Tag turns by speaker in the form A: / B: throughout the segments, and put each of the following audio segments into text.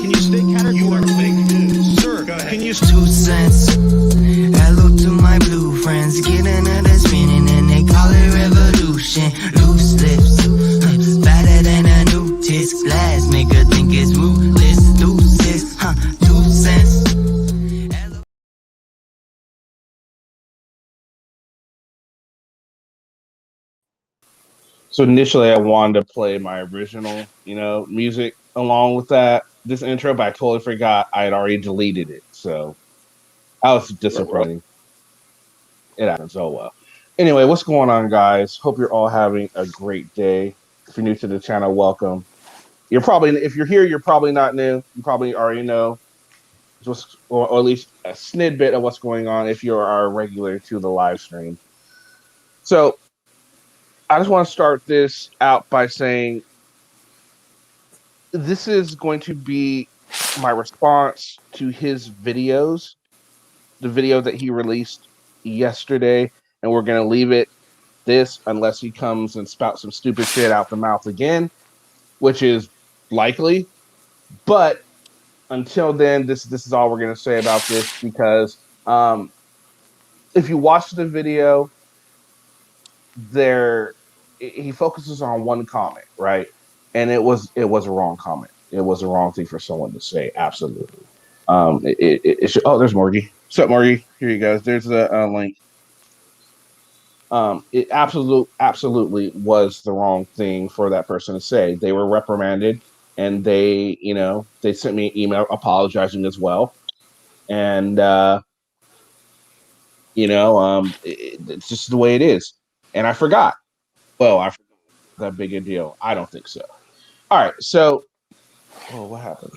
A: Can you stay categorized? You are fake news. Sir, go ahead. Can you
B: 2 cents? Hello to my blue friends. Get another spinning and they call it revolution. Loose lips, better than a new disc. Glass make her think it's ruthless. Deuces, 2 cents.
C: So initially, I wanted to play my original, music along with this intro, but I totally forgot I had already deleted it. So I was disappointed. It happens. Oh well. Anyway, what's going on, guys? Hope you're all having a great day. If you're new to the channel, welcome. If you're here, you're probably not new. You probably already know just or at least a snippet of what's going on if you're our regular to the live stream. So I just want to start this out by saying this is going to be my response to his videos, the video that he released yesterday, and we're going to leave it this unless he comes and spouts some stupid shit out the mouth again, which is likely. But until then, this is all we're going to say about this, because if you watch the video, he focuses on one comment, right? And it was a wrong comment. It was a wrong thing for someone to say. Absolutely. It should. Oh, there's Morgie. What's up, Morgie? Here you go. There's the link. It absolutely was the wrong thing for that person to say. They were reprimanded, and they sent me an email apologizing as well. And it's just the way it is. And I forgot. Well, I forgot that big a deal. I don't think so. All right, so what happened?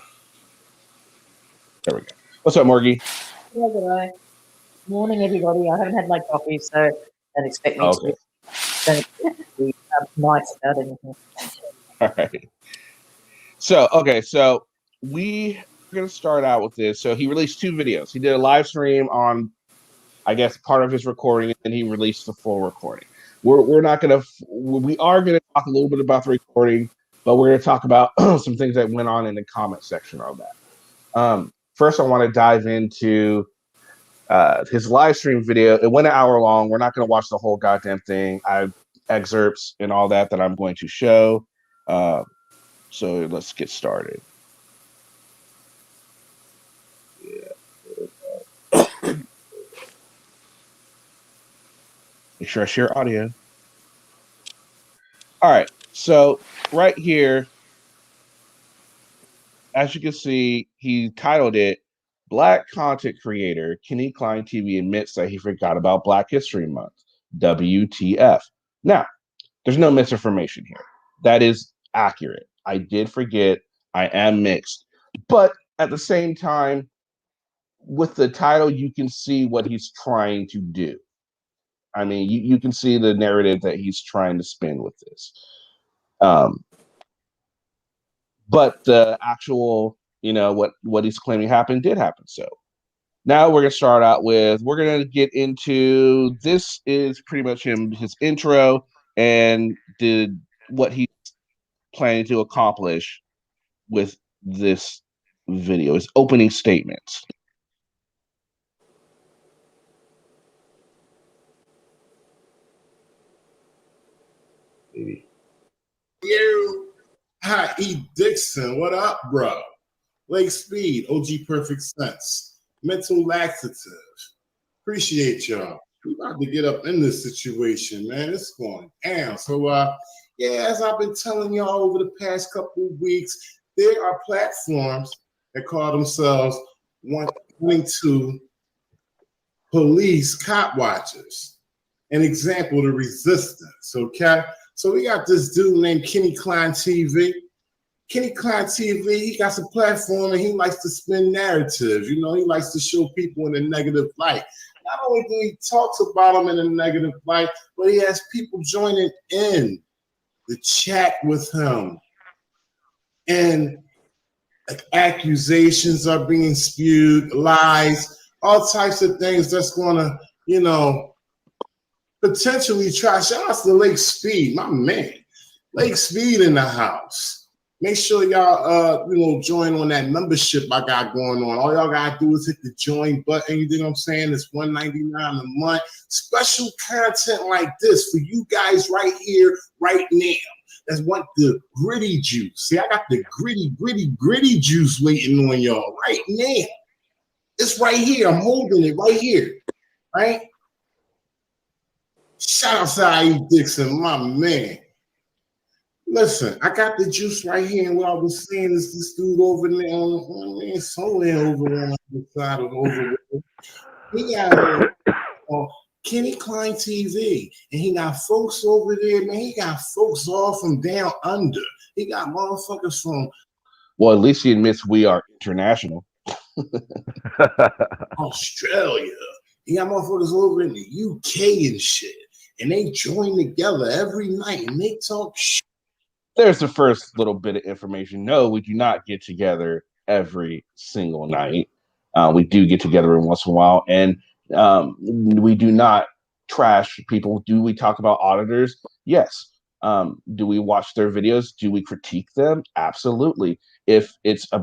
C: There we go. What's up, Morgie?
D: Hello. Morning, everybody. I haven't had my coffee, so don't expect me to be nice about anything.
C: All right. So we're going to start out with this. So he released 2 videos. He did a live stream on, I guess, part of his recording, and he released the full recording. We are going to talk a little bit about the recording, but we're going to talk about some things that went on in the comment section of that. First, I want to dive into his live stream video. It went an hour long. We're not going to watch the whole goddamn thing. I have excerpts and all that I'm going to show. So let's get started. Yeah. Make sure I share audio. All right. So right here, as you can see, he titled it "Black Content Creator Kenny Klein TV Admits That He Forgot About Black History Month. WTF." Now, there's no misinformation here. That is accurate. I did forget. I am mixed. But at the same time, with the title, you can see what he's trying to do. I mean, you can see the narrative that he's trying to spin with this. But the actual, what he's claiming happened did happen. So now we're going to start out with, we're going to get into, this is pretty much his intro and what he's planning to accomplish with this video, his opening statements.
E: You, hi, E. Dixon. What up, bro? Lake Speed, OG Perfect Sense, Mental Laxative. Appreciate y'all. We about to get up in this situation, man. It's going down. So, as I've been telling y'all over the past couple of weeks, there are platforms that call themselves wanting to police cop watchers. An example, the resistance, okay? So we got this dude named Kenny Klein TV. Kenny Klein TV, he got some platform and he likes to spin narratives. He likes to show people in a negative light. Not only do he talks about them in a negative light, but he has people joining in the chat with him. And accusations are being spewed, lies, all types of things that's going to, potentially try. Shout out to Lake Speed, my man. Lake Speed in the house. Make sure y'all join on that membership I got going on. All y'all gotta do is hit the join button. You know what I'm saying? It's $1.99 a month. Special content like this for you guys right here, right now. That's what the gritty juice. See, I got the gritty juice waiting on y'all right now. It's right here. I'm holding it right here. Right? Shout out to I.E. Dixon, my man. Listen, I got the juice right here, and what I was saying is this dude over there, somewhere over on the side of over there, he got Kenny Klein TV, and he got folks over there, man. He got folks all from down under. He got motherfuckers from.
C: Well, at least he admits we are international.
E: Australia. He got motherfuckers over in the UK and shit, and they join together every night and they talk shit.
C: There's the first little bit of information. No, we do not get together every single night. We do get together every once in a while, and we do not trash people. Do we talk about auditors? Yes. Do we watch their videos? Do we critique them? Absolutely. If it's a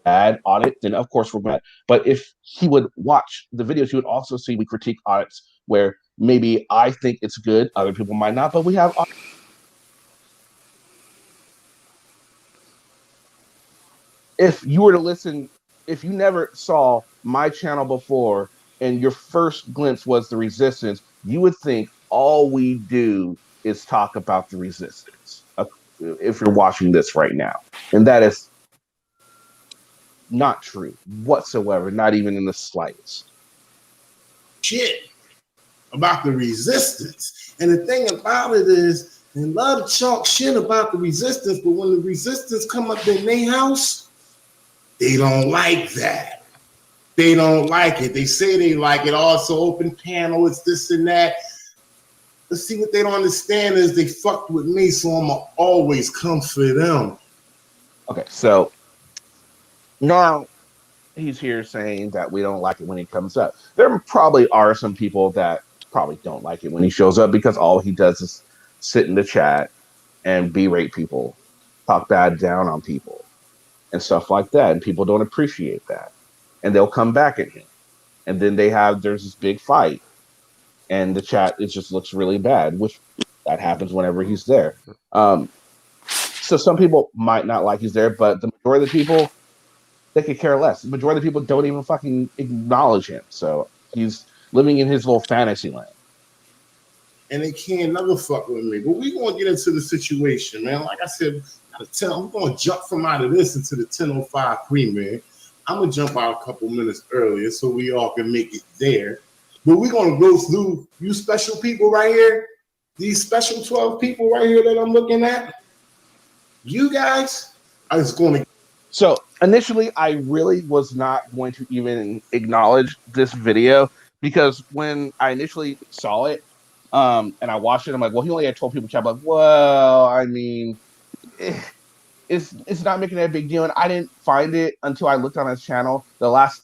C: bad audit, then of course we're glad. But if he would watch the videos, he would also see we critique audits where maybe I think it's good, other people might not, but we have. If you were to listen, if you never saw my channel before and your first glimpse was the Resistance, you would think all we do is talk about the Resistance. If you're watching this right now, and that is not true whatsoever, not even in the slightest.
E: Shit about the Resistance. And the thing about it is, they love to talk shit about the Resistance, but when the Resistance come up in their house, they don't like that. They don't like it. They say they like it. Also, open panel, it's this and that. Let's see, what they don't understand is they fucked with me, so I'm going to always come for them.
C: Okay, so now he's here saying that we don't like it when he comes up. There probably are some people that probably don't like it when he shows up because all he does is sit in the chat and berate people, talk bad down on people and stuff like that. And people don't appreciate that. And they'll come back at him. And then there's this big fight. And the chat, it just looks really bad, which that happens whenever he's there. So some people might not like he's there, but the majority of the people, they could care less. The majority of the people don't even fucking acknowledge him. So he's living in his little fantasy land.
E: And they can't never fuck with me. But we're going to get into the situation, man. Like I said, we're going to jump from out of this into the 10:05 premiere. I'm going to jump out a couple minutes earlier so we all can make it there. But we're going to go through you special people right here. These special 12 people right here that I'm looking at. You guys are just going to.
C: So initially, I really was not going to even acknowledge this video because when I initially saw it and I watched it, I'm like, well, he only had 12 people chat. I'm like, well, I mean, it's not making that big deal. And I didn't find it until I looked on his channel. The last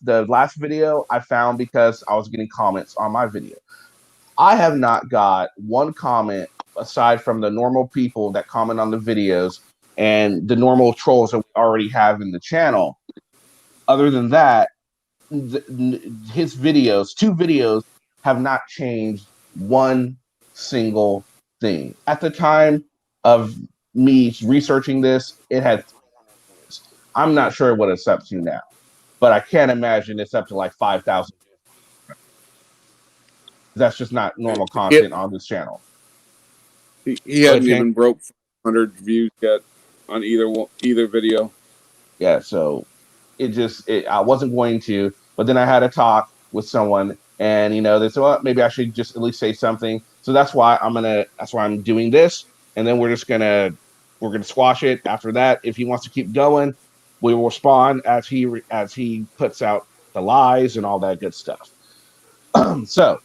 C: video I found because I was getting comments on my video. I have not got one comment aside from the normal people that comment on the videos and the normal trolls that we already have in the channel. Other than that, his videos, 2 videos, have not changed one single thing. At the time of me researching this, it had. I'm not sure what it's up to now, but I can't imagine it's up to like 5,000. That's just not normal content on this channel.
F: He hadn't even broke 100 views yet on either video.
C: Yeah, so I wasn't going to, but then I had a talk with someone, and they said, well, maybe I should just at least say something. So that's why I'm doing this, and then we're gonna squash it after that. If he wants to keep going, we will respond as he puts out the lies and all that good stuff. So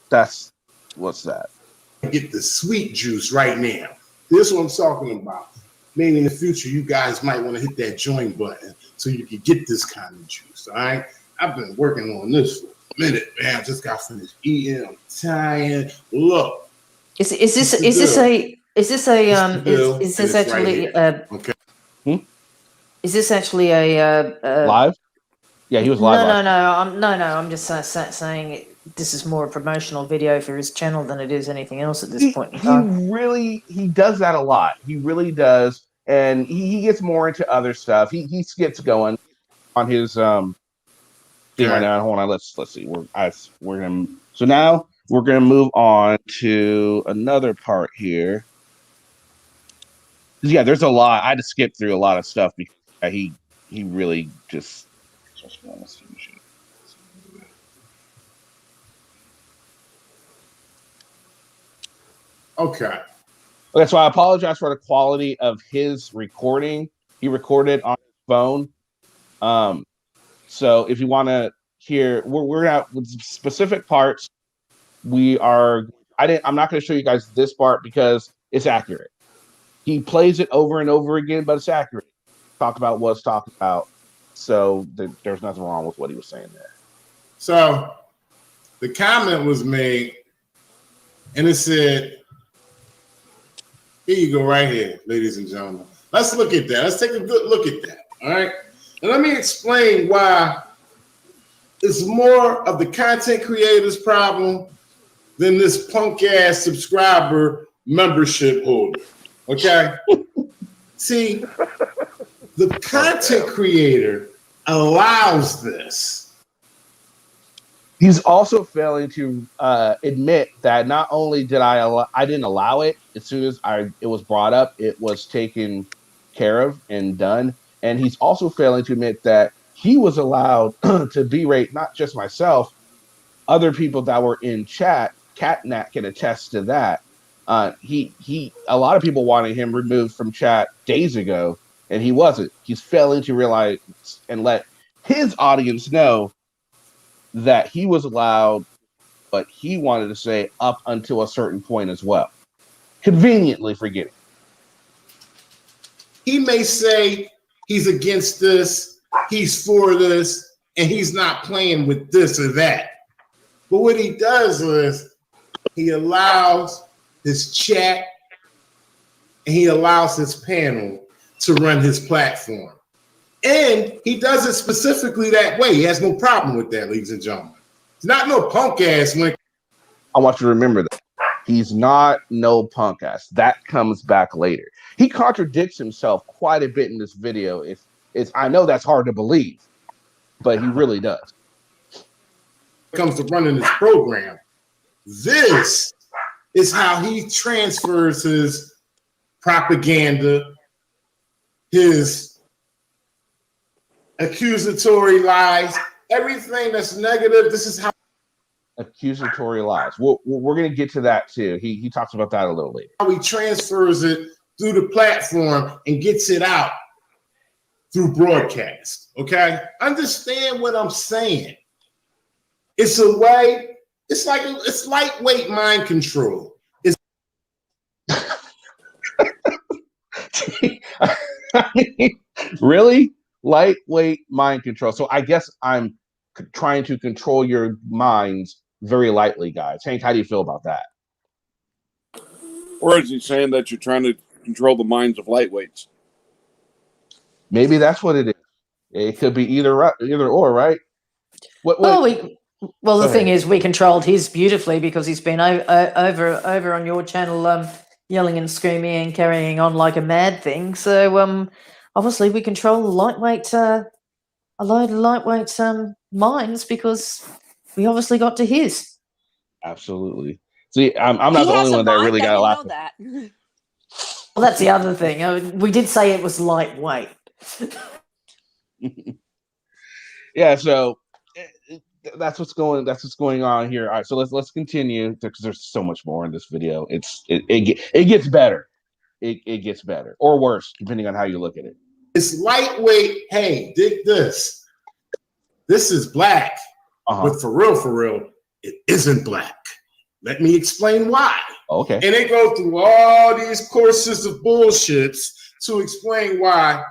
C: that's what's that.
E: Get the sweet juice right now. This is what I'm talking about. Maybe in the future, you guys might want to hit that join button so you can get this kind of juice. All right. I've been working on this for a minute, man. I just got finished eating. I'm tired. Look.
D: Is this Is this a
E: Bill,
D: is
E: and
D: this
E: it's right
D: actually
E: here. Okay.
D: is this actually a
C: Live? Yeah, he was live.
D: I'm just saying this is more a promotional video for his channel than it is anything else at this point in time.
C: He does that a lot. He really does, and he gets more into other stuff. He gets going on his thing right now. Hold on, let's see. Now we're gonna move on to another part here. Yeah, there's a lot. I had to skip through a lot of stuff because he really just.
E: Okay.
C: Okay, so I apologize for the quality of his recording. He recorded on his phone. So if you want to hear, we're out with specific parts. I'm not going to show you guys this part because it's accurate. He plays it over and over again, but it's accurate. Talk about what's talked about. So there's nothing wrong with what he was saying there.
E: So the comment was made, and it said, here you go right here, ladies and gentlemen. Let's look at that. Let's take a good look at that. All right. And let me explain why it's more of the content creator's problem than this punk ass subscriber membership holder. Okay. See, the content creator allows this.
C: He's also failing to admit that not only did I didn't allow it. As soon as it was brought up, it was taken care of and done. And he's also failing to admit that he was allowed to berate not just myself, other people that were in chat. Catnat can attest to that. A lot of people wanted him removed from chat days ago, and he wasn't. He's failing to realize and let his audience know that he was allowed what he wanted to say up until a certain point as well. Conveniently forgetting.
E: He may say he's against this, he's for this, and he's not playing with this or that. But what he does is he allows his chat and he allows his panel to run his platform. And he does it specifically that way. He has no problem with that, ladies and gentlemen. He's not no punk ass when.
C: I want you to remember that. He's not no punk ass. That comes back later. He contradicts himself quite a bit in this video. I know that's hard to believe, but he really does.
E: When it comes to running this program, this is how he transfers his propaganda, his accusatory lies, everything that's negative. This is how
C: accusatory lies. We're going to get to that too. He talks about that a little later.
E: How he transfers it through the platform and gets it out through broadcast. Okay, understand what I'm saying. It's a way. It's lightweight mind control. It's
C: really lightweight mind control. So I guess I'm trying to control your minds very lightly, guys. Hank, how do you feel about that?
F: Or is he saying that you're trying to control the minds of lightweights?
C: Maybe that's what it is. It could be either or, right?
D: The thing is, we controlled his beautifully because he's been over on your channel, yelling and screaming and carrying on like a mad thing. So obviously we control a load of lightweight minds because we obviously got to his.
C: Absolutely. See, I'm not the only one that really got a laugh.
G: That.
D: Well, that's the other thing. We did say it was lightweight.
C: Yeah, so that's what's going on here. All right, so let's continue because there's so much more in this video. It gets better. It gets better or worse depending on how you look at it.
E: It's lightweight. Hey, dig this. This is black, but for real, it isn't black. Let me explain why.
C: Okay.
E: And they go through all these courses of bullshits to explain why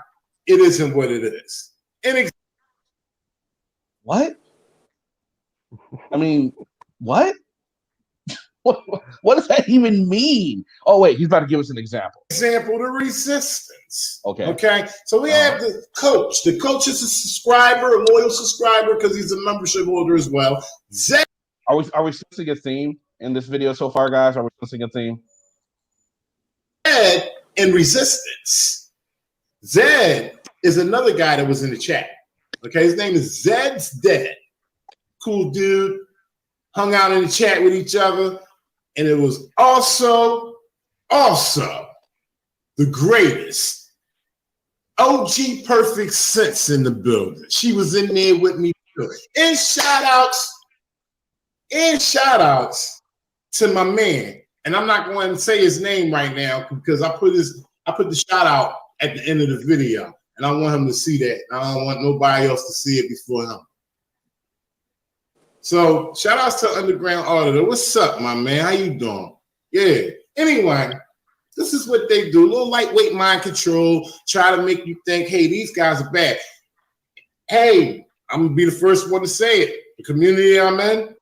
E: it isn't what it is.
C: What? I mean, what? What does that even mean? Oh wait, he's about to give us an example.
E: Example, the resistance.
C: Okay.
E: Okay. So we have the coach. The coach is a subscriber, a loyal subscriber, because he's a membership holder as well. Zed.
C: Are we sensing a theme in this video so far, guys? Are we sensing a theme?
E: Zed and resistance. Zed is another guy that was in the chat. Okay, his name is Zed's Dead. Cool dude. Hung out in the chat with each other. And it was also the greatest OG Perfect Sense in the building. She was in there with me. And shout outs to my man. And I'm not going to say his name right now because I put the shout out at the end of the video. And I want him to see that. I don't want nobody else to see it before him. So shout outs to Underground Auditor. What's up, my man? How you doing? Yeah. Anyway, this is what they do. A little lightweight mind control. Try to make you think, hey, these guys are bad. Hey, I'm going to be the first one to say it. The community I'm in,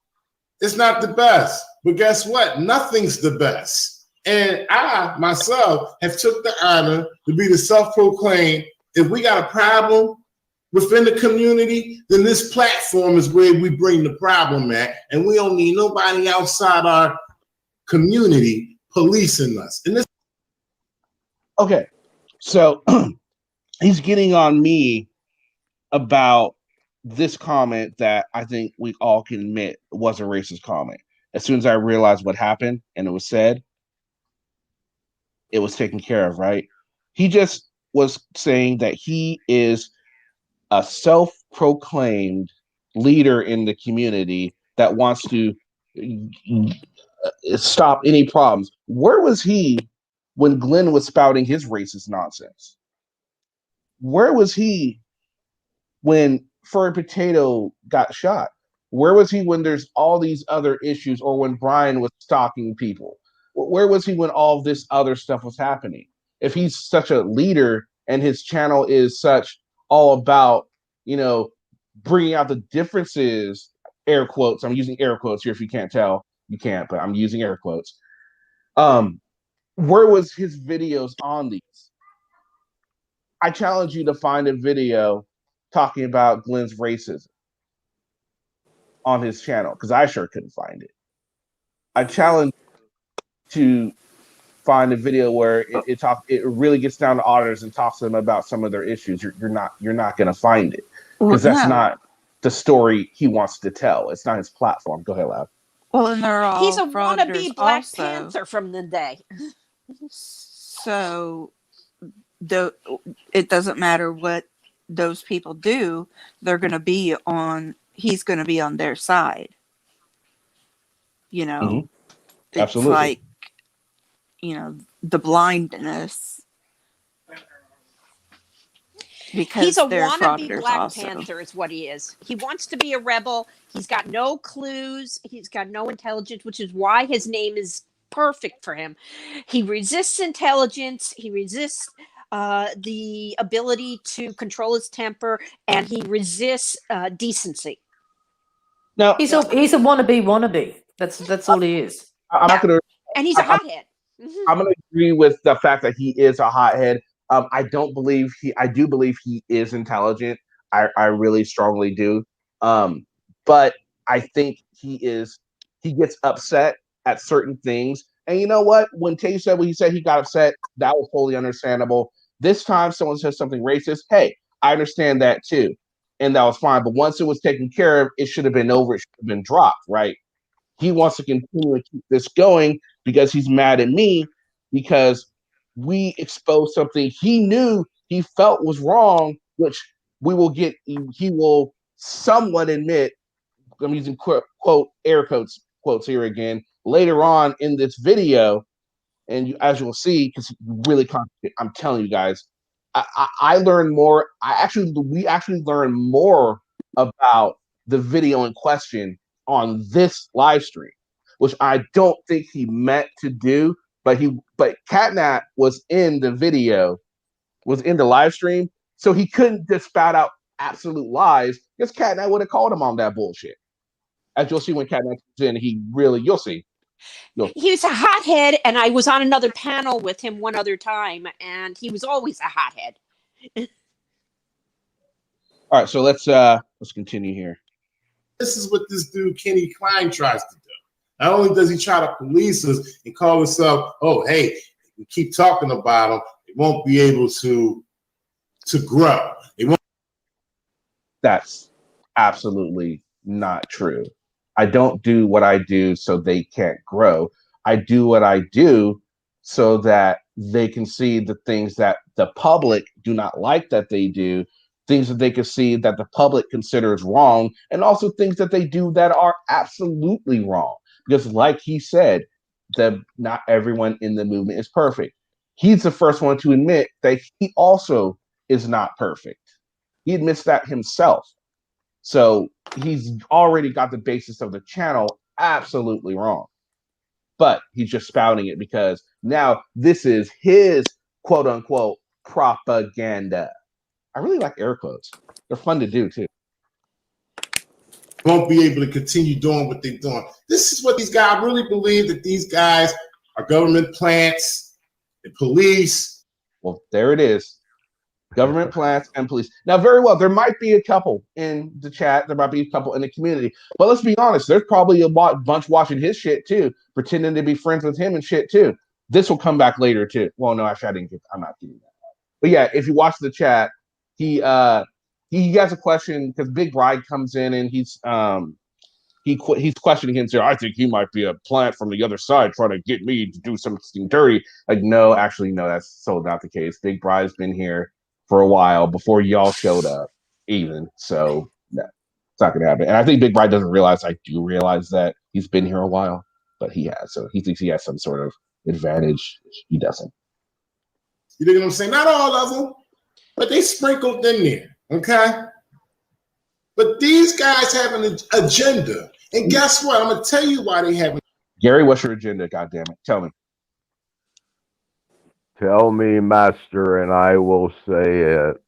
E: it's not the best. But guess what? Nothing's the best. And I, myself, have took the honor to be the self-proclaimed. If we got a problem within the community, then this platform is where we bring the problem at, and we don't need nobody outside our community policing us. And this.
C: Okay, so he's getting on me about this comment that I think we all can admit was a racist comment. As soon as I realized what happened and it was said, it was taken care of, right? He just was saying that he is a self-proclaimed leader in the community that wants to stop any problems. Where was he when Glenn was spouting his racist nonsense? Where was he when Furry Potato got shot? Where was he when there's all these other issues, or when Brian was stalking people? Where was he when all this other stuff was happening? If he's such a leader and his channel is such all about, bringing out the differences, air quotes. I'm using air quotes here. If you can't tell, you can't, but I'm using air quotes. Where was his videos on these? I challenge you to find a video talking about Glenn's racism on his channel, because I sure couldn't find it. I challenge you to find a video where it really gets down to auditors and talks to them about some of their issues. You're not going to find it, because that's not the story he wants to tell. It's not his platform. Go ahead, Lab.
G: Well, and they're all
H: he's a wannabe Black
G: also.
H: Panther from the day.
G: So it doesn't matter what those people do, he's going to be on their side.
C: Mm-hmm.
G: It's
C: Absolutely.
G: like, the blindness. Because
H: he's a
G: they're
H: wannabe Black
G: also.
H: Panther is what he is. He wants to be a rebel. He's got no clues. He's got no intelligence, which is why his name is perfect for him. He resists intelligence. He resists the ability to control his temper, and he resists decency.
C: Now
D: He's a wannabe. That's all he is.
C: I'm not going to.
H: And he's a hothead.
C: I'm going to agree with the fact that he is a hothead. I do believe he is intelligent. I really strongly do. But I think he gets upset at certain things. And you know what? When Tay said what he said, he got upset. That was totally understandable. This time someone says something racist. Hey, I understand that too. And that was fine. But once it was taken care of, it should have been over. It should have been dropped, right? He wants to continue to keep this going because he's mad at me because we exposed something he felt was wrong, which he will somewhat admit. I'm using quote air quotes here again later on in this video, and as you'll see, because really, I'm telling you guys, I learned more. We actually learned more about the video in question on this live stream, which I don't think he meant to do. But Catnap was in the video, was in the live stream, so he couldn't just spout out absolute lies, because Catnap would have called him on that bullshit. As you'll see when Catnap comes in, you'll see.
H: He was a hothead, and I was on another panel with him one other time, and he was always a hothead.
C: All right, so let's continue here.
E: This is what this dude Kenny Klein tries to do. Not only does he try to police us and call himself, oh, hey, we keep talking about him, they won't be able to grow. They won't.
C: That's absolutely not true. I don't do what I do so they can't grow. I do what I do so that they can see the things that the public do not like that they do, things that they can see that the public considers wrong, and also things that they do that are absolutely wrong. Because like he said, that not everyone in the movement is perfect. He's the first one to admit that he also is not perfect. He admits that himself. So he's already got the basis of the channel absolutely wrong. But he's just spouting it because now this is his quote unquote propaganda. I really like air quotes. They're fun to do too.
E: Won't be able to continue doing what they're doing. This is what these guys really believe, that these guys are government plants, the police.
C: Well, there it is. Government plants and police. Now, very well, there might be a couple in the chat. There might be a couple in the community. But let's be honest, there's probably a bunch watching his shit too, pretending to be friends with him and shit too. This will come back later too. Well, no, actually, I'm not kidding that. But yeah, if you watch the chat, he has a question because Big Bride comes in and he's questioning him. Saying, I think he might be a plant from the other side trying to get me to do something dirty. Like, no, actually, no, that's so not the case. Big Bride's been here for a while before y'all showed up, even. So, no, it's not going to happen. And I think Big Bride doesn't realize I do realize that he's been here a while, but he has. So he thinks he has some sort of advantage. He doesn't.
E: You know what I'm saying? Not all of them, but they sprinkled in there, okay? But these guys have an agenda. And guess what? I'm going to tell you why they have.
C: Gary, what's your agenda? God damn it. Tell me.
I: Tell me, master, and I will say it.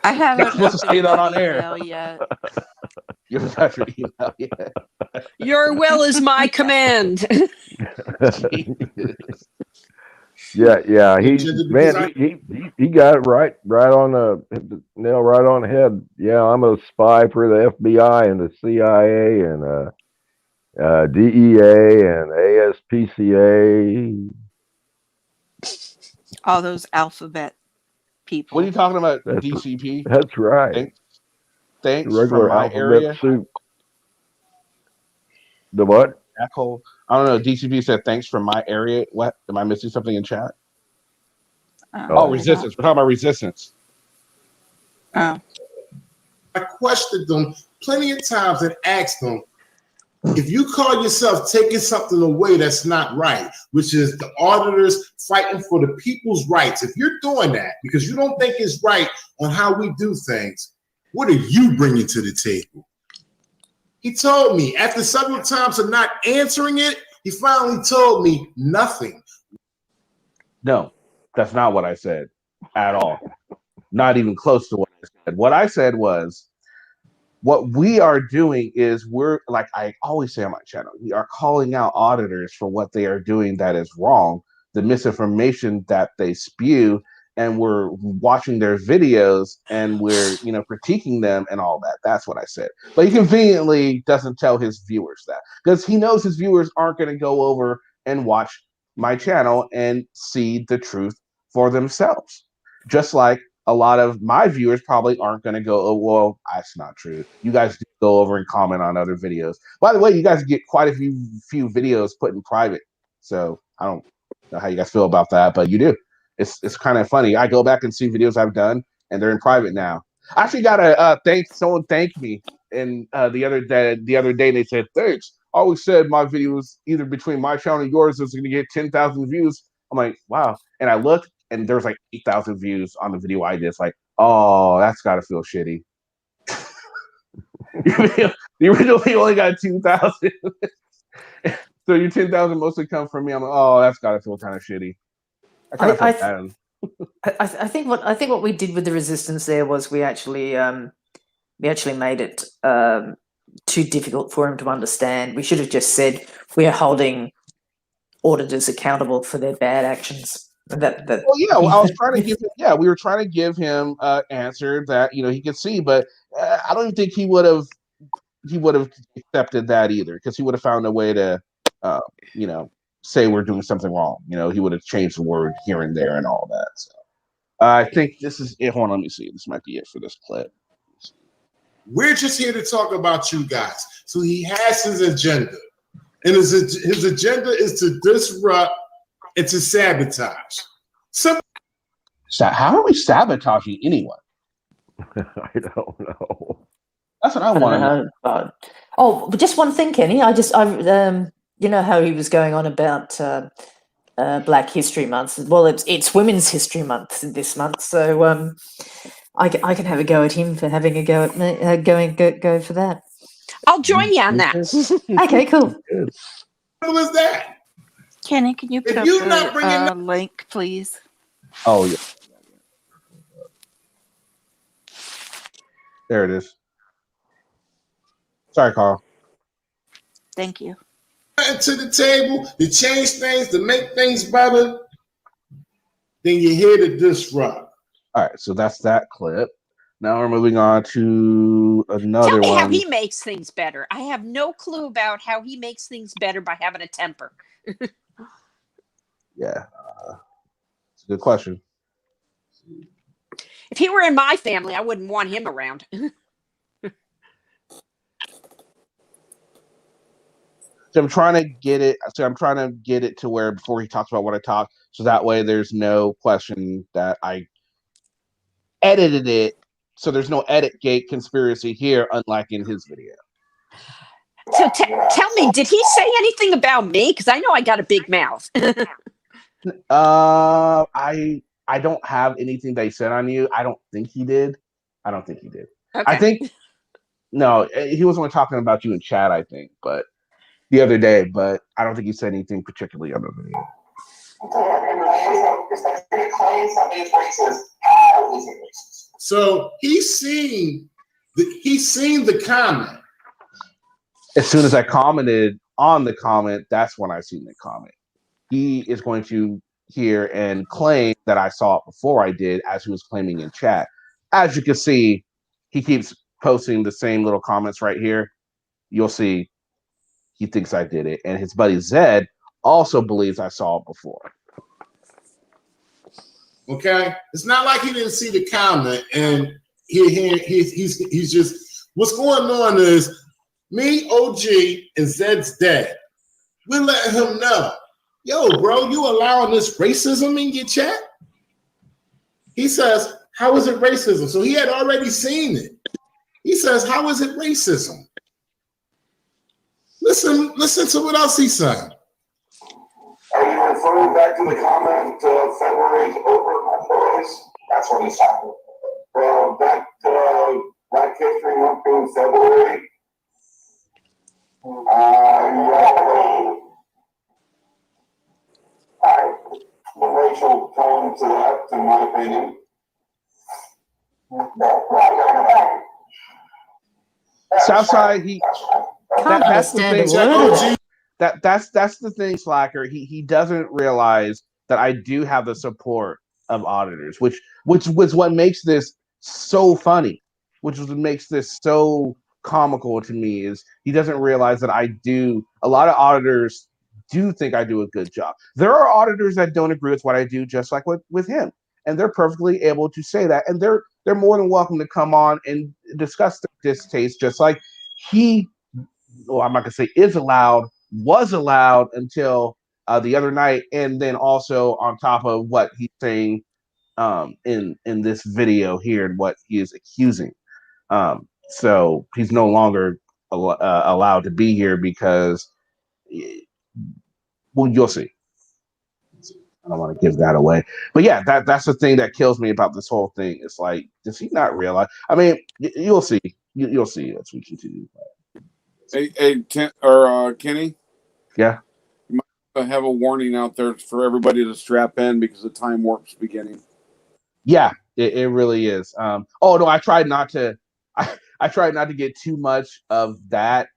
G: I haven't
C: supposed to say that on air.
G: Yet.
C: You haven't got your email yet.
H: Your will is my command.
I: Yeah. He got it right on the nail right on the head. Yeah, I'm a spy for the FBI and the CIA and DEA and ASPCA.
G: All those alphabet people.
C: What are you talking about, DCP?
I: That's right.
C: Thanks
I: regular
C: from my
I: alphabet
C: area.
I: soup. The what?
C: Echo. I don't know. DCP said thanks from my area. What? Am I missing something in chat? Oh, resistance. We're talking about resistance.
E: I questioned them plenty of times and asked them, if you call yourself taking something away that's not right, which is the auditors fighting for the people's rights, if you're doing that because you don't think it's right on how we do things, what are you bringing to the table? He told me after several times of not answering it, he finally told me nothing.
C: No, that's not what I said at all. Not even close to what I said. What I said was, what we are doing is we're, like I always say on my channel, we are calling out auditors for what they are doing that is wrong, the misinformation that they spew, and we're watching their videos and we're, critiquing them and all that. That's what I said. But he conveniently doesn't tell his viewers that because he knows his viewers aren't going to go over and watch my channel and see the truth for themselves. Just like a lot of my viewers probably aren't going to go, oh, well, that's not true. You guys do go over and comment on other videos. By the way, you guys get quite a few videos put in private. So I don't know how you guys feel about that, but you do. It's kind of funny. I go back and see videos I've done, and they're in private now. I actually got to someone thanked me, and the other day they said, thanks. I always said my video was either between my channel and yours was going to get 10,000 views. I'm like, wow. And I looked, and there's like 8,000 views on the video I did. It's like, oh, that's got to feel shitty. The original video only got 2,000. So your 10,000 mostly come from me. I'm like, oh, that's got to feel kind of shitty. I
D: think what we did with the resistance there was we actually made it too difficult for him to understand. We should have just said we are holding auditors accountable for their bad actions. That
C: Well, yeah, I was trying to give him. Yeah, we were trying to give him an answer that he could see, but I don't even think he would have accepted that either, because he would have found a way to, say we're doing something wrong. He would have changed the word here and there and all that. So I think this is it. Hold on, let me see. This might be it for this clip.
E: We're just here to talk about you guys. So he has his agenda, and his agenda is to disrupt and to sabotage. So
C: how are we sabotaging anyone?
I: I don't know.
C: That's what I want to
D: know. Oh, but just one thing, Kenny. You know how he was going on about Black History Month. Well, it's Women's History Month this month, so I can have a go at him for having a go at me. Go for that.
H: I'll join you on that.
D: Okay, cool.
E: What was that?
G: Kenny, can you put up the link, please?
C: Oh, yeah. There it is. Sorry, Carl.
G: Thank you.
E: To the table to change things, to make things better, then you're here to disrupt.
C: All right, so that's that clip. Now we're moving on to another one.
H: Tell me how he makes things better. I have no clue about how he makes things better by having a temper.
C: Yeah, it's a good question.
H: If he were in my family, I wouldn't want him around.
C: So I'm trying to get it. So I'm trying to get it to where before he talks about what I talk, so that way there's no question that I edited it. So there's no Editgate conspiracy here, unlike in his video.
H: So tell me, did he say anything about me? Because I know I got a big mouth.
C: I don't have anything that he said on you. I don't think he did.
H: Okay.
C: I think no, he was only talking about you in chat, I think, but the other day, but I don't think he said anything particularly on the video.
E: So he's seen the comment.
C: As soon as I commented on the comment, that's when I seen the comment. He is going to hear and claim that I saw it before I did, as he was claiming in chat. As you can see, he keeps posting the same little comments right here. You'll see he thinks I did it. And his buddy Zed also believes I saw it before.
E: Okay? It's not like he didn't see the comment and he's just, what's going on is me, OG, and Zed's dad. We're letting him know, yo, bro, you allowing this racism in your chat? He says, how is it racism? So he had already seen it. He says, how is it racism? Listen to what else he said.
J: Are you referring back to the comment February's over employees? That's what he's talking about. Well, that Black History Month being February. The racial tone to that, in my opinion.
C: Southside, that's the thing.
D: OG.
C: That's the thing, Slacker. He doesn't realize that I do have the support of auditors, which was what makes this so funny, which was what makes this so comical to me, is he doesn't realize that I do. A lot of auditors do think I do a good job. There are auditors that don't agree with what I do, just like with him, and they're perfectly able to say that, and they're more than welcome to come on and discuss their distaste, just like he. Well, I'm not gonna say was allowed until the other night, and then also on top of what he's saying in this video here and what he is accusing. So he's no longer allowed to be here because, well, you'll see. I don't want to give that away, but yeah, that's the thing that kills me about this whole thing. It's like, does he not realize? I mean, you'll see. You'll see as we continue.
F: Hey, Kenny.
C: Yeah.
F: You might have a warning out there for everybody to strap in because the time warp's beginning.
C: Yeah, it really is. Oh no, I tried not to. I I try not to get too much of that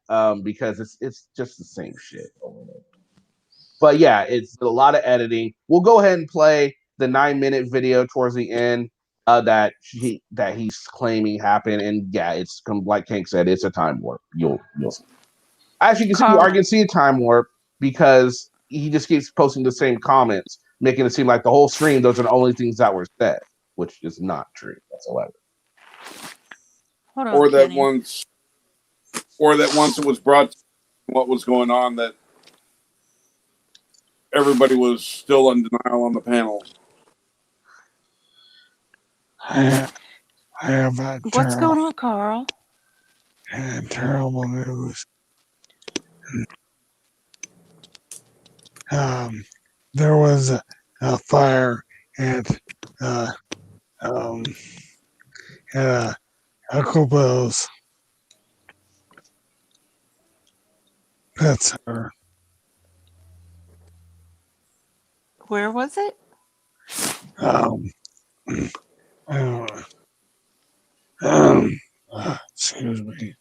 C: because it's just the same shit over and over. But yeah, it's a lot of editing. We'll go ahead and play the 9-minute video towards the end that he's claiming happened, and yeah, it's like Hank said, it's a time warp. You'll see. As you can see, I can see a time warp because he just keeps posting the same comments, making it seem like the whole stream those are the only things that were said, which is not true whatsoever.
G: Hold on,
F: or that
G: Kenny.
F: once it was brought to what was going on, that everybody was still in denial on the panel.
K: I have
G: What's going on, Carl?
K: Terrible news. There was a fire at Uncle Bill's pet center.
G: Where was it?
K: Excuse me.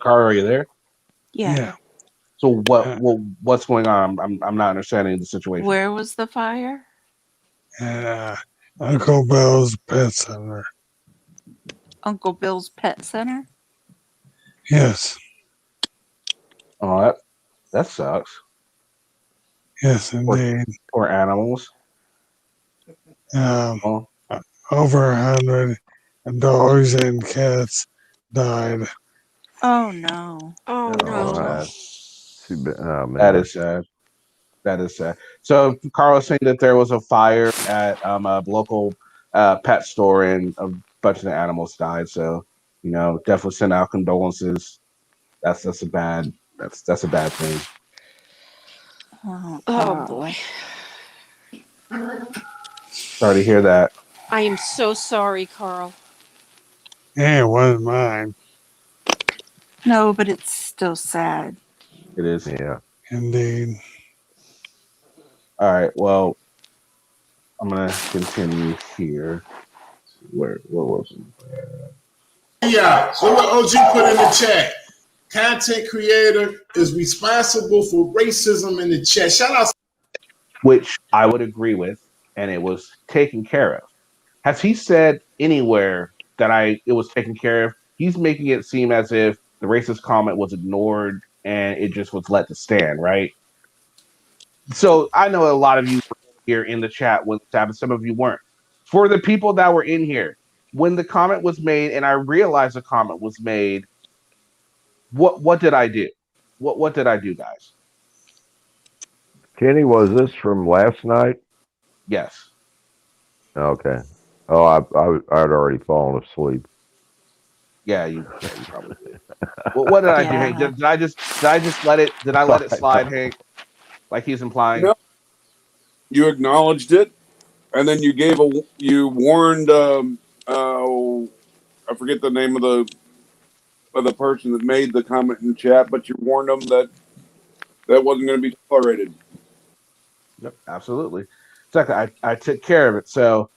C: Carl, are you there?
G: Yeah.
C: So what's going on? I'm not understanding the situation.
G: Where was the fire?
K: Uncle Bill's pet center.
G: Uncle Bill's Pet Center?
K: Yes.
C: Oh, that sucks.
K: Yes, indeed.
C: Or animals.
K: Over 100 dogs and cats died.
G: Oh no!
H: Oh no!
I: Oh, man.
C: That is sad. That is sad. So Carl was saying that there was a fire at a local pet store and a bunch of the animals died. So definitely send out condolences. That's a bad thing.
H: Oh boy!
C: Sorry to hear that.
H: I am so sorry, Carl.
K: Yeah, it wasn't mine.
G: No, but it's still sad.
C: It is.
I: Yeah.
K: Indeed.
C: All right. Well, I'm gonna continue here. Where was it?
E: Yeah. So what OG put in the chat. Content creator is responsible for racism in the chat. Shout out.
C: Which I would agree with, and it was taken care of. Has he said anywhere that it was taken care of? He's making it seem as if the racist comment was ignored and it just was let to stand, right? So I know a lot of you were here in the chat when this happened. Some of you weren't. For the people that were in here, when the comment was made, and I realized the comment was made, what did I do? What did I do, guys?
I: Kenny, was this from last night?
C: Yes.
I: Okay. Oh, I'd already fallen asleep.
C: Yeah, you probably did. What did I do, Hank? Did I just let it? Did I let it slide, Hank? Like he's implying.
F: No. You acknowledged it, and then you warned. I forget the name of the person that made the comment in the chat, but you warned them that wasn't going to be tolerated.
C: Yep, absolutely. Exactly. I took care of it. So,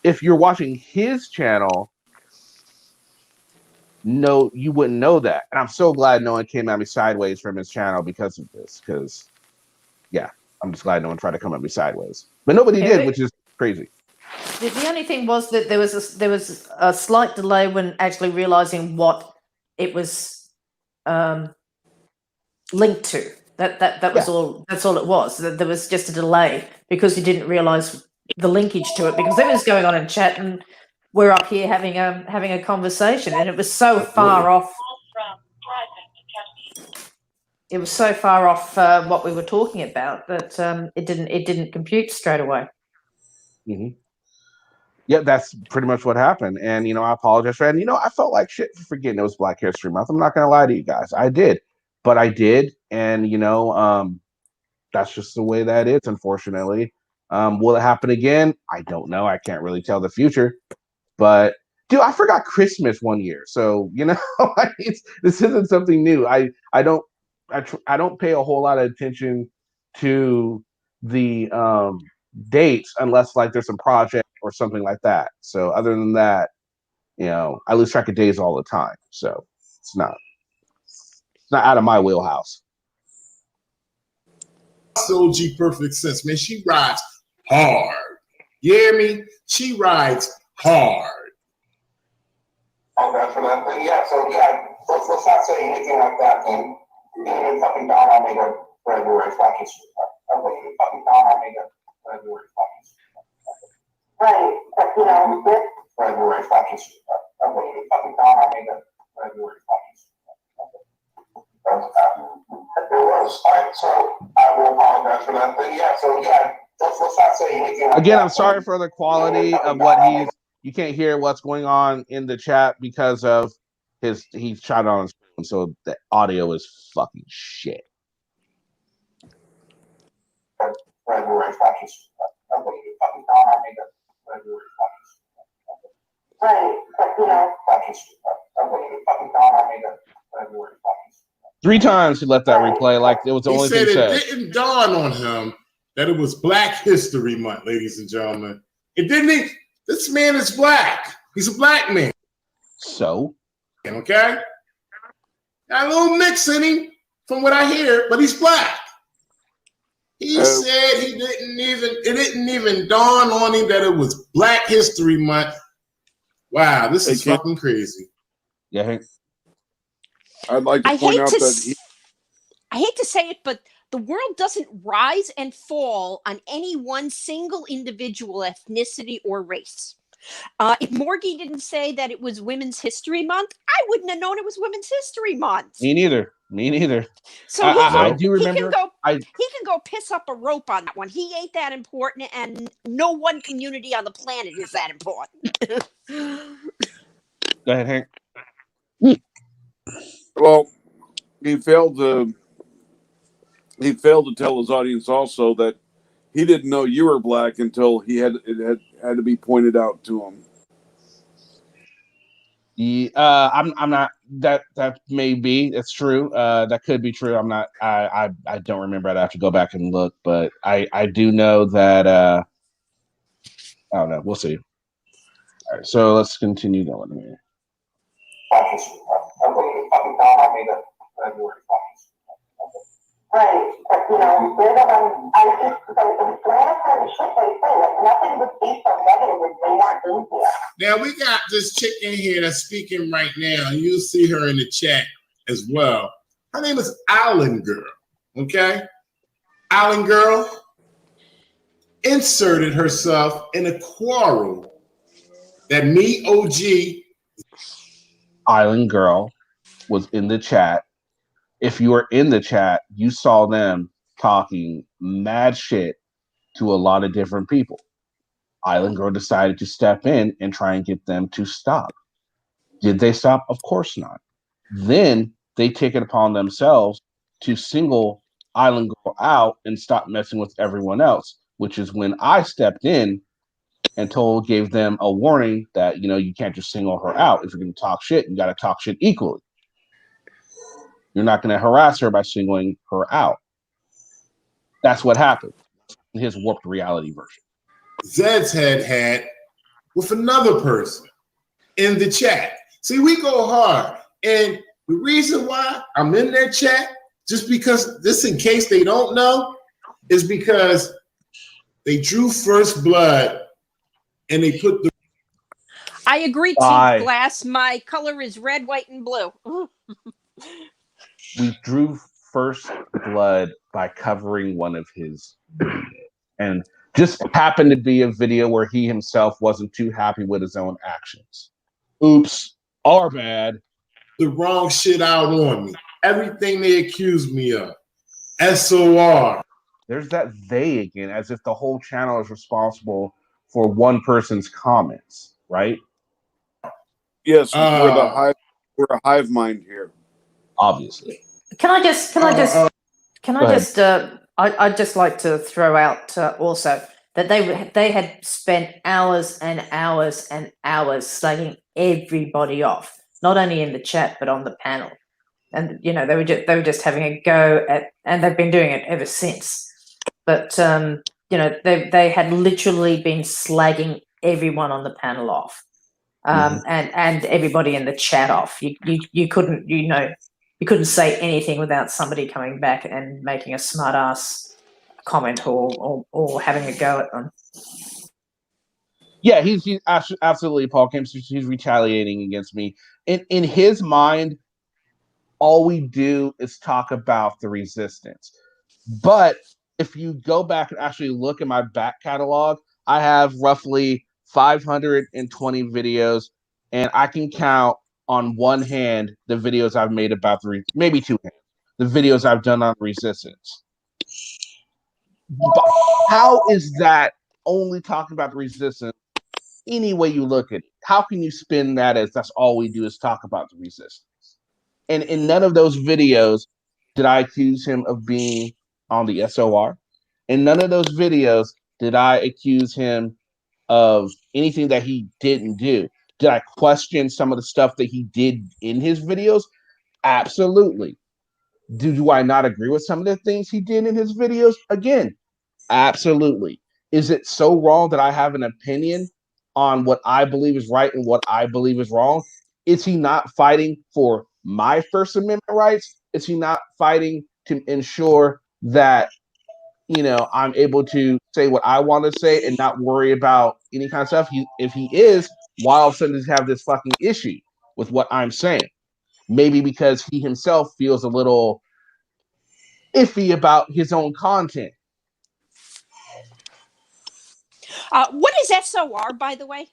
C: if you're watching his channel, no, you wouldn't know that. And I'm so glad no one came at me sideways from his channel because of this. Because, yeah, I'm just glad no one tried to come at me sideways. But nobody did, which is crazy.
D: The only thing was that there was a slight delay when actually realizing what it was linked to. That was all. That's all it was. There was just a delay because you didn't realize the linkage to it because everything's going on in chat and we're up here having a conversation and it was so far off. It was so far off what we were talking about that it didn't compute straight away.
C: Mm-hmm. Yeah, that's pretty much what happened. And, I apologize for that. And, I felt like shit for forgetting it was Black History Month. I'm not going to lie to you guys. I did. But I did. And, that's just the way that is, unfortunately. Will it happen again? I don't know. I can't really tell the future. But dude, I forgot Christmas one year, so this isn't something new. I don't pay a whole lot of attention to the dates unless like there's some project or something like that. So other than that, I lose track of days all the time. So it's not out of my wheelhouse.
E: OG Perfect Sense, man. She rides hard. You hear me? She rides hard.
J: Oh, that's for that thing. Yeah, so let's not say anything like that then. Even fucking Don Omega February fucking fucking Don Omega February fucking right, but this February fucking fucking Don Omega February fucking so I will apologize for that thing. Yeah, so let's not say anything like
C: Again,
J: that.
C: I'm sorry for the quality of what you can't hear what's going on in the chat because of he's shot on his phone, so the audio is fucking shit.
J: February fucking fucking Don Omega February fucking right, but fucking Don Omega February fucking
C: 3 times he let that replay like it was the only thing said.
E: It didn't dawn on him that it was Black History Month, ladies and gentlemen. It didn't. This man is black. He's a black man.
C: So?
E: Okay? Got a little mix in him from what I hear, but he's black. He said it didn't even dawn on him that it was Black History Month. Wow, this is fucking crazy.
C: Yeah.
F: I'd like to point out that
H: I hate to say it, but the world doesn't rise and fall on any one single individual ethnicity or race. If Morgie didn't say that it was Women's History Month, I wouldn't have known it was Women's History Month.
C: Me neither.
H: So
C: I do remember.
H: He can go piss up a rope on that one. He ain't that important, and no one community on the planet is that important.
C: Go ahead, Hank.
F: Well, he failed to tell his audience also that he didn't know you were black until it had to be pointed out to him.
C: Yeah, I'm not. That may be. It's true. That could be true. I'm not. I don't remember. I'd have to go back and look, but I do know that. I don't know. We'll see. All right. So let's continue going here.
J: Right, but they're the ones. I just Atlanta kind of shit they say. Like nothing was based on negative. They weren't in here.
E: Now we got this chick in here that's speaking right now. You'll see her in the chat as well. Her name is Island Girl. Okay, Island Girl inserted herself in a quarrel that me, OG.
C: Island Girl was in the chat. If you were in the chat, you saw them talking mad shit to a lot of different people. Island Girl decided to step in and try and get them to stop. Did they stop? Of course not. Then they take it upon themselves to single Island Girl out and stop messing with everyone else, which is when I stepped in and gave them a warning that, you can't just single her out. If you're going to talk shit, you got to talk shit equally. You're not going to harass her by singling her out. That's what happened in his warped reality version.
E: Zed's had with another person in the chat. See, we go hard. And the reason why I'm in that chat, just because this, in case they don't know, is because they drew first blood and they put the.
H: I agree, Teeth Glass. My color is red, white, and blue.
C: We drew first blood by covering one of his videos. And just happened to be a video where he himself wasn't too happy with his own actions. Oops, our bad.
E: The wrong shit out on me. Everything they accused me of. SOR.
C: There's that they again, as if the whole channel is responsible for one person's comments, right?
F: Yes, we're a hive mind here.
C: Obviously.
D: I'd just like to throw out also that they had spent hours and hours and hours everybody off, not only in the chat but on the panel. And you know, they were just having a go at, and they've been doing it ever since. But you know, they had literally been slagging everyone on the panel off, and everybody in the chat off. You couldn't, you know, you couldn't say anything without somebody coming back and making a smart ass comment or having a go at them.
C: Yeah, he's absolutely, Paul Kemp. He's retaliating against me. In his mind, all we do is talk about the resistance. But if you go back and actually look at my back catalog, I have roughly 520 videos, and I can count on one hand the videos I've made about maybe two hands, the videos I've done on resistance. But how is that only talking about the resistance? Any way you look at it, how can you spin that as that's all we do is talk about the resistance? And in none of those videos did I accuse him of being on the SOR. In none of those videos did I accuse him of anything that he didn't do. Did I question some of the stuff that he did in his videos? Absolutely. Do I not agree with some of the things he did in his videos? Again, absolutely. Is it so wrong that I have an opinion on what I believe is right and what I believe is wrong? Is he not fighting for my First Amendment rights? Is he not fighting to ensure that, you know, I'm able to say what I want to say and not worry about any kind of stuff? If he is, why all of a sudden does he have this fucking issue with what I'm saying? Maybe because he himself feels a little iffy about his own content.
H: What is SOR, by the way?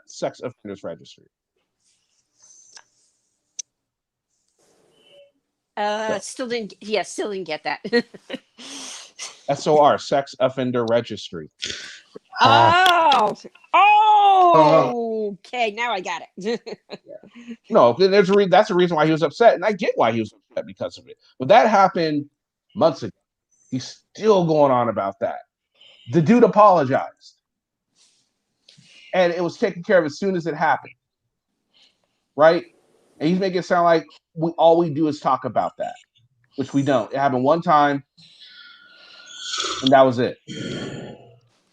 C: Sex Offenders Registry.
H: Still didn't get that.
C: SOR, Sex Offender Registry.
H: Oh, okay. Now I got it.
C: No, that's the reason why he was upset, and I get why he was upset because of it. But that happened months ago. He's still going on about that. The dude apologized, and it was taken care of as soon as it happened, right? And he's making it sound like all we do is talk about that, which we don't. It happened one time, and that was it.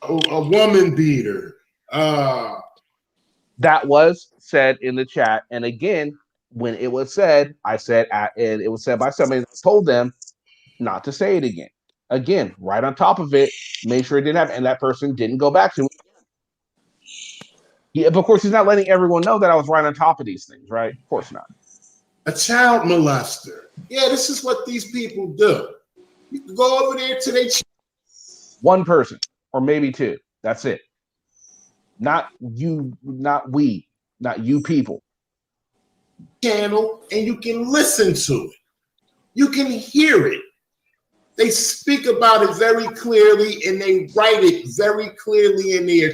E: A woman beater.
C: That was said in the chat, and again, when it was said, I said, and it was said by somebody that told them not to say it again. Again, right on top of it, made sure it didn't happen, and that person didn't go back to it. Yeah, but of course, he's not letting everyone know that I was right on top of these things, right? Of course not.
E: A child molester. Yeah, this is what these people do. You can go over there to their
C: one person, or maybe two. That's it. Not you, not we, not you people.
E: Channel, and you can listen to it. You can hear it. They speak about it very clearly, and they write it very clearly in there.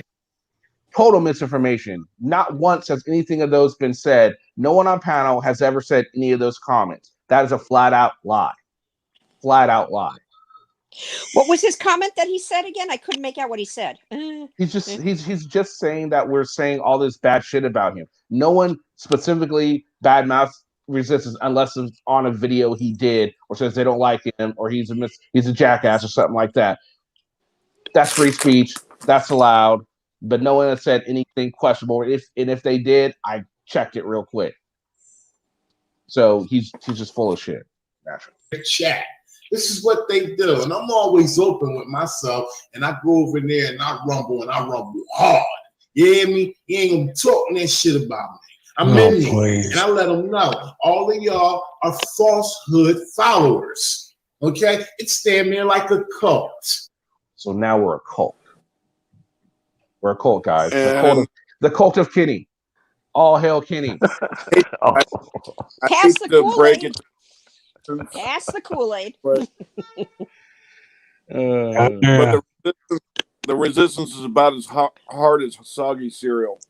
C: Total misinformation. Not once has anything of those been said. No one on panel has ever said any of those comments. That is a flat out lie. Flat out lie.
H: What was his comment that he said again? I couldn't make out what he said.
C: He's just saying that we're saying all this bad shit about him. No one specifically badmouths resistance unless it's on a video he did, or says they don't like him, or he's a jackass or something like that. That's free speech. That's allowed. But no one has said anything questionable. If they did, I checked it real quick. So he's just full of shit. Naturally.
E: Chat. This is what they do, and I'm always open with myself. And I go over there and I rumble hard. You hear me? You ain't gonna be talking that shit about me. I'm in there, and I let them know all of y'all are falsehood followers. Okay, it's damn near like a cult.
C: So now we're a cult. We're a cult, guys. The cult of Kenny. All hail Kenny.
F: I hate to break it.
H: Pass the Kool-Aid.
F: But the resistance is about as hard as soggy cereal.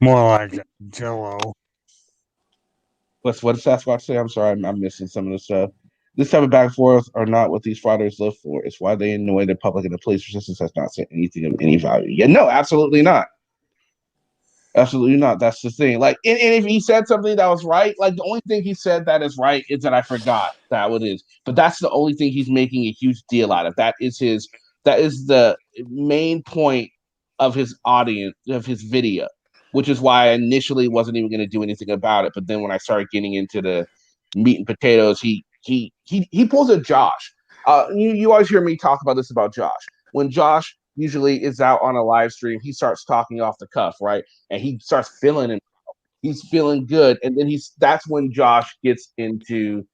K: More like Jello.
C: What does Sasquatch say? I'm sorry, I'm missing some of the stuff. This type of back and forth are not what these fighters live for. It's why they annoy the public, and the police resistance has not said anything of any value. Yeah, no, absolutely not. Absolutely not. That's the thing. Like, and if he said something that was right, like the only thing he said that is right is that I forgot that what it is. But that's the only thing he's making a huge deal out of. That is his. That is the main point of his audience of his video, which is why I initially wasn't even going to do anything about it. But then when I started getting into the meat and potatoes, he pulls a Josh. You always hear me talk about this about Josh. When Josh usually is out on a live stream, he starts talking off the cuff, right? And he starts feeling it. He's feeling good, and then that's when Josh gets into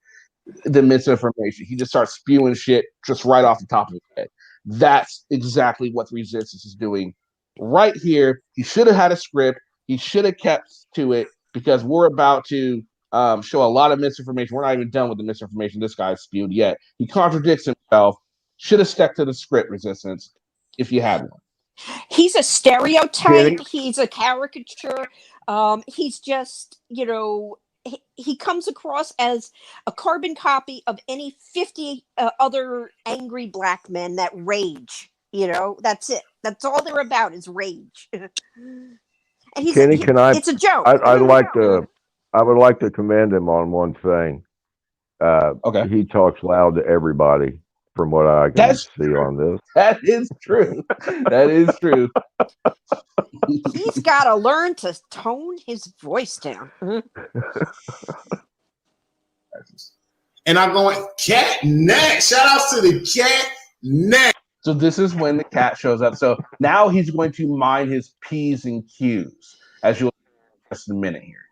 C: the misinformation. He just starts spewing shit just right off the top of his head. That's exactly what Resistance is doing right here. He should have had a script. He should have kept to it because we're about to show a lot of misinformation. We're not even done with the misinformation this guy's spewed yet. He contradicts himself. Should have stuck to the script, Resistance, if you had one.
H: He's a stereotype.
I: Kenny?
H: He's a caricature. He's just, he comes across as a carbon copy of any 50 other angry black men that rage. That's it. That's all they're about is rage. And
I: Kenny,
H: it's a joke.
I: I would like to commend him on one thing.
C: Okay.
I: He talks loud to everybody from what I can see on this.
C: That is true. That is true.
H: He's got to learn to tone his voice down.
E: And I'm going, Cat Nat. Shout out to the Cat Nat.
C: So this is when the cat shows up. So now he's going to mind his P's and Q's, as you'll see in just a minute here.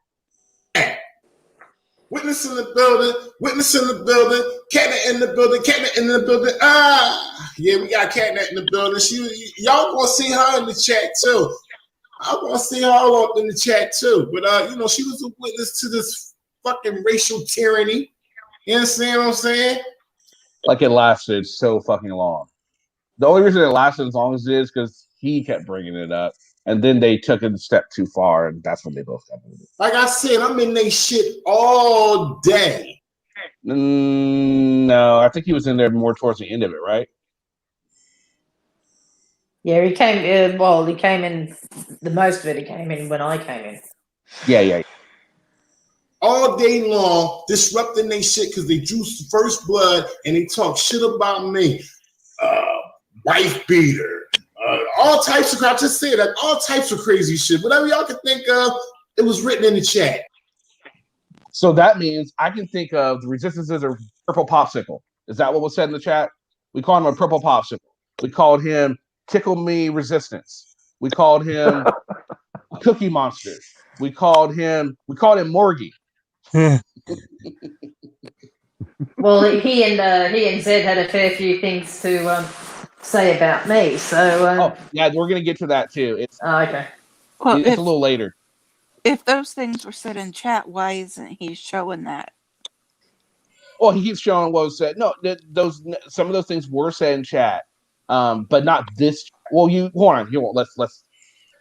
E: Witness in the building, witness in the building, Catnat in the building, Catnat in the building. Yeah, we got Catnat in the building. Y'all gonna see her in the chat too. I'm gonna see her all up in the chat too. But she was a witness to this fucking racial tyranny. You understand what I'm saying?
C: Like it lasted so fucking long. The only reason it lasted as long as it is because he kept bringing it up. And then they took it a step too far, and that's when they both got moved.
E: Like I said, I'm in they shit all day.
C: No, I think he was in there more towards the end of it, right?
D: Yeah, he came in. Well, he came in. The most of it, he came in when I came in.
C: Yeah.
E: All day long, disrupting they shit because they juiced first blood and they talk shit about me. Wife beater. All types of crap. Just say that. All types of crazy shit. Whatever y'all can think of, it was written in the chat.
C: So that means I can think of the Resistance as a purple popsicle. Is that what was said in the chat? We called him a purple popsicle. We called him Tickle Me Resistance. We called him Cookie Monster. We called him Morgie.
D: Well, he and Zed had a fair few things to say about me. So
C: yeah, we're gonna get to that too. It's
D: okay.
G: Well,
C: it's a little later.
G: If those things were said in chat, why isn't he showing that?
C: Well, he keeps showing what was said. No, some of those things were said in chat, but not this. Well, hold on. Let's.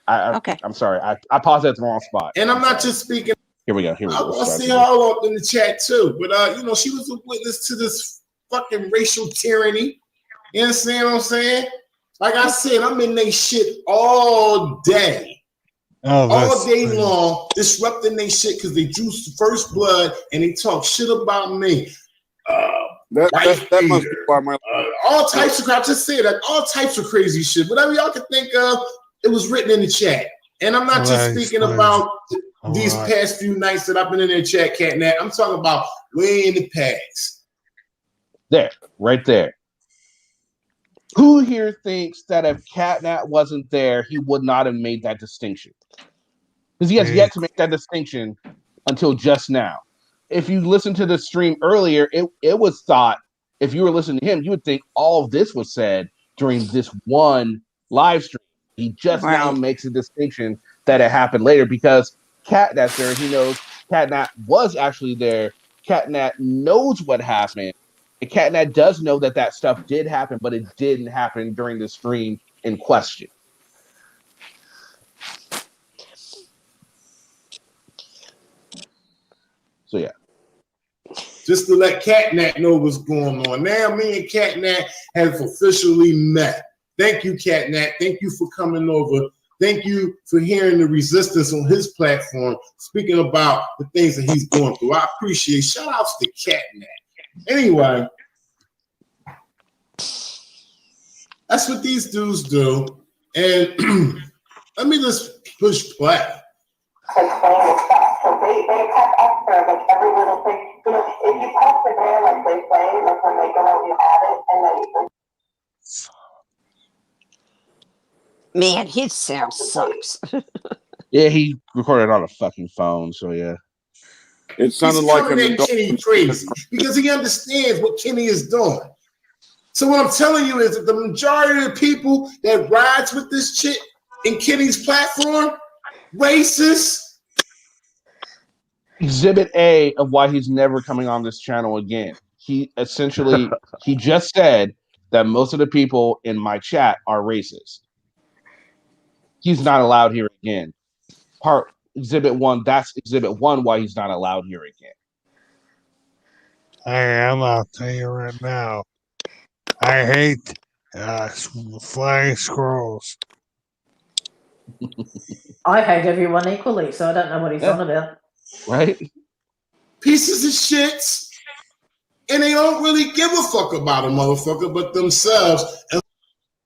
G: Okay.
C: I'm sorry. I paused at the wrong spot.
E: And I'm not just speaking.
C: Here we go.
E: I want to see her all up in the chat too. But she was a witness to this fucking racial tyranny. You understand what I'm saying? Like I said, I'm in they shit all day. All day long, disrupting they shit because they juiced first blood and they talk shit about me.
F: That must be why my
E: all types of crap. Just say that. All types of crazy shit. Whatever y'all can think of, it was written in the chat. And I'm not just speaking about these past few nights that I've been in their chat, Catnat. I'm talking about way in the past.
C: There, right there. Who here thinks that if Catnat wasn't there, he would not have made that distinction? Because he has yet to make that distinction until just now. If you listen to the stream earlier, it was thought, if you were listening to him, you would think all of this was said during this one live stream. He just now makes a distinction that it happened later because Catnat's there. He knows Catnat was actually there. Catnat knows what happened. And Catnat does know that stuff did happen, but it didn't happen during the stream in question. So yeah.
E: Just to let Catnat know what's going on. Now me and Catnat have officially met. Thank you, Catnat. Thank you for coming over. thank you for hearing the resistance on his platform, speaking about the things that he's going through. I appreciate it. Shout outs to Catnap. Anyway, that's what these dudes do. And let me just push play.
J: So they attack us for like every little thing. You know, if you touch the bear like they say, like when they go out and have it, and they
H: Man, his sound sucks.
C: Yeah, he recorded on a fucking phone, so yeah.
F: It sounded
E: He's
F: like
E: coming
F: an
E: at Kenny crazy because he understands what Kenny is doing. So what I'm telling you is that the majority of the people that rides with this chick in Kenny's platform, racist.
C: Exhibit A of why he's never coming on this channel again. He just said that most of the people in my chat are racist. He's not allowed here again. Exhibit 1, that's Exhibit 1 why he's not allowed here again.
K: I'll tell you right now. I hate flying squirrels.
D: I hate everyone equally, so I don't know what he's on about.
C: Right?
E: Pieces of shits. And they don't really give a fuck about a motherfucker but themselves.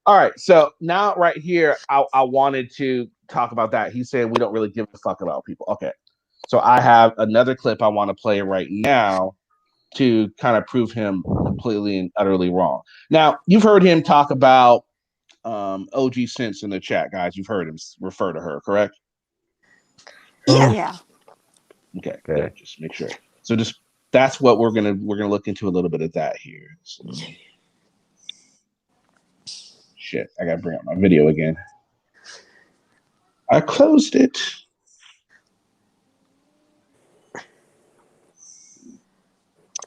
C: All right, so now right here, I wanted to talk about that. He said we don't really give a fuck about people. Okay, so I have another clip I want to play right now to kind of prove him completely and utterly wrong. Now, you've heard him talk about OG Sense in the chat, guys. You've heard him refer to her, correct?
H: Yeah.
C: Okay. Good. Just make sure. So that's what we're gonna look into a little bit of that here. So, shit, I gotta bring up my video again. I closed it.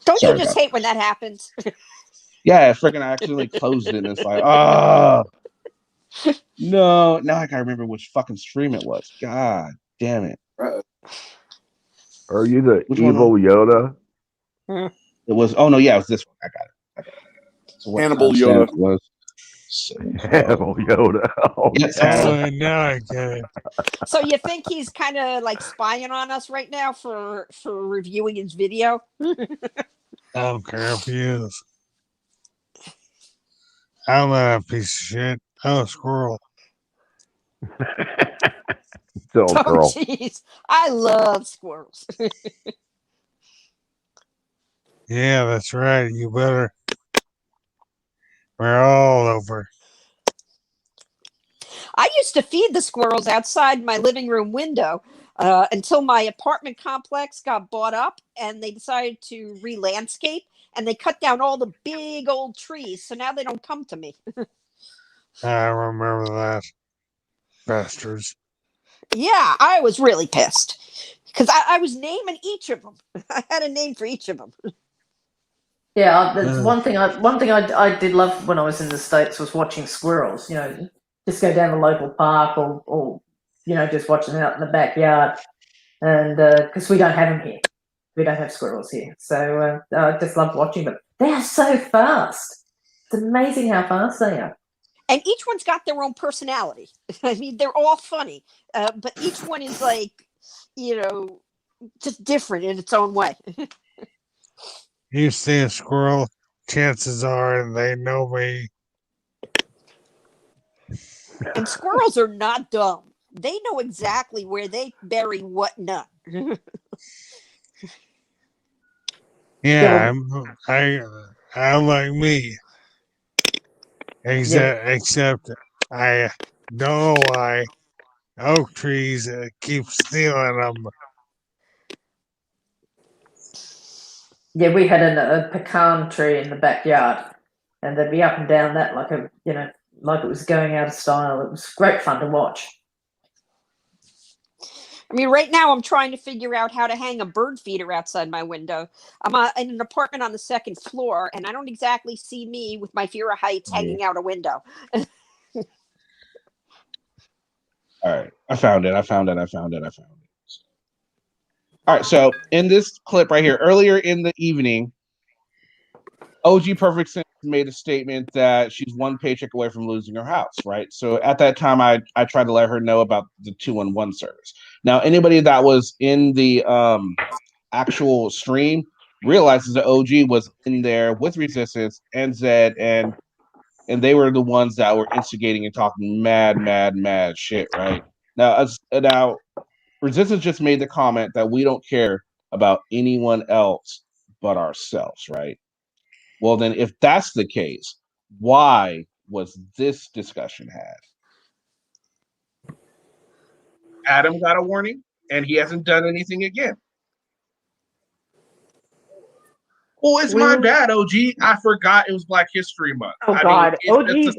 H: Don't you just hate when that happens?
C: Yeah, I freaking accidentally closed it, and it's like, no. Now I gotta remember which fucking stream it was. God damn it.
I: Are you the evil Yoda?
C: It was. Oh no, yeah, it was this one. I got it. So what
F: Hannibal Yoda
C: was.
I: Hannibal Yoda. Oh,
C: yes,
K: Now I get it.
H: So you think he's kind of like spying on us right now for reviewing his video?
K: I'm confused. I'm not a piece of shit. I'm a squirrel.
I: Still a girl.
H: Jeez, I love squirrels.
K: Yeah, that's right. You better. We're all over.
H: I used to feed the squirrels outside my living room window until my apartment complex got bought up and they decided to re-landscape and they cut down all the big old trees. So now they don't come to me.
K: I remember that. Bastards.
H: Yeah, I was really pissed because I was naming each of them. I had a name for each of them.
D: Yeah, there's one thing I did love when I was in the States was watching squirrels. You know, just go down the local park or you know, just watch them out in the backyard. And because we don't have them here. We don't have squirrels here. So I just love watching them. They are so fast. It's amazing how fast they are.
H: And each one's got their own personality. I mean, they're all funny. But each one is like, you know, just different in its own way.
K: You see a squirrel, chances are they know me.
H: And squirrels are not dumb. They know exactly where they bury what nut.
K: Yeah, I'm like me. Except I don't know why oak trees keep stealing them.
D: Yeah, we had a pecan tree in the backyard, and they'd be up and down that like like it was going out of style. It was great fun to watch.
H: I mean, right now I'm trying to figure out how to hang a bird feeder outside my window. I'm in an apartment on the second floor, and I don't exactly see me with my fear of heights hanging out a window.
C: All right, I found it. All right, so in this clip right here, earlier in the evening, OG Perfect Sense made a statement that she's one paycheck away from losing her house, right? So at that time, I tried to let her know about the 211 service. Now, anybody that was in the actual stream realizes that OG was in there with Resistance and Zed, and they were the ones that were instigating and talking mad shit, right? Now, Resistance just made the comment that we don't care about anyone else but ourselves, right? Well, then, if that's the case, why was this discussion had? Adam got a warning, and he hasn't done anything again. Well, it's my bad, OG. I forgot it was Black History Month.
L: Oh God, OG's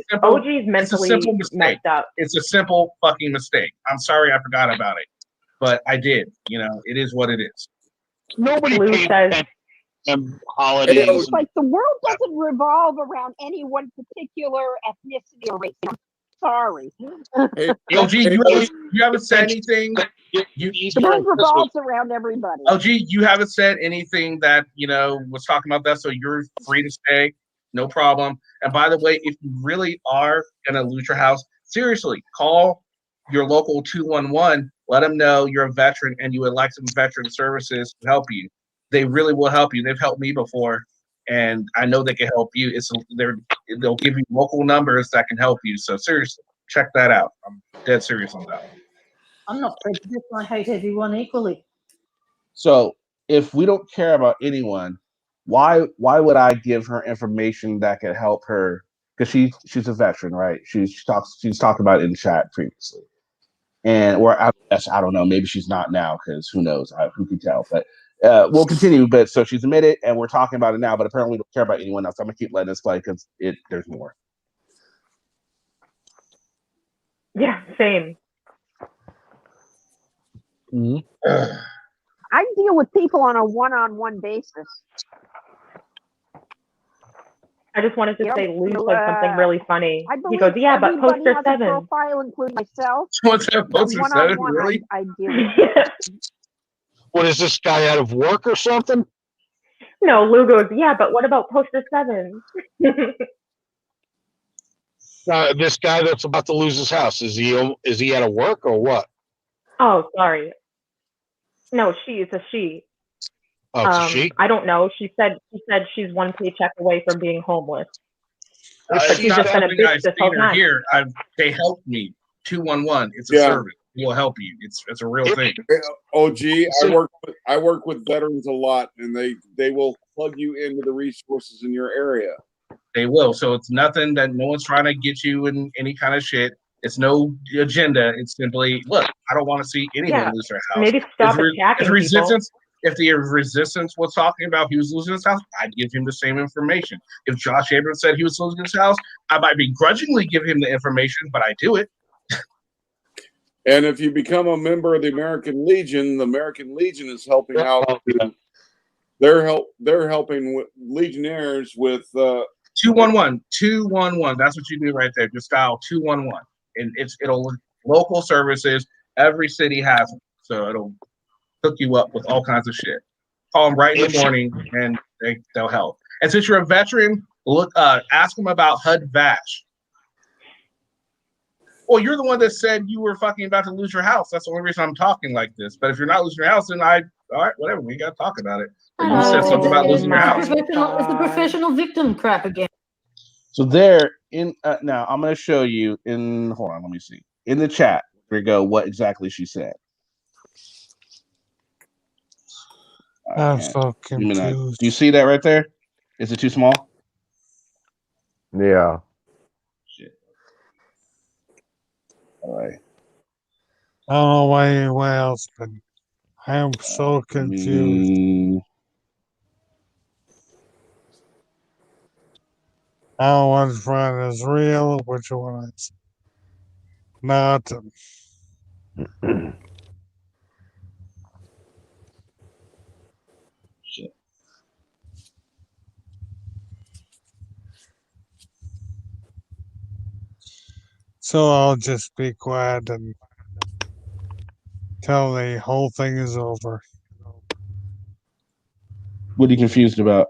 L: mentally messed up.
C: It's a simple fucking mistake. I'm sorry, I forgot about it, but I did. You know, it is what it is.
A: Nobody
L: Blue
A: pays
L: says
A: holidays.
H: It's like the world doesn't revolve around any one particular ethnicity or race. I'm sorry.
F: Hey,
C: OG, you haven't said anything.
H: The world revolves around everybody.
C: OG, you haven't said anything that, you know, was talking about that, so you're free to stay. No problem. And by the way, if you really are going to lose your house, seriously, call your local 211. Let them know you're a veteran and you would like some veteran services to help you. They really will help you. They've helped me before, and I know they can help you. They'll give you local numbers that can help you. So seriously, check that out. I'm dead serious on that.
D: I'm not prejudiced. I hate everyone equally.
C: So if we don't care about anyone, why would I give her information that could help her? Because she's a veteran, right? She's talked about it in chat previously, and I don't know, maybe she's not now, because who knows? Who can tell? But we'll continue. But so she's admitted, and we're talking about it now. But apparently, we don't care about anyone else. I'm gonna keep letting this play because there's more.
L: yeah, same.
C: Mm-hmm.
H: I deal with people on a one-on-one basis.
L: I just wanted to say Lou said something really funny. He goes, yeah, but
H: everybody
L: poster
H: has
L: 7.
H: A profile, including myself.
C: What's that poster 7? Really?
H: I deal with.
A: What is this guy out of work or something?
L: No, Lou goes, yeah, but what about poster 7?
A: This guy that's about to lose his house, is he out of work or what?
L: Oh, sorry. No, it's a she.
A: Oh, it's a she?
L: I don't know. She said she's one paycheck away from being homeless. But she's just been a bitch this whole time.
C: Here, they helped me. 211. It's a service. It will help you. It's a real thing.
F: OG, I work with veterans a lot, and they will plug you into the resources in your area.
C: They will. So it's nothing that no one's trying to get you in any kind of shit. It's no agenda. It's simply, look, I don't want to see anyone lose their house.
L: Maybe stop attacking
C: Resistance. If the Resistance was talking about he was losing his house, I'd give him the same information. If Josh Abrams said he was losing his house, I might begrudgingly give him the information, but I do it.
F: And if you become a member of the American Legion is helping out. They're helping with Legionnaires with
C: 211. 211. That's what you do right there. Just dial 211, and it'll local services. Every city has them, so it'll hook you up with all kinds of shit. Call them right in the morning, and they'll help. And since you're a veteran, ask them about HUD VASH. Well, you're the one that said you were fucking about to lose your house. That's the only reason I'm talking like this. But if you're not losing your house, then all right, whatever. We got to talk about it. But you said something about losing your house.
D: It's the professional victim crap again.
C: So there, now I'm going to show you hold on, let me see. In the chat, here we go, what exactly she said.
K: I'm so confused.
C: Do you see that right there? Is it too small?
I: Yeah.
C: Shit. All right.
K: I don't know why anyone else, but I am so confused. I don't know which one is real, which one is not.
C: Shit.
K: So I'll just be quiet and till the whole thing is over.
C: What are you confused about?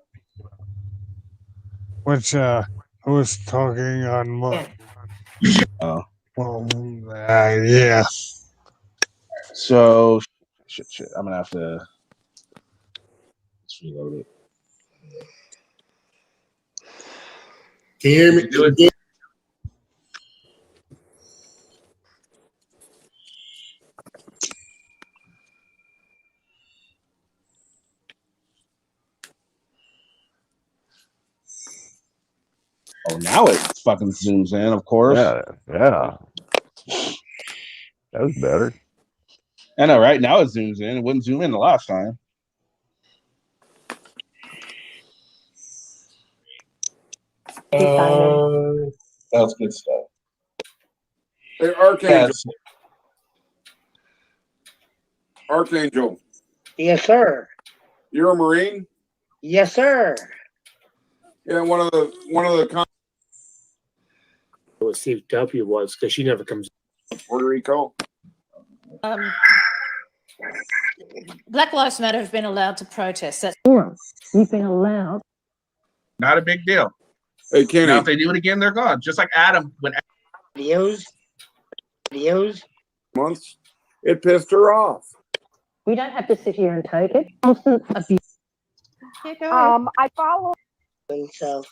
K: which who was talking on what?
C: Oh.
K: Well, yeah.
C: So shit. I'm gonna have to let's reload it.
E: Can you hear me?
A: Do it.
C: Oh, now it fucking zooms in, of course.
I: Yeah. That was better.
C: I know, right? Now it zooms in. It wouldn't zoom in the last time. That was good stuff.
F: Hey, Archangel.
C: Yes.
F: Archangel.
M: Yes, sir.
F: You're a Marine?
M: Yes, sir.
F: Yeah, one of the
M: What Steve W was, because she never comes.
F: Puerto Rico.
D: Black Lives Matter have been allowed to protest. That's
N: You've been allowed.
A: Not a big deal.
F: Hey, Kenny.
A: Now, if they do it again, they're gone. Just like Adam. When
M: Videos.
F: Months. It pissed her off.
N: We don't have to sit here and take it. Constant abuse.
H: I follow.
M: So,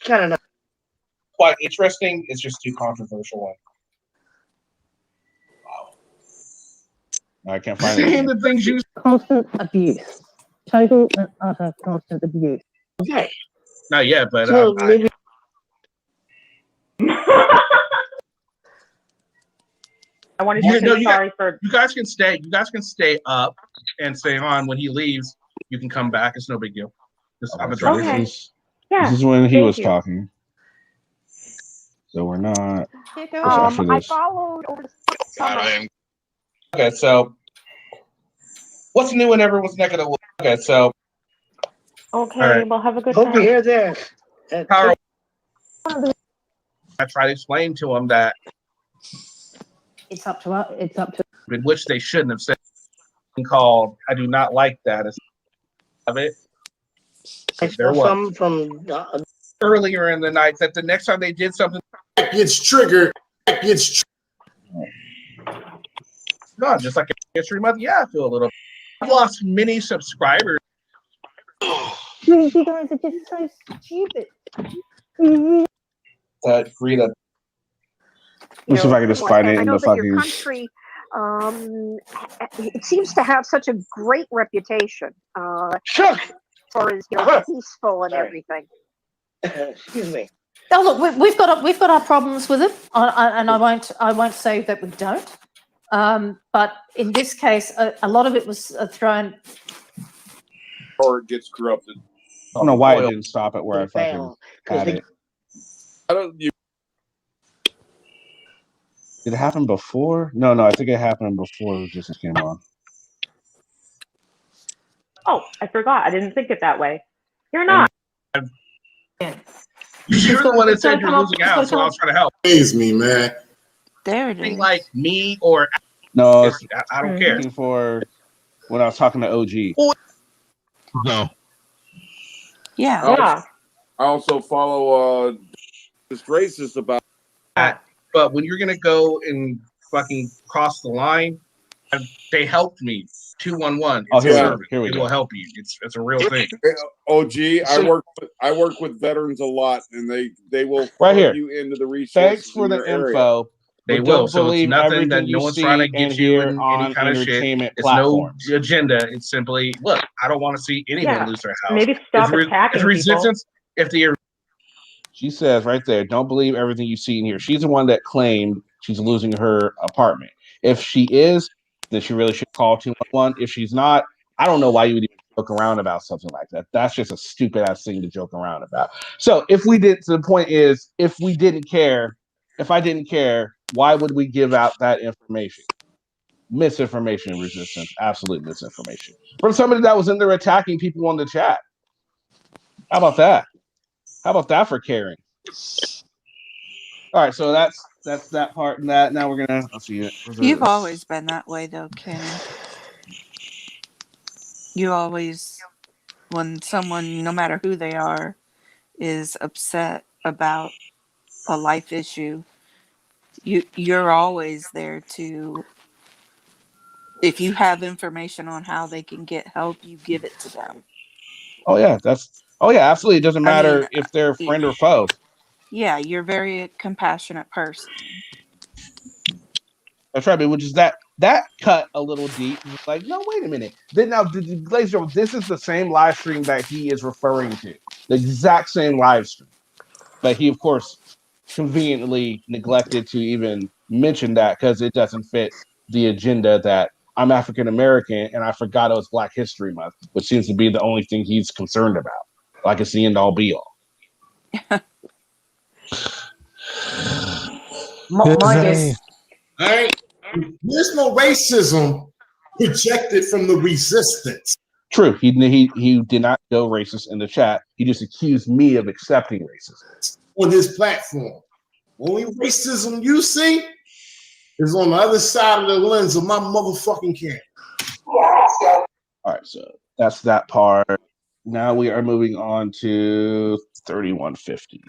M: kind of not
C: quite interesting. It's just too controversial one. Wow. I can't find it.
A: the things you
N: Constant abuse. Total and utter constant abuse.
M: okay.
A: not yet, but
M: So maybe.
L: I wanted to say sorry for.
A: you guys can stay. You guys can stay up and stay on. When he leaves, you can come back. It's no big deal. Just I'm
C: So
A: okay.
C: this is when he was talking. So we're not.
H: I followed over the summer.
C: Okay, so what's new in everyone's neck of the woods? Okay, so
L: Okay, well, have a good
M: Hope you
L: time.
M: hear this.
A: I try to explain to him that
N: It's up to us. It's up to.
A: in which they shouldn't have said. Called I do not like that as of it.
M: I
A: There
M: saw
A: was
M: some from
A: earlier in the night that the next time they did something
E: gets triggered.
A: God, just like History Month. Yeah, I feel a little. I've lost many subscribers.
N: You guys are just so stupid.
C: Rita. Let's see if I can just find it
H: I
C: in
H: know
C: the
H: that your
C: fucking.
H: country, it seems to have such a great reputation.
M: Chuck.
H: As far as peaceful and everything.
M: Excuse me.
D: Oh look, we've got our problems with it, and I won't say that we don't. But in this case, a lot of it was thrown.
F: Or it gets corrupted.
C: I don't know why it didn't stop it where I fucking had it.
F: I don't.
C: Did it happen before? No, I think it happened before it just came on.
L: Oh, I forgot. I didn't think it that way. You're not.
A: You're the one that said you're losing out, so I'll try to help.
E: Amaze me, man.
G: There it is.
A: Like me or
C: no,
A: I don't care.
C: For when I was talking to OG.
A: No.
G: Yeah.
F: I also follow just racist about
A: that. But when you're gonna go and fucking cross the line, they helped me. 211. It's
C: here we
A: it
C: go.
A: will help you. It's a real thing.
F: OG, I work with veterans a lot, and they will
C: right here.
F: You into the resources.
C: Thanks for the info.
F: Area.
A: They will. So it's nothing that no one's trying to get you in any kind of shit. It's no agenda. It's simply look. I don't want to see anyone lose their house.
L: Maybe stop attacking
A: it's resistance.
L: People.
A: If the
C: she says right there, don't believe everything you see in here. She's the one that claimed she's losing her apartment. If she is, then she really should call 211. If she's not, I don't know why you would even joke around about something like that. That's just a stupid ass thing to joke around about. So if we did, so the point is, if I didn't care, why would we give out that information? Misinformation and resistance, absolute misinformation from somebody that was in there attacking people on the chat. How about that? How about that for caring? All right, so that's that part and that. Now we're gonna let's see it.
G: You've always been that way, though, Kenny. You always, when someone, no matter who they are, is upset about a life issue, you're always there to, if you have information on how they can get help, you give it to them.
C: Oh yeah, absolutely. It doesn't
G: I mean,
C: matter if they're friend or foe.
G: yeah, you're a very compassionate person.
C: That's right, which is that cut a little deep. Like, no, wait a minute. Then now, Glazer, this is the same live stream that he is referring to, the exact same live stream. But he, of course, conveniently neglected to even mention that because it doesn't fit the agenda that I'm African American and I forgot it was Black History Month, which seems to be the only thing he's concerned about. Like it's the end all be all.
D: My guess.
E: All right. There's no racism projected from the resistance.
C: True. He did not go racist in the chat. He just accused me of accepting racism
E: on his platform. Only racism you see is on the other side of the lens of my motherfucking camera.
C: All right, so that's that part. Now we are moving on to 3150.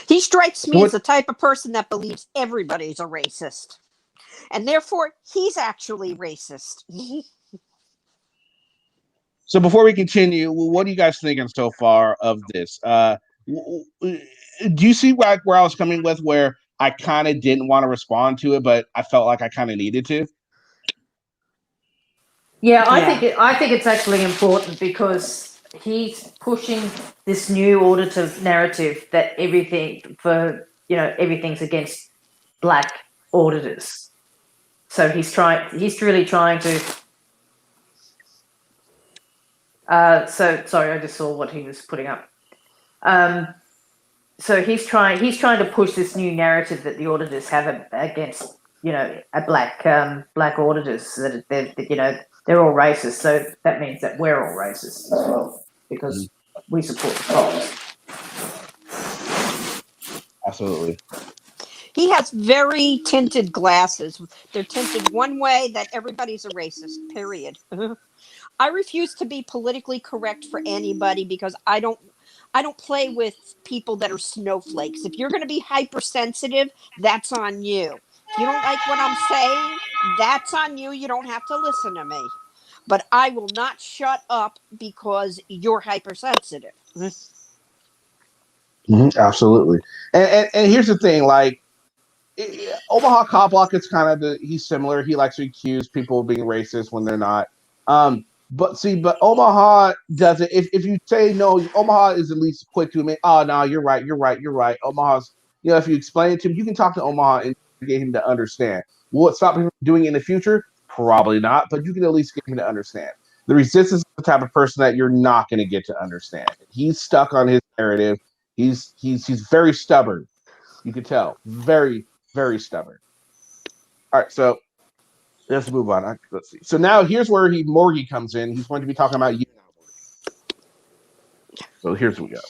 H: He strikes me as the type of person that believes everybody's a racist. And therefore, he's actually racist.
C: So before we continue, what are you guys thinking so far of this? Do you see where I was coming with, where I kind of didn't want to respond to it, but I felt like I kind of needed to?
D: Yeah, I think it's actually important because he's pushing this new auditive narrative that everything's against Black auditors. So he's really trying to. So sorry, I just saw what he was putting up. So he's trying to push this new narrative that the auditors have against black auditors, that they're all racist. So that means that we're all racist as well because we support the cops.
C: Absolutely.
H: He has very tinted glasses. They're tinted one way that everybody's a racist, period. I refuse to be politically correct for anybody because I don't play with people that are snowflakes. If you're going to be hypersensitive, that's on you. If you don't like what I'm saying, that's on you. You don't have to listen to me. But I will not shut up because you're hypersensitive.
C: Absolutely. And here's the thing, like, Omaha Cop Block is kind of he's similar. He likes to accuse people of being racist when they're not. But Omaha doesn't. If you say no, Omaha is at least quick to admit, oh no, you're right. Omaha's, if you explain it to him, you can talk to Omaha and get him to understand. Will it stop him from doing it in the future? Probably not, but you can at least get him to understand. The resistance is the type of person that you're not going to get to understand. He's stuck on his narrative. He's very stubborn. You can tell, very, very stubborn. All right, so let's move on. Let's see. So now here's where Morgie comes in. He's going to be talking about you. So here's what we go.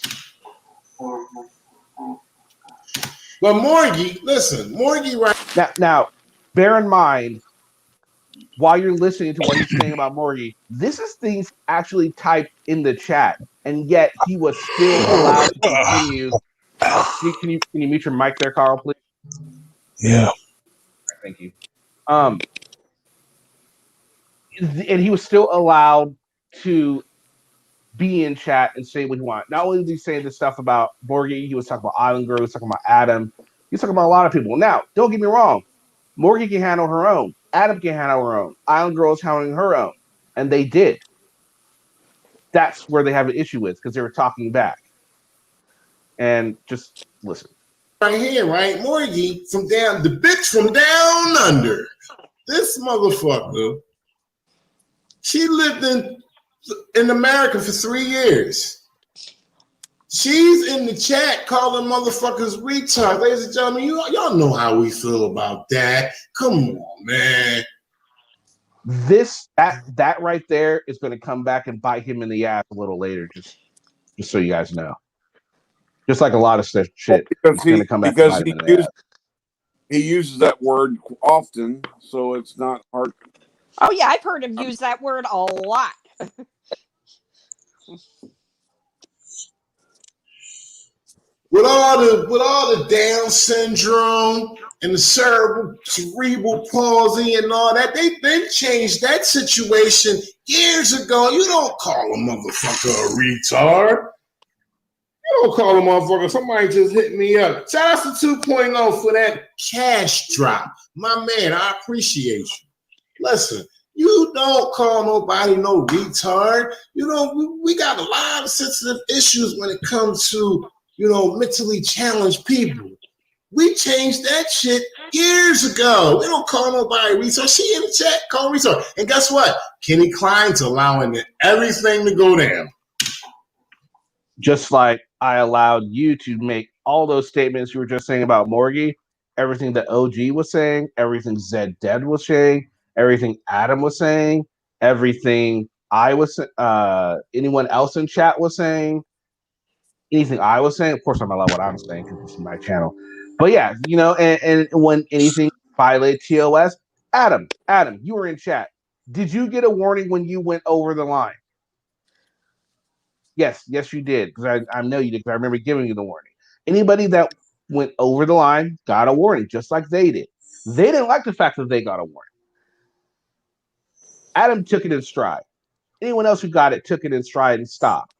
E: But Morgie, right
C: now, bear in mind, while you're listening to what he's saying about Morgie, this is things actually typed in the chat, and yet he was still allowed to continue. Can you mute your mic there, Carl, please?
K: Yeah.
C: Thank you. And he was still allowed to be in chat and say what he wanted. Not only was he saying this stuff about Morgie, he was talking about Island Girl, he was talking about Adam, he was talking about a lot of people. Now, don't get me wrong, Morgie can handle her own. Adam can handle her own. Island Girl is handling her own. And they did. That's where they have an issue with, because they were talking back. And just listen.
E: Right here, right? Morgie the bitch from down under. This motherfucker, she lived in America for 3 years. She's in the chat calling motherfuckers retards. Ladies and gentlemen, y'all know how we feel about that. Come on, man.
C: That right there is going to come back and bite him in the ass a little later, just so you guys know. Just like a lot of shit, it's going to come back and bite him in the ass.
F: He uses that word often, so it's not hard.
H: Oh yeah, I've heard him use that word a lot.
E: with all the Down syndrome and the cerebral palsy and all that, they've changed that situation years ago. You don't call a motherfucker a retard. You don't call a motherfucker. Somebody just hit me up. Shout out to 2.0 for that cash drop. My man, I appreciate you. Listen, you don't call nobody no retard. You know, we got a lot of sensitive issues when it comes to, mentally challenged people. We changed that shit years ago. We don't call nobody retard. She in the chat, call retard. And guess what? Kenny Klein's allowing everything to go down.
C: Just like I allowed you to make all those statements you were just saying about Morgie, everything that OG was saying, everything Zed Dead was saying, everything Adam was saying, everything I was, anyone else in chat was saying, anything I was saying. Of course, I'm not allowed what I'm saying because this is my channel. But yeah, and when anything violated TOS, Adam, you were in chat. Did you get a warning when you went over the line? Yes, you did, because I know you did, because I remember giving you the warning. Anybody that went over the line got a warning, just like they did. They didn't like the fact that they got a warning. Adam took it in stride. Anyone else who got it took it in stride and stopped.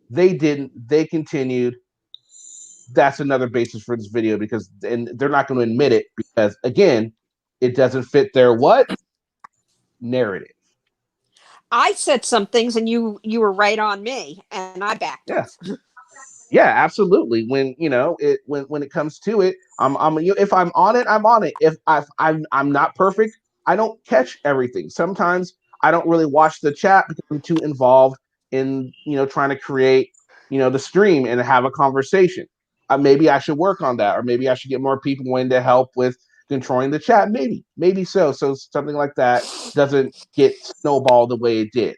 C: They didn't. They continued. That's another basis for this video, because and they're not going to admit it, because again, it doesn't fit their what? Narrative.
H: I said some things and you were right on me, and I backed off.
C: Yeah, absolutely. When when it comes to it, if I'm on it, I'm on it. If I'm not perfect, I don't catch everything. Sometimes I don't really watch the chat because I'm too involved in trying to create the stream and have a conversation. Maybe I should work on that, or maybe I should get more people in to help with controlling the chat. Maybe so something like that doesn't get snowballed the way it did.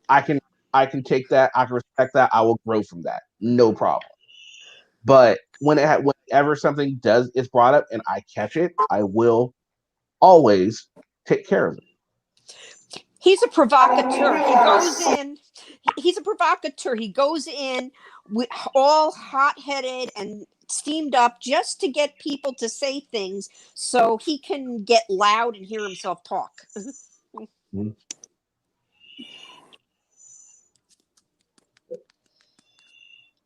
C: I can take that. I can respect that. I will grow from that. No problem. But whenever something is brought up and I catch it, I will always take care of it.
H: He's a provocateur. He goes in. He's a provocateur. He goes in with all hot-headed and steamed up just to get people to say things so he can get loud and hear himself talk.
C: Mm-hmm.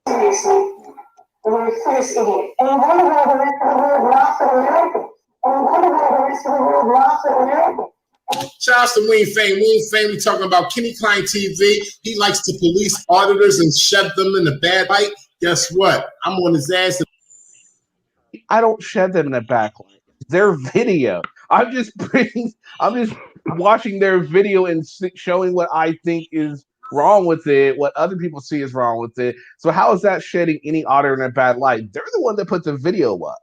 J: Seriously, you're a first idiot. And you wonder why the rest of the world laughs at Americans. And you wonder why the rest of the world laughs at Americans.
E: Shout out to Wayne Fame. Wayne Fame, we talking about Kenny Klein TV. He likes to police auditors and shove them in the bad light. Guess what? I'm on his ass.
C: I don't shed them in a bad light. Their video. I'm just watching their video and showing what I think is wrong with it, what other people see is wrong with it. So how is that shedding any auditor in a bad light? They're the one that put the video up.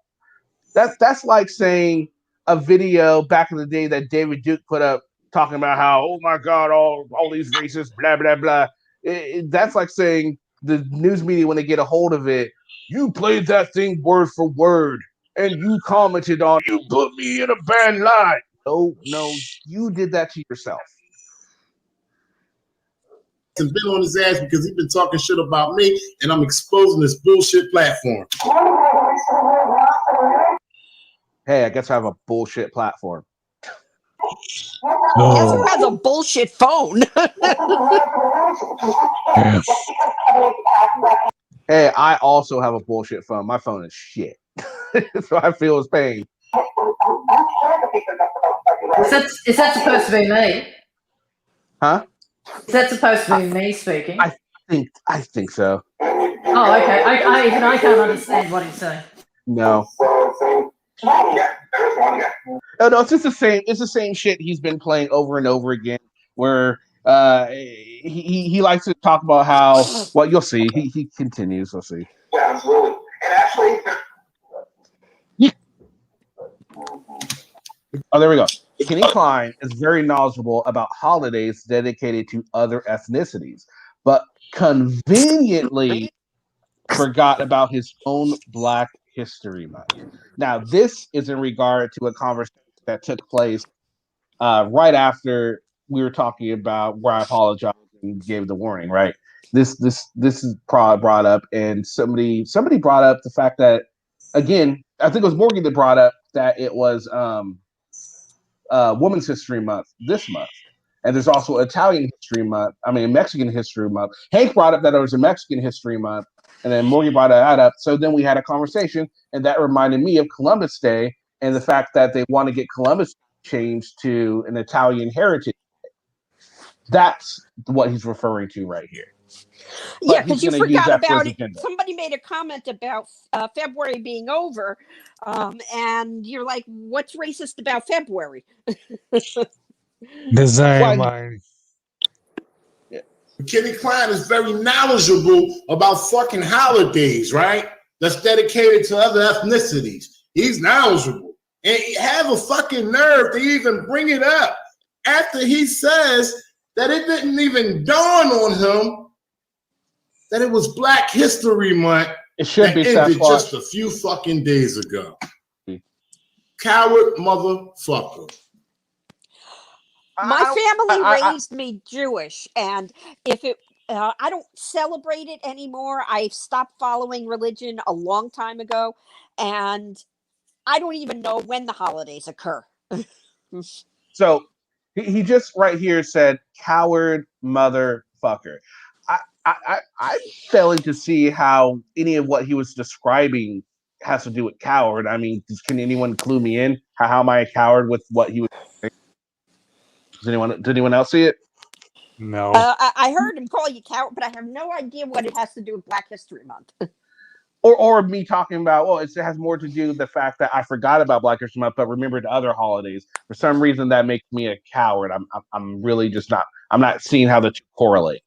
C: That's like saying a video back in the day that David Duke put up talking about how, oh my God, all these racists, blah, blah, blah. That's like saying the news media, when they get a hold of it, you played that thing word for word and you commented on, you put me in a bad light. No, you did that to yourself.
E: And been on his ass because he's been talking shit about me, and I'm exposing this bullshit platform.
C: Hey, I guess I have a bullshit platform.
H: Guess who has a bullshit phone?
C: Hey, I also have a bullshit phone. My phone is shit. So I feel his pain.
D: Is that supposed to be me?
C: Huh?
D: Is that supposed to be me speaking?
C: I think so.
D: Oh, okay. I can't understand what he's saying.
C: No. No, it's just the same. It's the same shit he's been playing over and over again. Where he likes to talk about how. Well, you'll see. He continues. We'll see.
J: Yeah, absolutely. And actually.
C: Oh, there we go. Kenny Klein is very knowledgeable about holidays dedicated to other ethnicities, but conveniently forgot about his own Black History Month. Now, this is in regard to a conversation that took place right after we were talking about where I apologized and gave the warning, right? this is brought up, and somebody brought up the fact that, again, I think it was Morgan that brought up that it was Women's History Month this month. And there's also Italian History Month. I mean, Mexican History Month. Hank brought up that it was a Mexican History Month, and then Morgan brought that up. So then we had a conversation, and that reminded me of Columbus Day and the fact that they want to get Columbus changed to an Italian heritage. That's what he's referring to right here.
H: Yeah, because you forgot about it. Somebody made a comment about February being over, and you're like, "What's racist about February?"
K: Design mine.
E: Kenny Klein is very knowledgeable about fucking holidays, right? That's dedicated to other ethnicities. He's knowledgeable. And he have a fucking nerve to even bring it up after he says that it didn't even dawn on him that it was Black History Month.
C: It should be
E: ended just a few fucking days ago. Coward motherfucker.
H: My family raised me Jewish, and if it, I don't celebrate it anymore. I stopped following religion a long time ago, and I don't even know when the holidays occur.
C: So he just right here said, "Coward motherfucker." I'm failing to see how any of what he was describing has to do with coward. I mean, can anyone clue me in? How am I a coward with what he was saying? Did anyone else see it?
K: No.
H: I heard him call you coward, but I have no idea what it has to do with Black History Month.
C: Or me talking about, well, it has more to do with the fact that I forgot about Black History Month, but remembered other holidays. For some reason, that makes me a coward. I'm really just not. I'm not seeing how the two correlate.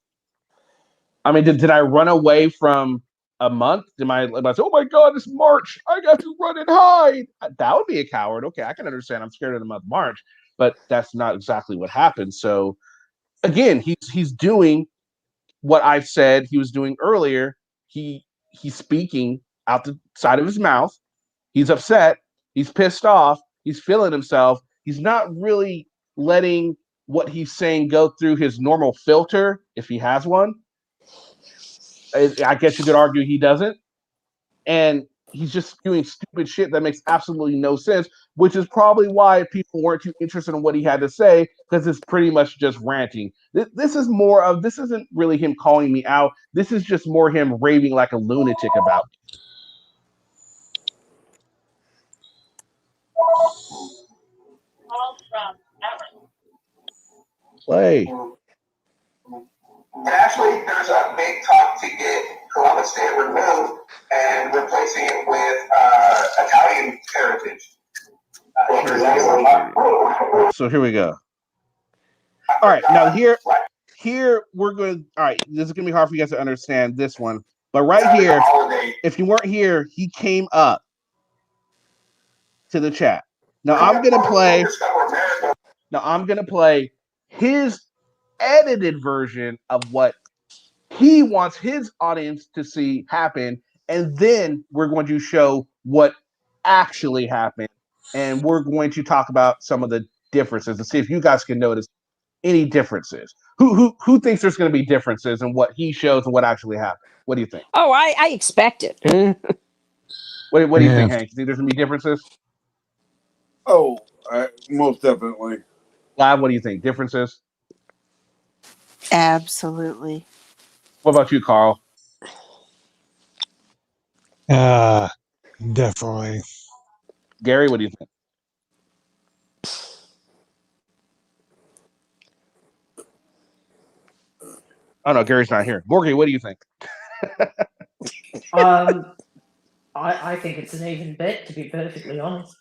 C: I mean, did I run away from a month? Did I say, oh my God, it's March, I got to run and hide? That would be a coward. Okay, I can understand. I'm scared of the month March, but that's not exactly what happened. So again, he's doing what I've said he was doing earlier. He's speaking out the side of his mouth. He's upset. He's pissed off. He's feeling himself. He's not really letting what he's saying go through his normal filter, if he has one. I guess you could argue he doesn't. And he's just doing stupid shit that makes absolutely no sense, which is probably why people weren't too interested in what he had to say, because it's pretty much just ranting. This isn't really him calling me out. This is just more him raving like a lunatic about me. Play.
J: And actually, there's a big talk to get Columbus Day removed and replacing it with Italian heritage.
C: So here we go. All right, now here we're going. All right, this is gonna be hard for you guys to understand this one, but right here, if you weren't here, he came up to the chat. Now I'm gonna play his edited version of what he wants his audience to see happen, and then we're going to show what actually happened, and we're going to talk about some of the differences and see if you guys can notice any differences. Who thinks there's going to be differences in what he shows and what actually happened? What do you think?
H: Oh, I expect it.
C: What do you think, Hank? You think there's going to be differences?
F: Oh, most definitely.
C: Live, what do you think? Differences?
G: Absolutely.
C: What about you, Carl?
K: Definitely.
C: Gary, what do you think? Oh no, Gary's not here. Morgan, what do you think?
D: I think it's an even bet, to be perfectly honest.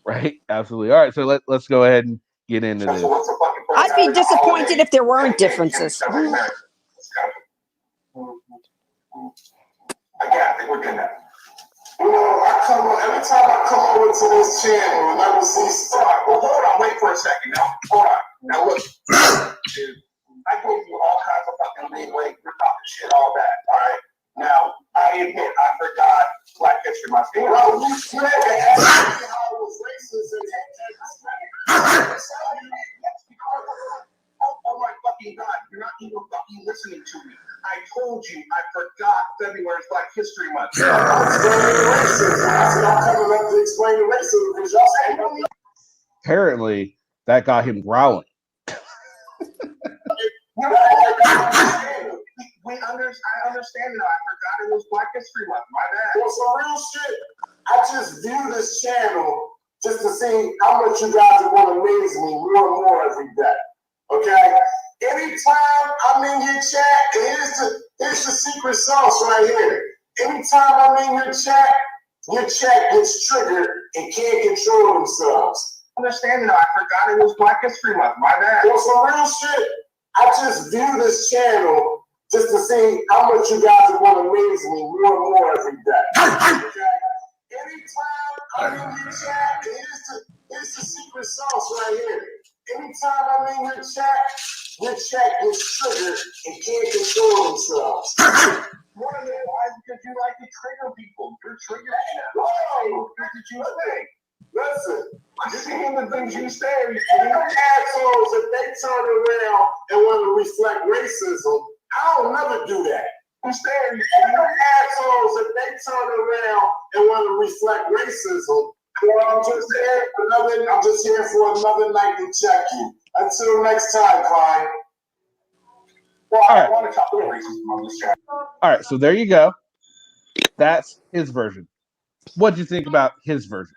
C: Right, absolutely. All right, so let's go ahead and get into this.
H: I'd be disappointed if there weren't differences.
J: I think we're good now. You know, every time I come over to this channel and I will see stuff. Well, hold on, wait for a second now. Hold on. Now look, dude, I gave you all kinds of fucking leeway. You're talking shit, all that. All right. Now, I admit I forgot Black History Month. You know, you said that how it was racist and oh my fucking God, you're not even fucking listening to me. I told you I forgot February is Black History Month. I'm coming up to explain the racism because y'all say
C: Apparently, that got him growling.
J: I understand now. I forgot it was Black History Month. My bad. For some real shit, I just view this channel just to see how much you guys are going to amaze me more and more every day. Okay? Anytime I'm in your chat, and here's the secret sauce right here. Anytime I'm in your chat gets triggered and can't control themselves. Understand now. I forgot it was Black History Month. My bad. For some real shit, I just view this channel just to see how much you guys are going to amaze me more and more every day. Okay? Anytime I'm in your chat, here's the secret sauce right here. Anytime I'm in your chat gets triggered and can't control themselves. One of them, why? Because you like to trigger people. You're triggered. Whoa! What did you say? Listen, seeing the things you say, assholes, if they turn around and want to reflect racism, I'll never do that. You assholes, if they turn around and want to reflect racism, well, I'm just here for another night to check you. Until next time, Klein. Well, I want to talk about racism on this chat.
C: All right, so there you go. That's his version. What do you think about his version?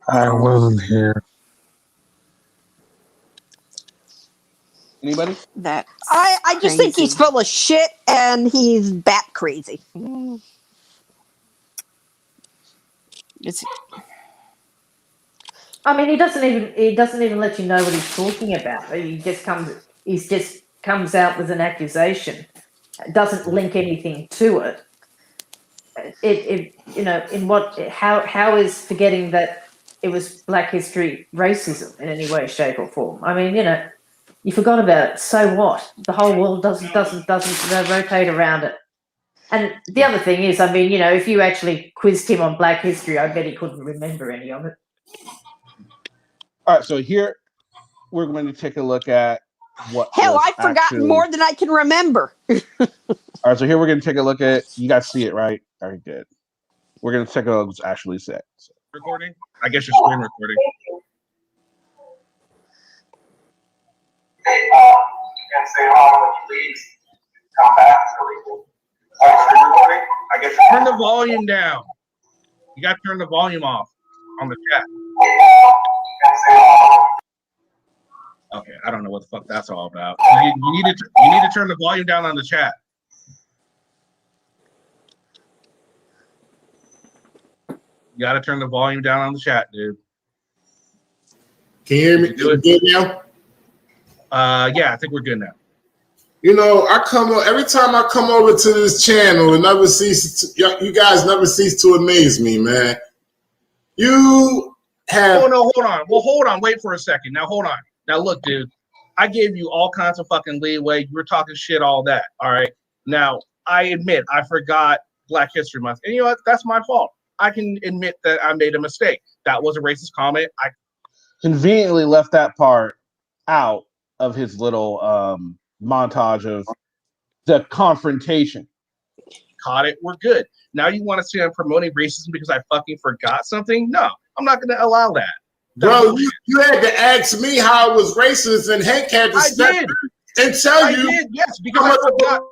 K: I wasn't here.
C: Anybody?
G: That
H: I just think he's full of shit and he's bat crazy.
D: I mean, he doesn't even let you know what he's talking about. He just comes out with an accusation. It doesn't link anything to it. How is forgetting that it was Black History racism in any way, shape, or form? I mean, you forgot about it. So what? The whole world doesn't rotate around it. And the other thing is, I mean, if you actually quizzed him on Black History, I bet he couldn't remember any of it.
C: All right, so here we're going to take a look at what.
H: Hell, I've forgotten more than I can remember.
C: All right, so here we're going to take a look at. You guys see it, right? All right, good. We're going to take a look at what's actually said.
A: Recording? I guess your screen recording.
J: And say, oh, please come back. Screen recording? I guess
A: turn the volume down. You got to turn the volume off on the chat. Okay, I don't know what the fuck that's all about. You need to turn the volume down on the chat. You got to turn the volume down on the chat, dude.
E: Can you hear me? Do it good now?
A: Yeah, I think we're good now.
E: Every time I come over to this channel, you guys never cease to amaze me, man. You have.
A: Oh no, hold on. Well, hold on. Wait for a second. Now, hold on. Now, look, dude. I gave you all kinds of fucking leeway. You were talking shit, all that. All right. Now, I admit I forgot Black History Month, and you know what? That's my fault. I can admit that I made a mistake. That was a racist comment. I
C: conveniently left that part out of his little montage of the confrontation.
A: Caught it. We're good. Now you want to say I'm promoting racism because I fucking forgot something? No, I'm not going to allow that.
E: Bro, you had to ask me how it was racist, and Hank had to step and tell you.
A: I did, yes, because I forgot.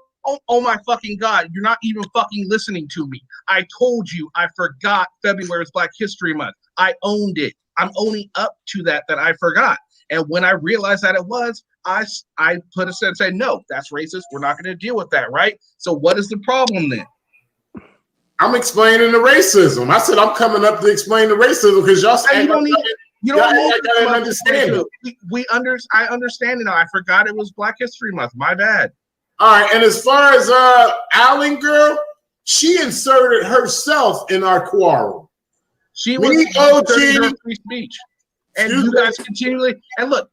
A: Oh my fucking God, you're not even fucking listening to me. I told you I forgot February is Black History Month. I owned it. I'm owning up to that I forgot. And when I realized that it was, I put a and said, no, that's racist. We're not going to deal with that, right? So what is the problem then?
E: I'm explaining the racism. I said I'm coming up to explain the racism because y'all say
A: you don't need to understand it. I understand it now. I forgot it was Black History Month. My bad.
E: All right, and as far as Allen girl, she inserted herself in our quarrel.
A: She was her free speech, and you guys continually. And look.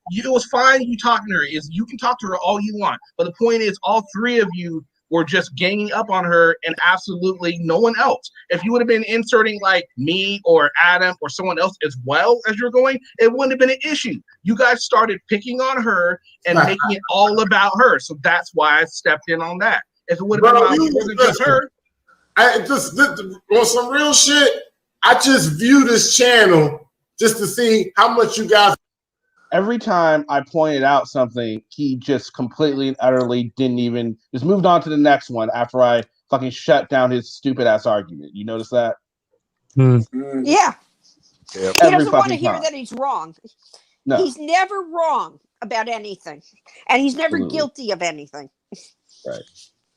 A: It was fine you talking to her. You can talk to her all you want, but the point is, all three of you were just ganging up on her and absolutely no one else. If you would have been inserting like me or Adam or someone else as well as you're going, it wouldn't have been an issue. You guys started picking on her and making it all about her. So that's why I stepped in on that. If it would have been about more than just her.
E: On some real shit, I just view this channel just to see how much you guys.
C: Every time I pointed out something, he just completely and utterly didn't even just moved on to the next one after I fucking shut down his stupid ass argument. You notice that?
H: Yeah.
I: Yep.
H: He doesn't want to hear that he's wrong.
C: No.
H: He's never wrong about anything, and he's never
C: Absolutely.
H: guilty of anything.
C: Right.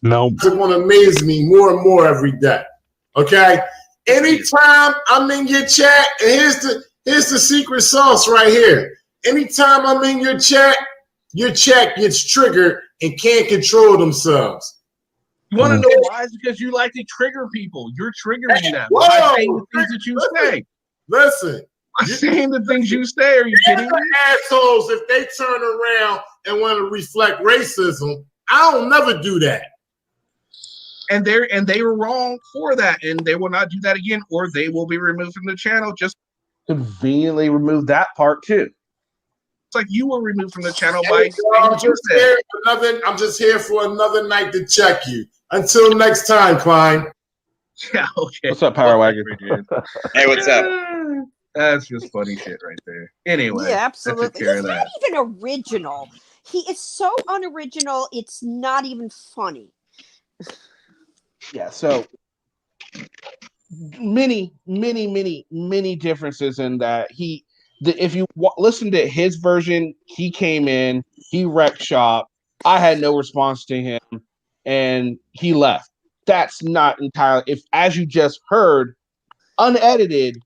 K: Nope.
E: It's going to amaze me more and more every day. Okay? Anytime I'm in your chat, and here's the secret sauce right here. Anytime I'm in your chat gets triggered and can't control themselves.
A: You want to know why? It's because you like to trigger people. You're triggering them by saying the things that you say.
E: Listen.
A: By saying the things you say. Are you kidding me?
E: Assholes, if they turn around and want to reflect racism, I don't never do that.
A: And they were wrong for that, and they will not do that again, or they will be removed from the channel. Just
C: conveniently remove that part too.
A: It's like you were removed from the channel by saying
E: I'm
A: what you
E: just,
A: said.
E: I'm just here for another night to check you. Until next time, Klein.
A: Yeah, okay.
C: What's up, Power Wagon?
O: Hey, what's up?
A: That's just funny shit right there. Anyway,
H: Yeah, absolutely.
A: He's
H: He's not even original. He is so unoriginal, it's not even funny.
C: Yeah, so many differences in that if you listen to his version, he came in, he wrecked shop. I had no response to him, and he left. That's not entirely. If, as you just heard, unedited,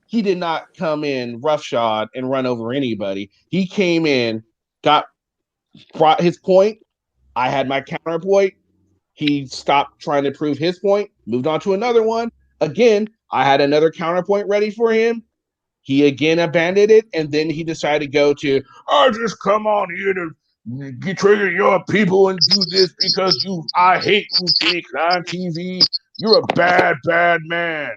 C: he did not come in roughshod and run over anybody. He came in, brought his point. I had my counterpoint. He stopped trying to prove his point, moved on to another one. Again, I had another counterpoint ready for him. He again abandoned it, and then he decided to go to, I just come on here to trigger your people and do this because I hate boutiques on TV. You're a bad man.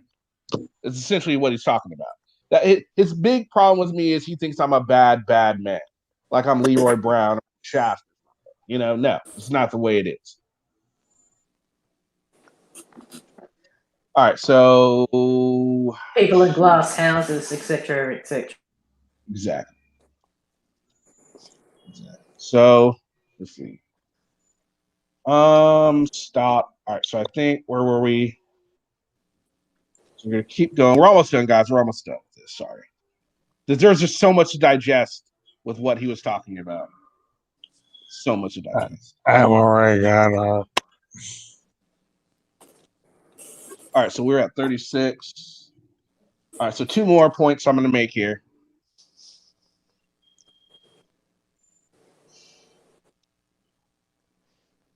C: It's essentially what he's talking about. His big problem with me is he thinks I'm a bad man. Like I'm Leroy Brown or Shaft. No, it's not the way it is. All right, so
D: people in glass houses, etc., etc.
C: Exactly. So let's see. Stop. All right, so I think where were we? So we're gonna keep going. We're almost done, guys. We're almost done with this. Sorry. There's just so much to digest with what he was talking about. So much to digest.
K: I've already got
C: All right, so we're at 36. All right, so 2 more points I'm going to make here.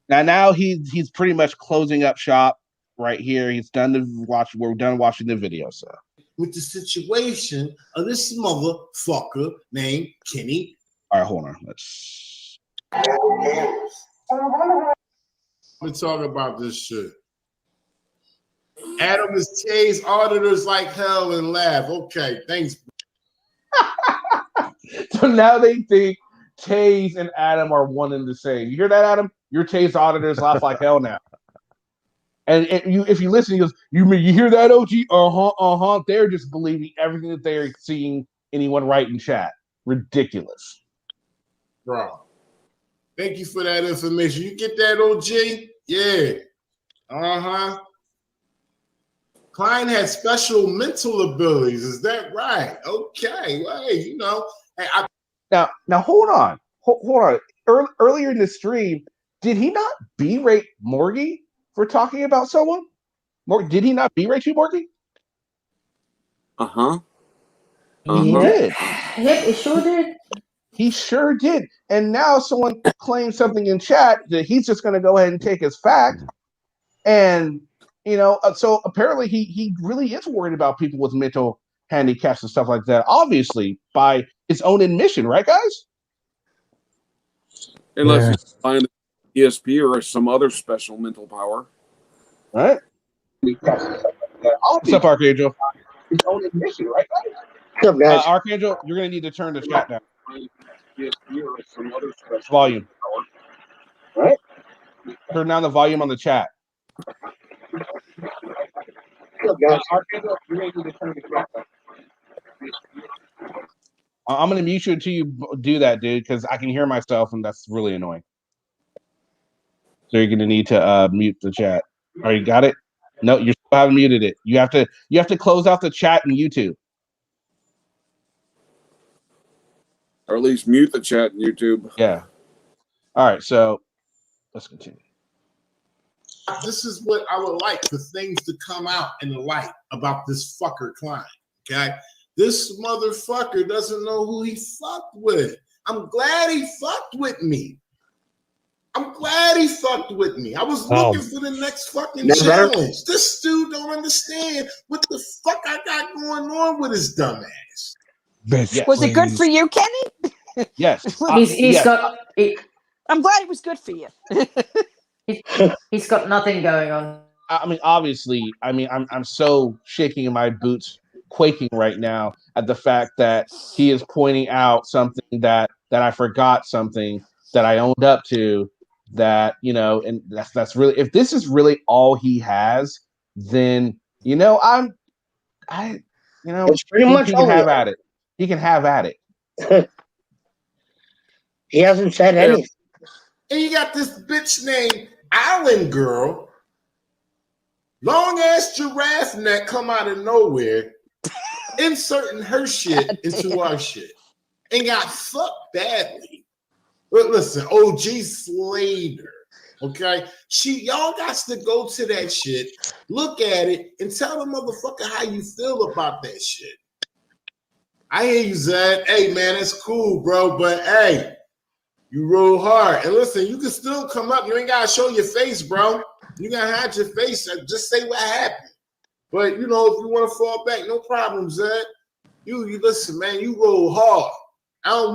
C: Now he's pretty much closing up shop right here. He's done we're done watching the video, so.
E: With the situation of this motherfucker named Kenny.
C: All right, hold on.
E: Let's talk about this shit. Adam is Tay's auditors like hell and laugh. Okay, thanks.
C: So now they think Taze and Adam are one and the same. You hear that, Adam? Your Taze auditors laugh like hell now. And if you listen, he goes, you hear that, OG? They're just believing everything that they're seeing anyone write in chat. Ridiculous.
E: Bro, thank you for that information. You get that, OG? Yeah. Klein has special mental abilities. Is that right? Okay. Well, hey,
C: Now hold on. Hold on. Earlier in the stream, did he not berate Morgie for talking about someone? Did he not berate you, Morgie? He did.
D: Yep, he sure did.
C: He sure did. And now someone claims something in chat that he's just going to go ahead and take as fact. And, so apparently he really is worried about people with mental handicaps and stuff like that, obviously, by his own admission, right, guys?
F: Unless you find ESP or some other special mental power.
C: All right. What's up, Archangel?
J: His own admission, right?
M: What's up, guys?
C: Archangel, you're gonna need to turn the chat down. Volume.
J: Right?
C: Turn down the volume on the chat.
M: What's up, guys?
J: Archangel, you're gonna need to turn the chat down.
C: I'm gonna mute you until you do that, dude, because I can hear myself, and that's really annoying. So you're gonna need to mute the chat. All right, you got it? No, you still haven't muted it. You have to close out the chat in YouTube.
F: Or at least mute the chat in YouTube.
C: Yeah. All right, so let's continue.
E: This is what I would like for things to come out in the light about this fucker Klein. Okay, this motherfucker doesn't know who he fucked with. I'm glad he fucked with me. I'm glad he fucked with me. I was looking for the next fucking challenge. This dude don't understand what the fuck I got going on with his dumb ass.
C: Yes.
H: Was it good for you, Kenny?
C: Yes.
D: He's
C: yes.
D: got.
H: I'm glad it was good for you.
D: He's got nothing going on.
C: I mean, obviously, I'm so shaking in my boots, quaking right now at the fact that he is pointing out something that I forgot, something that I owned up to, that, you know, and that's really, if this is really all he has, then, you know,
M: It's pretty much
C: he
M: all
C: can have
M: he
C: at it. He can have at it.
M: He hasn't said anything.
E: And you got this bitch named Island Girl, long ass giraffe neck come out of nowhere, inserting her shit into our shit, and got fucked badly. But listen, OG Slater, okay? Y'all got to go to that shit, look at it, and tell the motherfucker how you feel about that shit. I hear you, Zed. Hey, man, it's cool, bro, but hey, you roll hard. And listen, you can still come up. You ain't got to show your face, bro. You got to hide your face. Just say what happened. But, you know, if you want to fall back, no problem, Zed. You listen, man, you roll hard.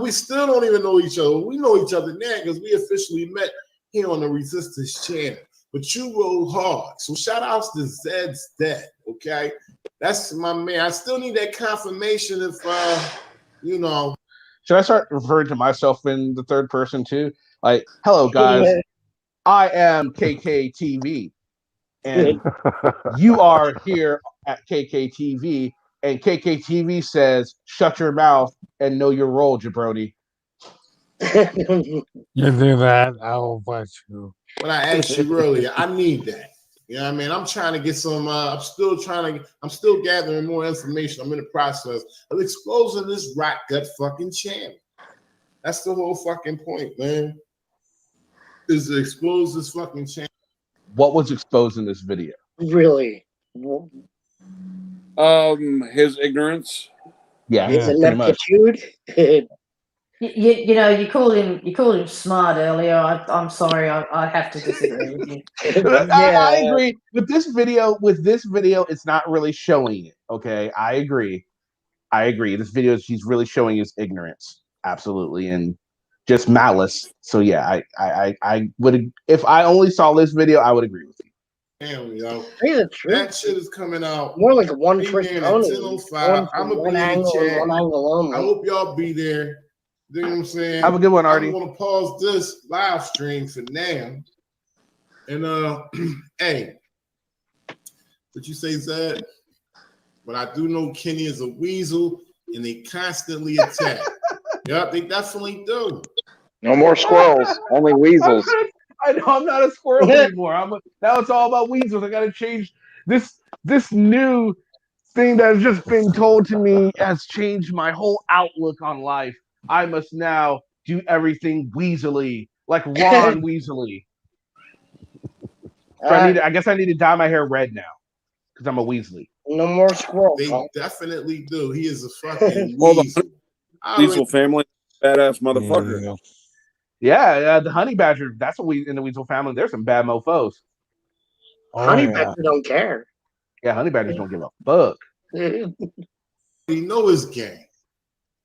E: We still don't even know each other. We know each other now because we officially met here on the Resistance channel. But you roll hard. So shout outs to Zed's Dead, okay? That's my man. I still need that confirmation if, you know.
C: Should I start referring to myself in the third person too? Like, hello, guys. I am KKTV. And you are here at KKTV. And KKTV says, shut your mouth and know your role, jabroni.
K: You do that, I will fight you.
E: When I asked you earlier, I need that. You know what I mean? I'm trying to get some, I'm still gathering more information. I'm in the process of exposing this rock gut fucking channel. That's the whole fucking point, man. Is to expose this fucking channel.
C: What was exposed in this video?
M: Really?
F: His ignorance.
C: Yeah,
M: His
C: pretty much.
M: ineptitude.
D: You know, you called him smart earlier. I'm sorry, I have to disagree with you.
C: I agree with this video. It's not really showing it. Okay, I agree. This video, she's really showing his ignorance, absolutely, and just malice. So yeah, I would, if I only saw this video, I would agree with you.
E: Damn, yo.
M: Tell you the truth.
E: That shit is coming out.
M: More like a one-trick pony.
E: 10:05. I'm gonna be in the chat.
M: One angle only.
E: I hope y'all be there. You know what I'm saying?
C: Have a good one, Artie.
E: I'm gonna pause this live stream for now. And hey, what you say, Zed? But I do know Kenny is a weasel, and they constantly attack. Yep, they definitely do.
O: No more squirrels, only weasels.
C: I know I'm not a squirrel anymore. Now it's all about weasels. I gotta change this new thing that has just been told to me has changed my whole outlook on life. I must now do everything weaselly, like Ron Weasley. So I guess I need to dye my hair red now because I'm a Weasley.
M: No more squirrels.
E: They definitely do. He is a fucking weasel.
F: Weasel family, badass motherfucker.
C: Yeah, the honey badger. That's what we in the weasel family. There's some bad mofo's.
M: Honey badgers don't care.
C: Yeah, honey badgers don't give a fuck.
E: He know his game.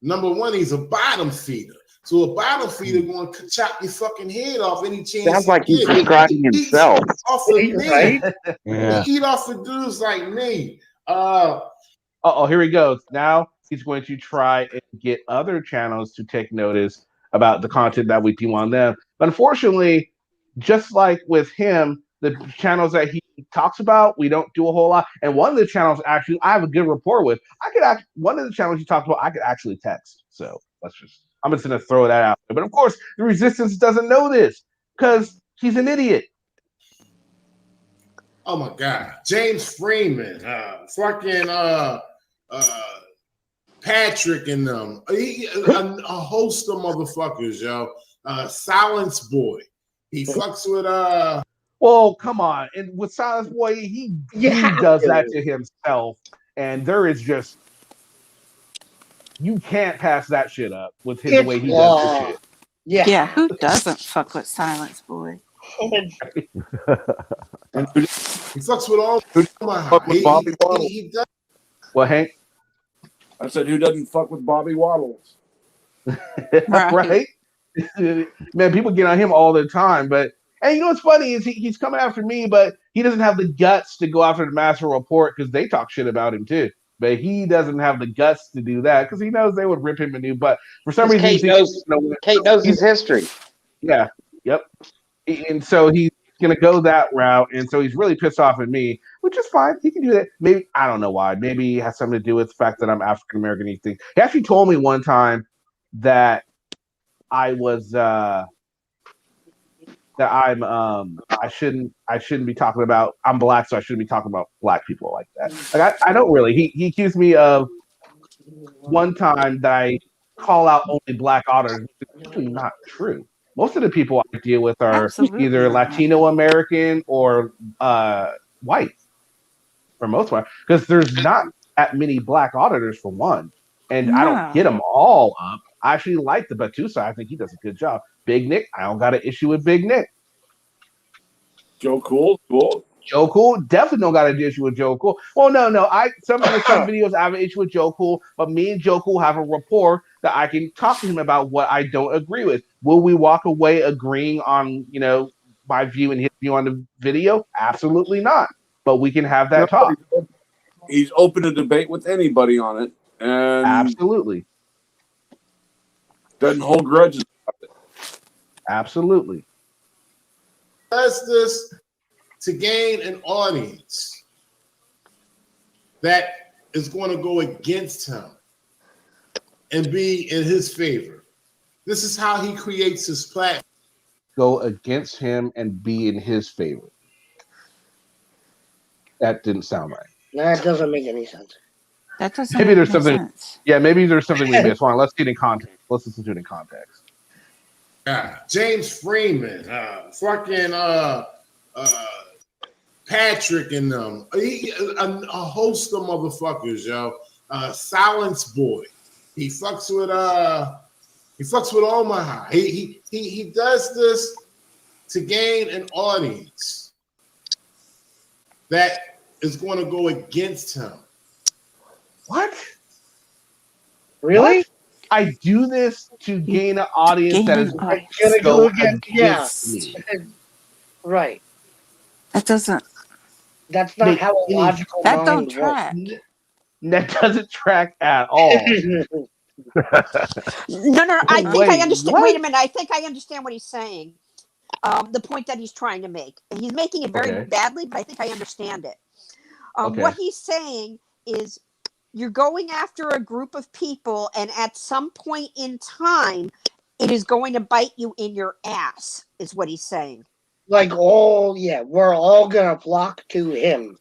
E: Number one, he's a bottom feeder. So a bottom feeder going to chop your fucking head off any chance.
O: Sounds like he's
E: get.
O: describing
E: He
O: himself.
E: eats off of me.
M: Right?
C: Yeah.
E: He eat off of dudes like me.
C: Oh, here he goes. Now he's going to try and get other channels to take notice about the content that we do on them. But unfortunately, just like with him, the channels that he talks about, we don't do a whole lot. And one of the channels actually I have a good rapport with. One of the channels he talks about, I could actually text. So I'm just gonna throw that out there. But of course, the resistance doesn't know this because he's an idiot.
E: Oh my God, James Freeman, fucking Patrick and them, a host of motherfuckers, yo. Silence Boy, he fucks with
C: Well, come on, and with Silence Boy, he does that to himself, and there is just you can't pass that shit up with the way he does this shit.
G: Yeah, who doesn't fuck with Silence Boy?
E: He fucks with all my
F: Fuck with Bobby Waddle.
E: he does.
C: Well, Hank,
F: I said, who doesn't fuck with Bobby Waddles?
C: right? Man, people get on him all the time, but and you know what's funny is he's coming after me, but he doesn't have the guts to go after the Master Report because they talk shit about him too. But he doesn't have the guts to do that because he knows they would rip him a new butt. For some reason,
O: Kate knows his history.
C: Yeah, yep. And so he's gonna go that route, and so he's really pissed off at me, which is fine. He can do that. Maybe I don't know why. Maybe it has something to do with the fact that I'm African American. He actually told me one time that I was I shouldn't be talking about I'm black, so I shouldn't be talking about black people like that. Like I don't really. He accused me of one time that I call out only black auditors, which is actually not true. Most of the people I deal with are either Latino American or white, for most part, because there's not that many black auditors for one, and I don't get them all up. I actually like the Batusa. I think he does a good job. Big Nick, I don't got an issue with Big Nick.
F: Joe Cool.
C: Joe Cool, definitely don't got an issue with Joe Cool. Well, no. Some videos I have an issue with Joe Cool, but me and Joe Cool have a rapport that I can talk to him about what I don't agree with. Will we walk away agreeing on, my view and his view on the video? Absolutely not. But we can have that talk.
F: He's open to debate with anybody on it, and
C: absolutely
F: doesn't hold grudges about it.
C: Absolutely.
E: Does this to gain an audience that is going to go against him and be in his favor. This is how he creates his platform.
C: Go against him and be in his favor. That didn't sound right.
M: That doesn't make any sense.
G: That doesn't
C: maybe
G: make
C: there's
G: any
C: something.
G: sense.
C: Yeah, maybe there's something we missed. Hold on, let's get in context. Let's listen to it in context.
E: James Freeman, fucking Patrick and them, a host of motherfuckers, yo. Silence Boy, he fucks with Omaha. He does this to gain an audience that is going to go against him.
C: What?
M: Really?
C: What? I do this to gain an audience that is going
M: to go against
C: me.
M: Right.
G: That doesn't.
M: That's not how a logical
G: that
M: mind
G: don't track.
M: works.
C: That doesn't track at all.
H: No. I think I understand.
C: What?
H: Wait a minute. I think I understand what he's saying. The point that he's trying to make. He's making it very badly, but I think I understand it. What he's saying is you're going after a group of people, and at some point in time, it is going to bite you in your ass, is what he's saying.
M: Like, we're all going to flock to him.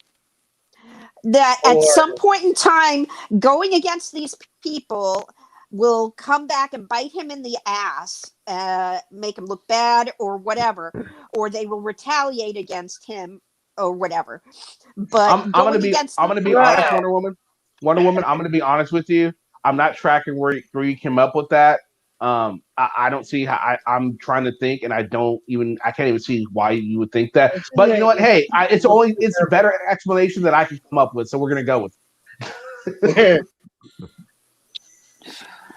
H: That at some point in time, going against these people will come back and bite him in the ass, make him look bad or whatever, or they will retaliate against him or whatever. But
C: I'm gonna be honest, Wonder Woman. I'm gonna be honest with you. I'm not tracking where you came up with that. I don't see how I'm trying to think, and I can't even see why you would think that. But you know what? Hey, it's a better explanation that I can come up with, so we're gonna go with it.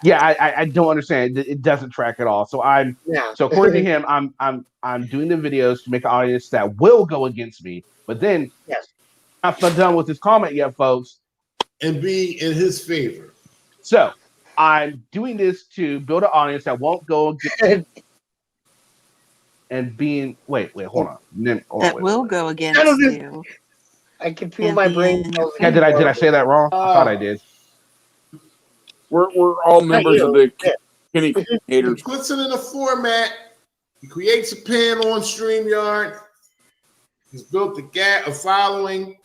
C: Yeah, I don't understand. It doesn't track at all. So so according to him, I'm doing the videos to make an audience that will go against me. But then I'm not done with this comment yet, folks.
E: And be in his favor.
C: So I'm doing this to build an audience that won't go against and being hold on.
G: That will go against you.
M: I can feel my brain.
C: Yeah, did I say that wrong? I thought I did.
F: We're all members of the Kenny haters.
E: He puts it in a format. He creates a panel on StreamYard. He's built a following.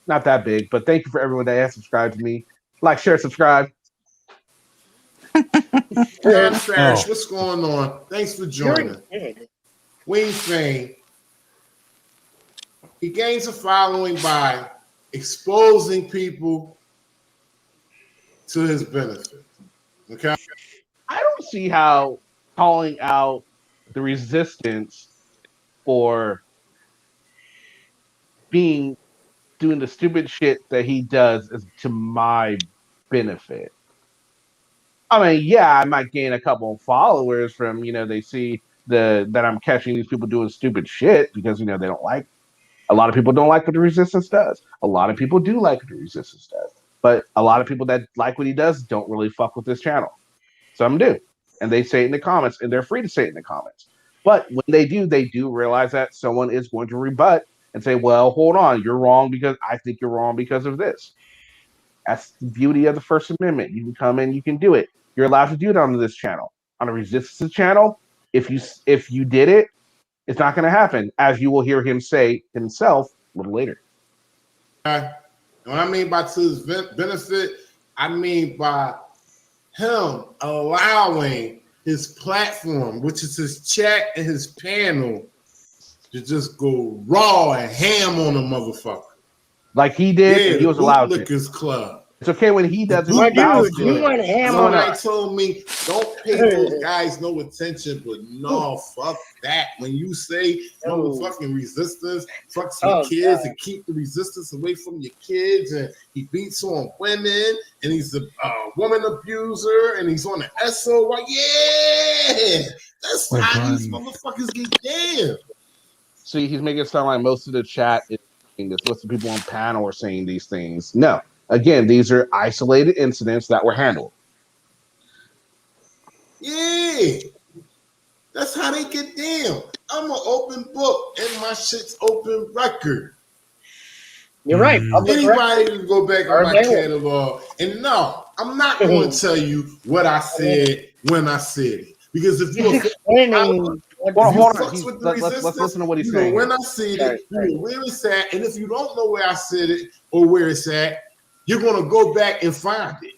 C: Not that big, but thank you for everyone that has subscribed to me. Like, share, subscribe.
E: John Farish, what's going on? Thanks for joining. Wayne Fane. He gains a following by exposing people to his benefit. Okay.
C: I don't see how calling out the resistance for doing the stupid shit that he does is to my benefit. I mean, yeah, I might gain a couple of followers from, they see that I'm catching these people doing stupid shit because, they don't like. A lot of people don't like what the resistance does. A lot of people do like what the resistance does. But a lot of people that like what he does don't really fuck with this channel. Some do. And they say it in the comments, and they're free to say it in the comments. But when they do realize that someone is going to rebut and say, well, hold on, you're wrong because I think you're wrong because of this. That's the beauty of the First Amendment. You can come in, you can do it. You're allowed to do it on this channel. On a resistance channel, if you did it, it's not going to happen, as you will hear him say himself a little later.
E: What I mean by to his benefit, I mean by him allowing his platform, which is his chat and his panel, to just go raw and ham on a motherfucker.
C: Like he did, and he was allowed to.
E: Liquors Club.
C: It's okay when he does it.
E: Somebody told me, don't pay those guys no attention, but no, fuck that. When you say motherfucking resistance, fuck some kids and keep the resistance away from your kids, and he beats on women, and he's a woman abuser, and he's on the SO. Like, yeah, that's how these motherfuckers get damn.
C: See, he's making it sound like most of the chat is saying this. Most of the people on panel are saying these things. No. Again, these are isolated incidents that were handled.
E: Yeah. That's how they get down. I'm an open book, and my shit's open record.
M: You're right.
E: Anybody can go back on my catalog. And no, I'm not going to tell you what I said when I said it. Because if you're
C: let's listen to what he's saying.
E: When I said it, you know where it's at. And if you don't know where I said it or where it's at, you're going to go back and find it.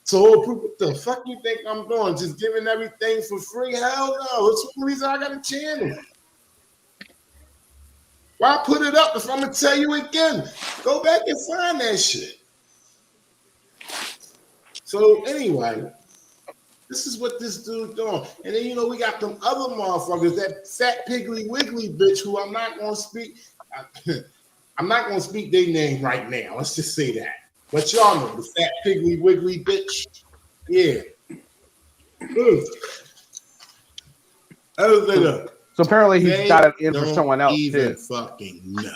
E: So what the fuck you think I'm doing? Just giving everything for free? Hell no. It's one reason I got a channel. Why put it up if I'm going to tell you again? Go back and find that shit. So anyway, this is what this dude doing. And then, we got them other motherfuckers, that fat piggly wiggly bitch who I'm not going to speak. I'm not going to speak their name right now. Let's just say that. But y'all know the fat piggly wiggly bitch. Yeah.
C: So apparently he's got it in for someone else
E: even
C: too.
E: Fucking know.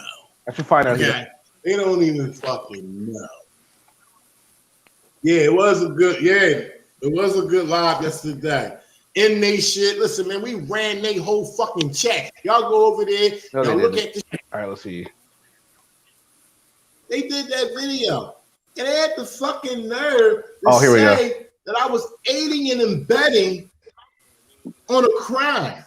C: I should find out.
E: Okay. They don't even fucking know. Yeah, it was a good live yesterday. In they shit. Listen, man, we ran they whole fucking chat. Y'all go over there.
C: No,
E: y'all look at this.
C: All right, let's see.
E: They did that video. And they had the fucking nerve to say that I was aiding and abetting on a crime.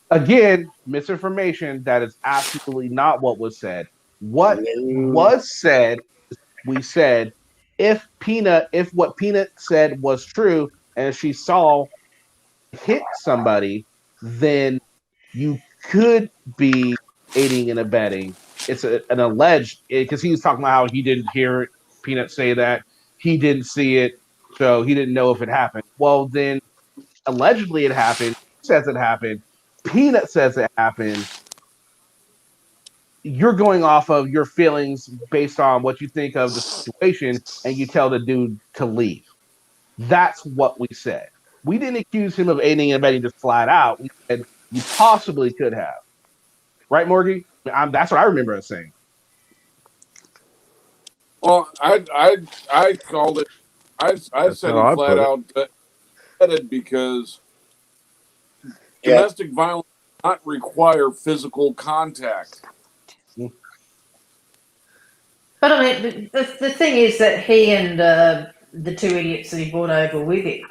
C: Again, misinformation. That is absolutely not what was said. What was said, we said, if what Peanut said was true, and she saw hit somebody, then you could be aiding and abetting. It's an alleged, because he was talking about how he didn't hear it, Peanut say that. He didn't see it, so he didn't know if it happened. Well, then, allegedly it happened. He says it happened. Peanut says it happened. You're going off of your feelings based on what you think of the situation, and you tell the dude to leave. That's what we said. We didn't accuse him of aiding and abetting just flat out. We said you possibly could have. Right, Morgie? That's what I remember us saying.
F: Well, I called it. I said he flat out headed because domestic violence does not require physical contact.
D: But I mean, the thing is that he and the two idiots that he brought over with him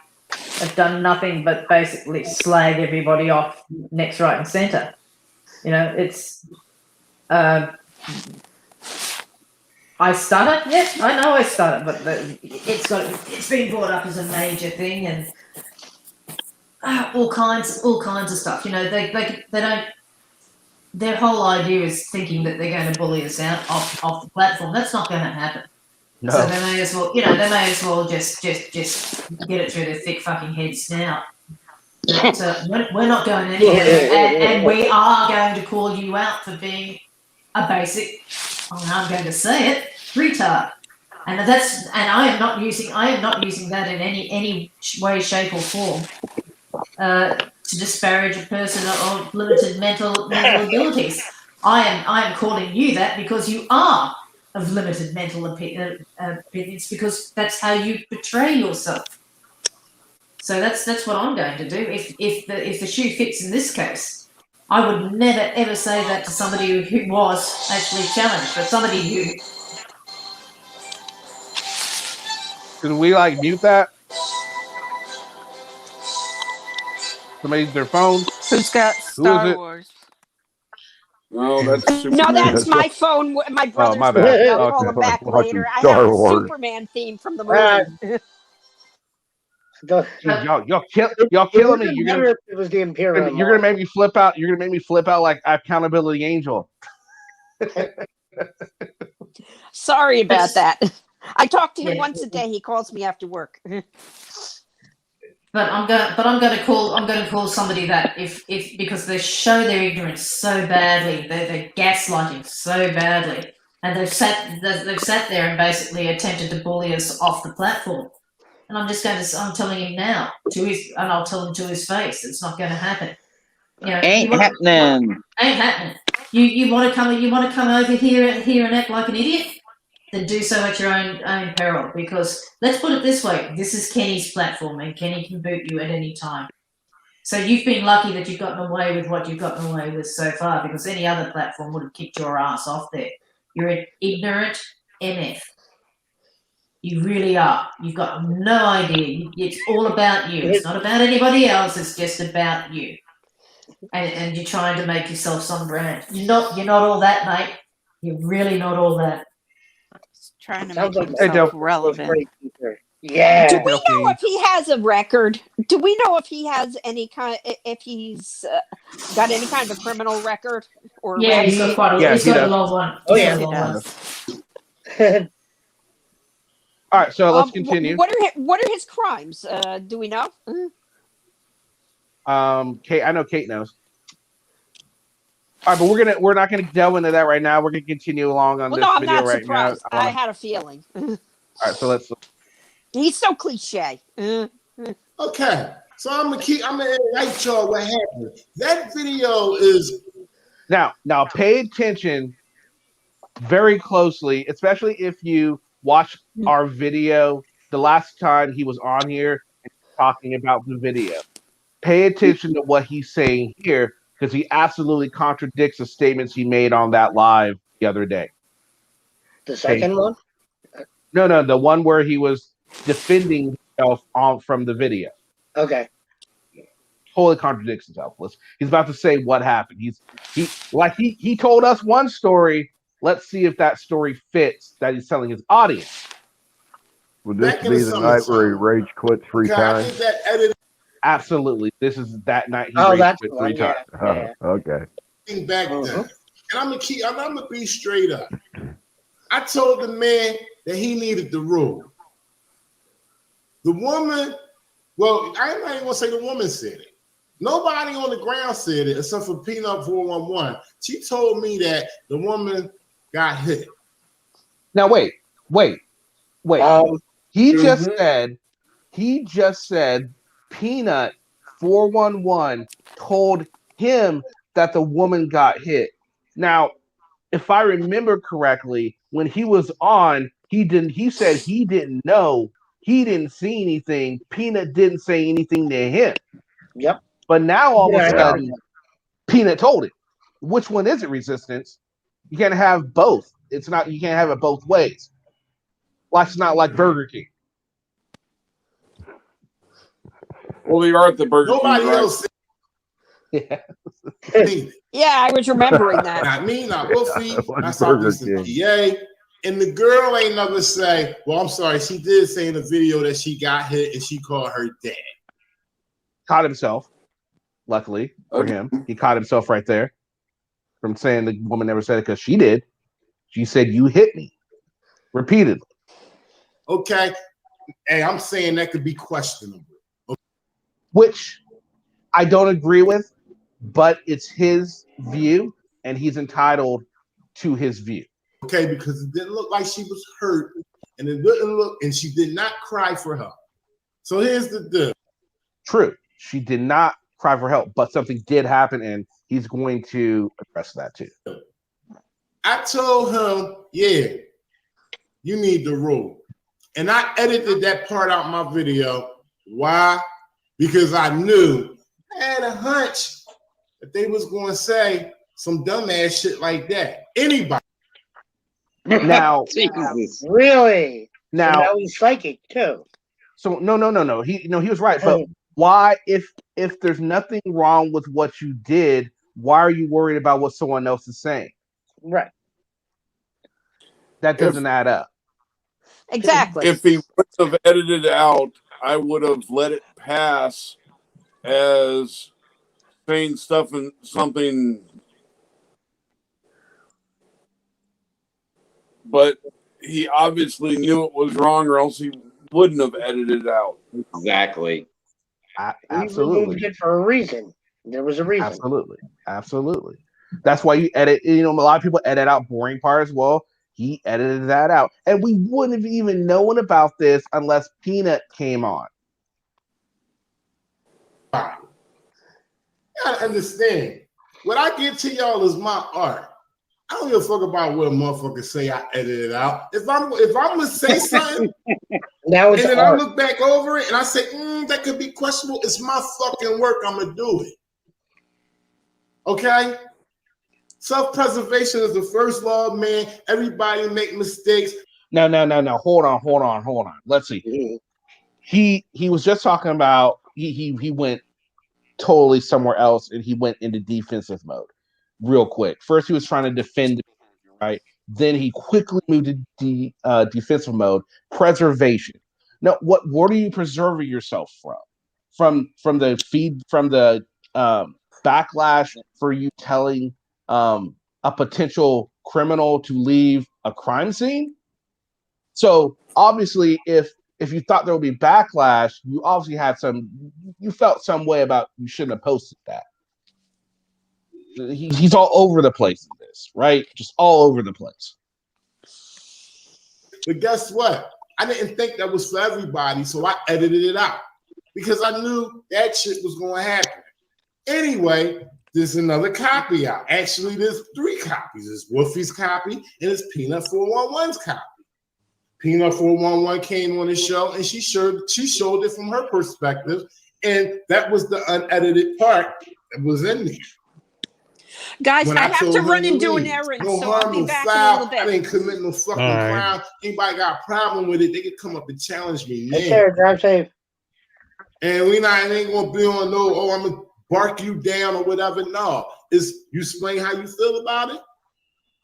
D: have done nothing but basically slag everybody off next, right, and centre. You know, it's. I stutter. Yeah, I know I stutter, but it's been brought up as a major thing, and all kinds of stuff. You know, they don't. Their whole idea is thinking that they're going to bully us out off the platform. That's not going to happen.
C: No.
D: So they may as well, just get it through their thick fucking heads now. But we're not going anywhere, and we are going to call you out for being a basic. I'm going to say it, retard. And I am not using that in any way, shape, or form to disparage a person of limited mental abilities. I am calling you that because you are of limited mental opinions, because that's how you portray yourself. So that's what I'm going to do. If the shoe fits in this case, I would never ever say that to somebody who was actually challenged, but somebody who.
C: Can we mute that? Somebody's their phone.
G: Who's got Star Wars?
F: No, that's Superman.
H: No, that's my phone. My brother's
C: my
H: phone.
C: bad.
H: I'll call him back later. I have a Superman theme from the movie.
C: Y'all killing me.
M: It was the Imperial.
C: You're gonna make me flip out. You're gonna make me flip out like Accountability Angel.
H: Sorry about that. I talk to him once a day. He calls me after work.
D: But I'm going to call somebody that if because they show their ignorance so badly, they're gaslighting so badly, and they've sat there and basically attempted to bully us off the platform. And I'm telling him now and I'll tell him to his face, it's not going to happen. You know,
O: Ain't happening.
D: Ain't happening. You want to come over here and act like an idiot? Then do so at your own peril, because let's put it this way, this is Kenny's platform and Kenny can boot you at any time. So you've been lucky that you've gotten away with what you've gotten away with so far, because any other platform would have kicked your ass off there. You're an ignorant MF. You really are. You've got no idea. It's all about you. It's not about anybody else. It's just about you. And you're trying to make yourself some brand. You're not all that, mate. You're really not all that.
G: Trying to make himself relevant.
M: Yeah.
H: Do we know if he has a record? Do we know if he has if he's got any kind of criminal record? Or
D: yeah, he's got quite a, he's got a long one.
G: Oh yeah, he does.
C: All right, so let's continue.
H: What are his crimes? Do we know?
C: Kate, I know Kate knows. All right, but we're not gonna delve into that right now. We're gonna continue along on this
H: I'm
C: video
H: not
C: right
H: surprised.
C: now.
H: I had a feeling.
C: All right, so let's.
H: He's so cliche.
E: Okay, so I'm gonna write y'all what happened. That video is
C: now pay attention very closely, especially if you watch our video the last time he was on here and talking about the video. Pay attention to what he's saying here, because he absolutely contradicts the statements he made on that live the other day.
M: The second one?
C: No, the one where he was defending himself from the video.
M: Okay.
C: Totally contradicts himself. He's about to say what happened. He told us one story. Let's see if that story fits that he's telling his audience.
I: Would this be the night where he rage quit 3 times?
C: Absolutely. This is that night he rage quit 3 times.
I: Yeah. Okay.
E: Back then. And I'm gonna be straight up. I told the man that he needed the rule. The woman, well, I'm not even gonna say the woman said it. Nobody on the ground said it except for Peanut 411. She told me that the woman got hit.
C: Now wait. He just said He just said Peanut 411 told him that the woman got hit. Now, if I remember correctly, when he was on, he said he didn't know. He didn't see anything. Peanut didn't say anything to him.
M: Yep.
C: But now all of a
M: Yeah,
C: sudden, Peanut told it. Which one is it, Resistance? You can't have both. It's not. You can't have it both ways. Life's not like Burger King.
F: Well, they are at the Burger
E: Nobody
F: King, right?
E: else.
C: Yeah.
H: Yeah, I was remembering that.
E: Not me, not Wolfie,
I: It was
E: not
I: Burger
E: Southeastern PA. And the girl ain't never say, well, I'm sorry, she did say in the video that she got hit and she called her dad.
C: Caught himself. Luckily for him, he caught himself right there from saying the woman never said it because she did. She said, "You hit me," repeatedly.
E: Okay. Hey, I'm saying that could be questionable. Okay.
C: Which I don't agree with, but it's his view, and he's entitled to his view.
E: Okay, because it didn't look like she was hurt, and it didn't look, and she did not cry for help. So here's the deal.
C: True, she did not cry for help, but something did happen, and he's going to address that too.
E: I told him, yeah, you need the rule. And I edited that part out my video. Why? Because I knew, I had a hunch that they was going to say some dumbass shit like that. Anybody.
C: Now,
O: Jesus.
M: Really?
C: Now,
M: so now he's psychic too.
C: So no. He was right. But why, if there's nothing wrong with what you did, why are you worried about what someone else is saying?
M: Right.
C: That doesn't add up.
H: Exactly.
F: If he would have edited out, I would have let it pass as saying stuff and something. But he obviously knew it was wrong, or else he wouldn't have edited it out.
O: Exactly.
C: Absolutely.
M: He removed it for a reason. There was a reason.
C: Absolutely. That's why you edit. A lot of people edit out boring parts. Well, he edited that out, and we wouldn't have even known about this unless Peanut came on.
E: You gotta understand. What I give to y'all is my art. I don't give a fuck about what a motherfucker say I edited it out. If I'm gonna say something,
M: now it's
E: and then
M: art.
E: I look back over it and I say, that could be questionable. It's my fucking work. I'm gonna do it. Okay? Self-preservation is the first law of man. Everybody make mistakes.
C: No. Hold on. Let's see. He was just talking about he went totally somewhere else and he went into defensive mode real quick. First, he was trying to defend, right? Then he quickly moved to defensive mode, preservation. Now, what are you preserving yourself from? From the backlash for you telling a potential criminal to leave a crime scene? So obviously, if you thought there would be backlash, you obviously you felt some way about you shouldn't have posted that. He's all over the place in this, right? Just all over the place.
E: But guess what? I didn't think that was for everybody, so I edited it out because I knew that shit was going to happen. Anyway, there's another copy out. Actually, there's 3 copies. There's Wolfie's copy and it's Peanut 411's copy. Peanut 411 came on the show and she showed it from her perspective, and that was the unedited part that was in there.
H: Guys, I have to run and do an errand,
E: no
H: so
E: harm,
H: I'll be
E: no
H: back
E: foul.
H: in a little bit.
E: I didn't commit no fucking crime. Anybody got a problem with it, they could come up and challenge me.
M: Take care, drive safe.
E: And it ain't gonna be on I'm gonna bark you down or whatever. No, it's you explain how you feel about it,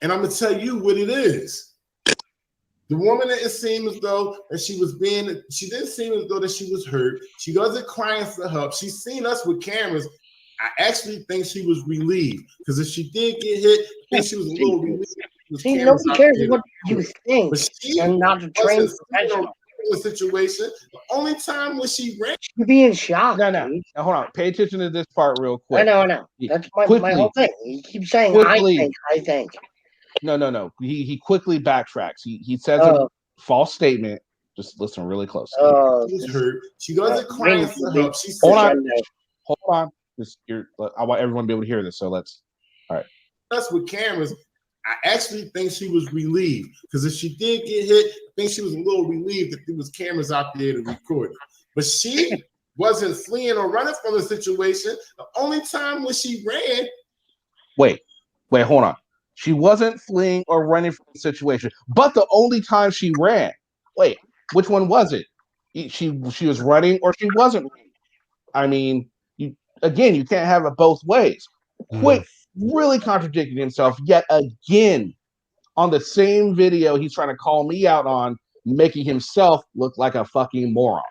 E: and I'm gonna tell you what it is. The woman didn't seem as though that she didn't seem as though that she was hurt. She wasn't crying for help. She's seen us with cameras. I actually think she was relieved because if she did get hit, I think she was a little relieved.
M: See, nobody cares what you think,
E: but she
M: and not a trained professional.
E: The situation. The only time when she ran,
M: you'd be in shock. No.
C: Now, hold on. Pay attention to this part real quick.
M: I know. That's my whole thing. He keeps saying, I think.
C: No. He quickly backtracks. He says a false statement. Just listen really closely.
E: She's hurt. She doesn't cry for help. She
C: Hold
E: said,
C: on. Hold on. I want everyone to be able to hear this. So let's. All right.
E: That's with cameras. I actually think she was relieved because if she did get hit, I think she was a little relieved that there was cameras out there to record it. But she wasn't fleeing or running from the situation. The only time when she ran.
C: Wait, hold on. She wasn't fleeing or running from the situation, but the only time she ran. Wait, which one was it? She was running or she wasn't running. I mean, you can't have it both ways. Quit really contradicting himself yet again on the same video he's trying to call me out on, making himself look like a fucking moron.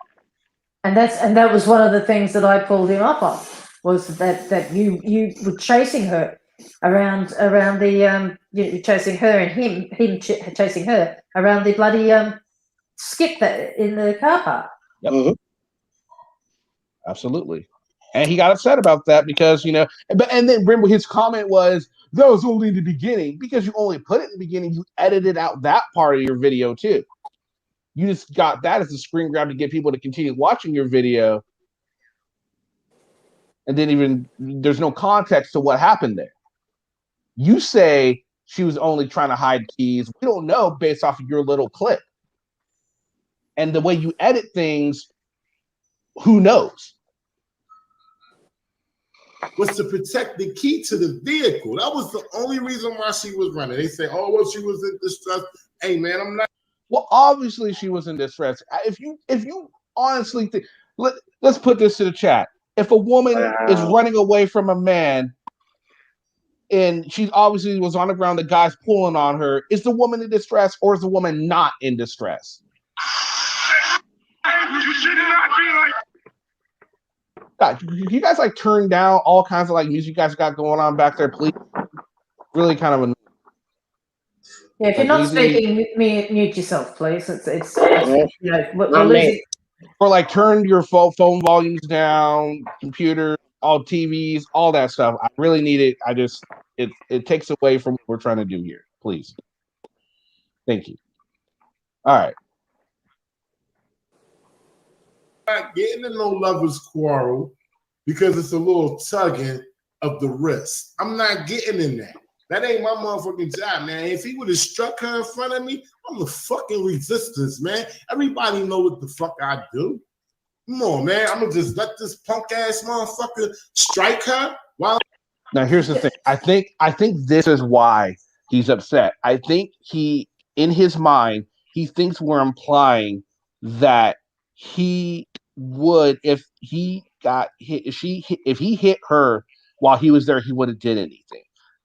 D: And that was one of the things that I pulled him up on, was that you were chasing her around the chasing her and him chasing her around the bloody skip that in the car park.
C: Yep. Absolutely. And he got upset about that because, and then remember his comment was, that was only the beginning. Because you only put it in the beginning, you edited out that part of your video too. You just got that as a screen grab to get people to continue watching your video. And then there's no context to what happened there. You say she was only trying to hide keys. We don't know based off of your little clip. And the way you edit things, who knows?
E: Was to protect the key to the vehicle. That was the only reason why she was running. They say, oh, well, she was in distress. Hey, man, I'm not.
C: Well, obviously she was in distress. If you honestly think, let's put this to the chat. If a woman is running away from a man and she obviously was on the ground, the guy's pulling on her, is the woman in distress or is the woman not in distress?
J: You should not be like.
C: God, you guys turn down all kinds of music you guys got going on back there, please? Really kind of
D: Yeah, if you're not speaking, mute yourself, please. It's we're losing.
C: Or turn your phone volumes down, computer, all TVs, all that stuff. I really need it. It takes away from what we're trying to do here. Please. Thank you. All right.
E: Not getting in no lovers quarrel because it's a little tugging of the wrist. I'm not getting in that. That ain't my motherfucking job, man. If he would have struck her in front of me, I'm the fucking resistance, man. Everybody know what the fuck I do. Come on, man. I'm gonna just let this punk ass motherfucker strike her.
C: Now here's the thing. I think this is why he's upset. I think in his mind, he thinks we're implying that he would, if he got hit, if he hit her while he was there, he would have did anything.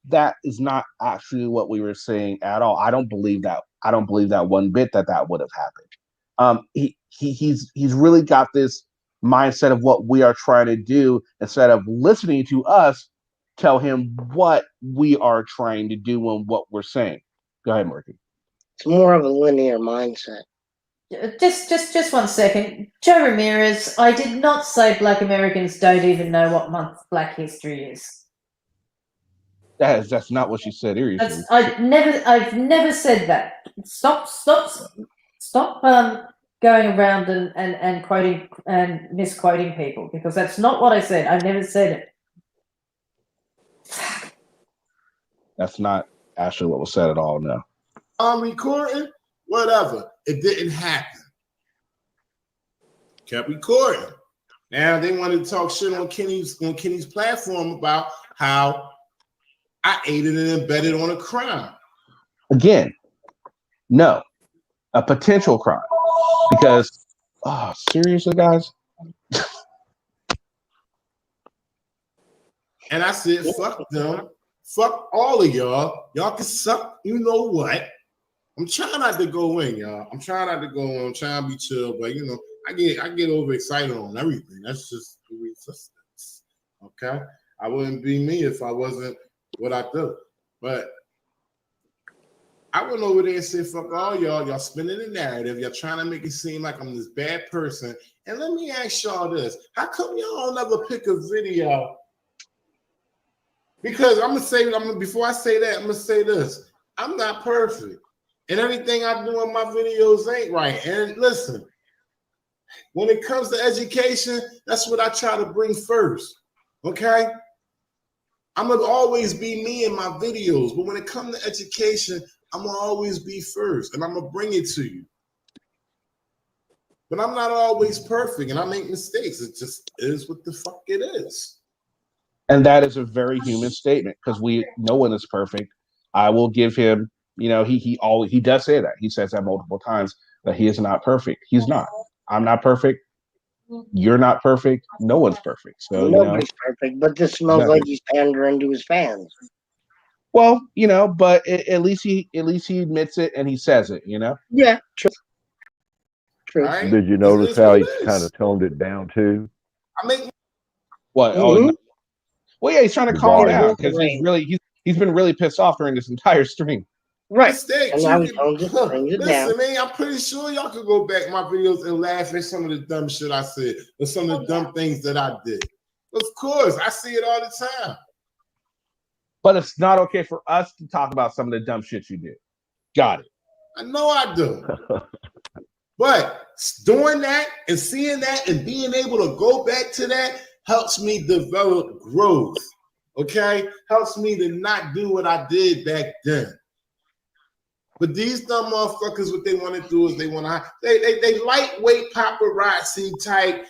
C: That is not actually what we were saying at all. I don't believe that. I don't believe that one bit that would have happened. He's really got this mindset of what we are trying to do instead of listening to us tell him what we are trying to do and what we're saying. Go ahead, Murphy.
M: It's more of a linear mindset.
D: Just 1 second. Joe Ramirez, I did not say Black Americans don't even know what month Black History is.
C: That's not what she said here.
D: I've never said that. Stop going around and quoting and misquoting people, because that's not what I said. I never said it.
C: That's not actually what was said at all, no.
E: I'm recording, whatever. It didn't happen. Kept recording. Now they wanted to talk shit on Kenny's platform about how I aided and abetted on a crime.
C: Again, no. A potential crime. Because, seriously, guys?
E: And I said, fuck them. Fuck all of y'all. Y'all can suck. You know what? I'm trying not to go in, y'all. I'm trying not to go in. I'm trying to be chill, but I get overexcited on everything. That's just the resistance. Okay? I wouldn't be me if I wasn't what I do. But I went over there and said, fuck all y'all. Y'all spinning the narrative. Y'all trying to make it seem like I'm this bad person. And let me ask y'all this. How come y'all don't never pick a video? Because before I say that, I'm gonna say this. I'm not perfect. And everything I do in my videos ain't right. And listen, when it comes to education, that's what I try to bring first. Okay? I'm gonna always be me in my videos, but when it comes to education, I'm gonna always be first, and I'm gonna bring it to you. But I'm not always perfect, and I make mistakes. It just is what the fuck it is.
C: And that is a very human statement because no one is perfect. I will give him, he does say that. He says that multiple times that he is not perfect. He's not. I'm not perfect. You're not perfect. No one's perfect. So
M: Nobody's perfect, but this smells
C: exactly.
M: like he's pandering to his fans.
C: Well, but at least he admits it and he says it.
M: Yeah, true.
E: Right?
I: Did you notice how he kind of toned it down too?
E: I mean,
C: what?
M: Mm-hmm.
C: Well, yeah, he's trying to
I: The
C: calm
I: volume.
C: down because he's been really pissed off during this entire stream.
M: Right.
E: Mistake.
M: And now he tones it
E: Listen,
M: down.
E: man, I'm pretty sure y'all could go back my videos and laugh at some of the dumb shit I said or some of the dumb things that I did. Of course, I see it all the time.
C: But it's not okay for us to talk about some of the dumb shit you did. Got it.
E: I know I do. But doing that and seeing that and being able to go back to that helps me develop growth. Okay? Helps me to not do what I did back then. But these dumb motherfuckers, what they want to do is they lightweight paparazzi type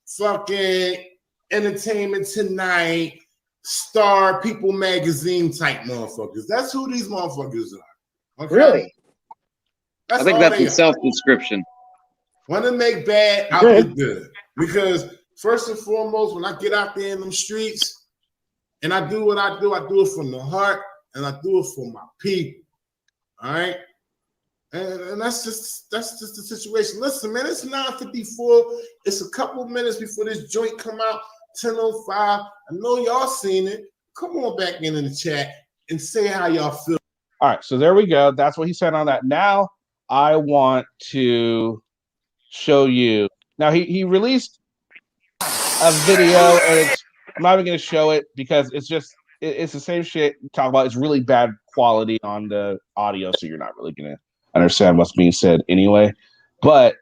E: fucking Entertainment Tonight, Star People Magazine type motherfuckers. That's who these motherfuckers are. Okay?
M: Really?
O: I think that's a self-description.
E: Want to make bad out the good. Because first and foremost, when I get out there in them streets and I do what I do it from the heart and I do it for my people. All right. And that's just the situation. Listen, man, it's 9:54. It's a couple minutes before this joint come out, 10:05. I know y'all seen it. Come on back in the chat and say how y'all feel.
C: All right, so there we go. That's what he said on that. Now I want to show you. Now he released a video, and I'm not even going to show it because it's the same shit you talk about. It's really bad quality on the audio, so you're not really going to understand what's being said anyway. But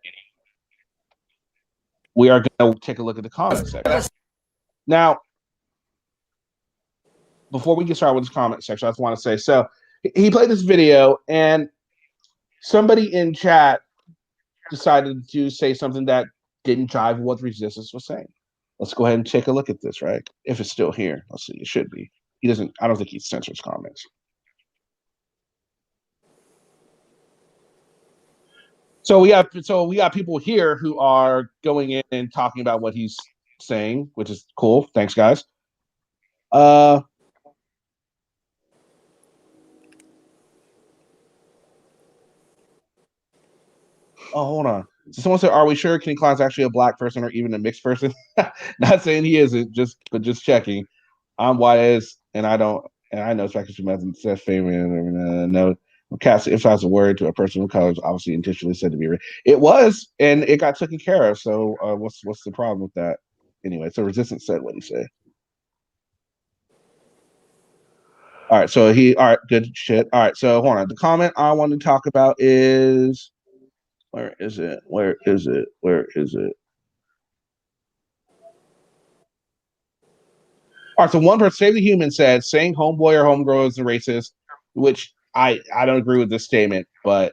C: we are going to take a look at the comment section. Now, before we get started with this comment section, I just want to say, so he played this video, and somebody in chat decided to say something that didn't jive with what Resistance was saying. Let's go ahead and take a look at this, right? If it's still here. Let's see. It should be. I don't think he censors comments. So we got people here who are going in and talking about what he's saying, which is cool. Thanks, guys. Oh, hold on. So someone said, "Are we sure Kenny Klein's actually a black person or even a mixed person?" Not saying he isn't, just checking. I'm white and I know Spectrum Methods says famous and no cast if that's a word to a person of color is obviously intentionally said to be. It was, and it got taken care of. So what's the problem with that? Anyway, so Resistance said what he said. All right, so all right, good shit. All right, so hold on. The comment I want to talk about is where is it? All right, so one person, Save the Human, said saying homeboy or homegirl is a racist, which I don't agree with this statement, but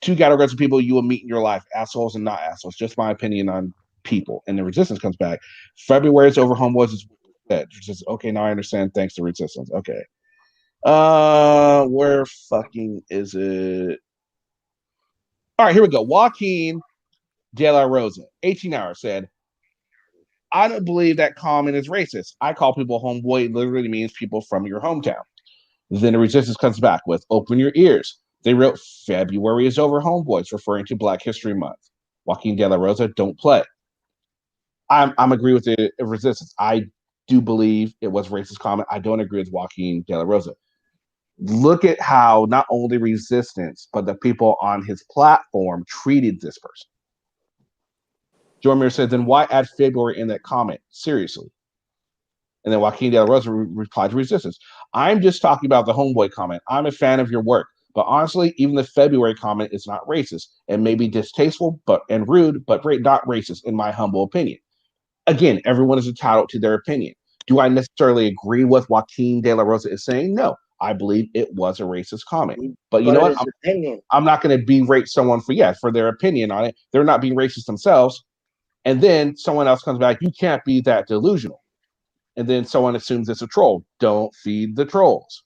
C: two categories of people you will meet in your life, assholes and not assholes. Just my opinion on people. And the Resistance comes back. February is over homeboys is dead. Just okay, now I understand. Thanks to Resistance. Okay. Where fucking is it? All right, here we go. Joaquin De La Rosa, 18 hours, said, I don't believe that comment is racist. I call people homeboy. It literally means people from your hometown. Then the Resistance comes back with, open your ears. They wrote, February is over homeboys, referring to Black History Month. Joaquin De La Rosa, don't play. I'm agree with the Resistance. I do believe it was racist comment. I don't agree with Joaquin De La Rosa. Look at how not only Resistance, but the people on his platform treated this person. Jormir said, then why add February in that comment? Seriously. And then Joaquin De La Rosa replied to Resistance. I'm just talking about the homeboy comment. I'm a fan of your work. But honestly, even the February comment is not racist. It may be distasteful and rude, but not racist, in my humble opinion. Again, everyone is entitled to their opinion. Do I necessarily agree with Joaquin De La Rosa is saying? No. I believe it was a racist comment. But you know what? I'm not going to berate someone for their opinion on it. They're not being racist themselves. And then someone else comes back, you can't be that delusional. And then someone assumes it's a troll. Don't feed the trolls.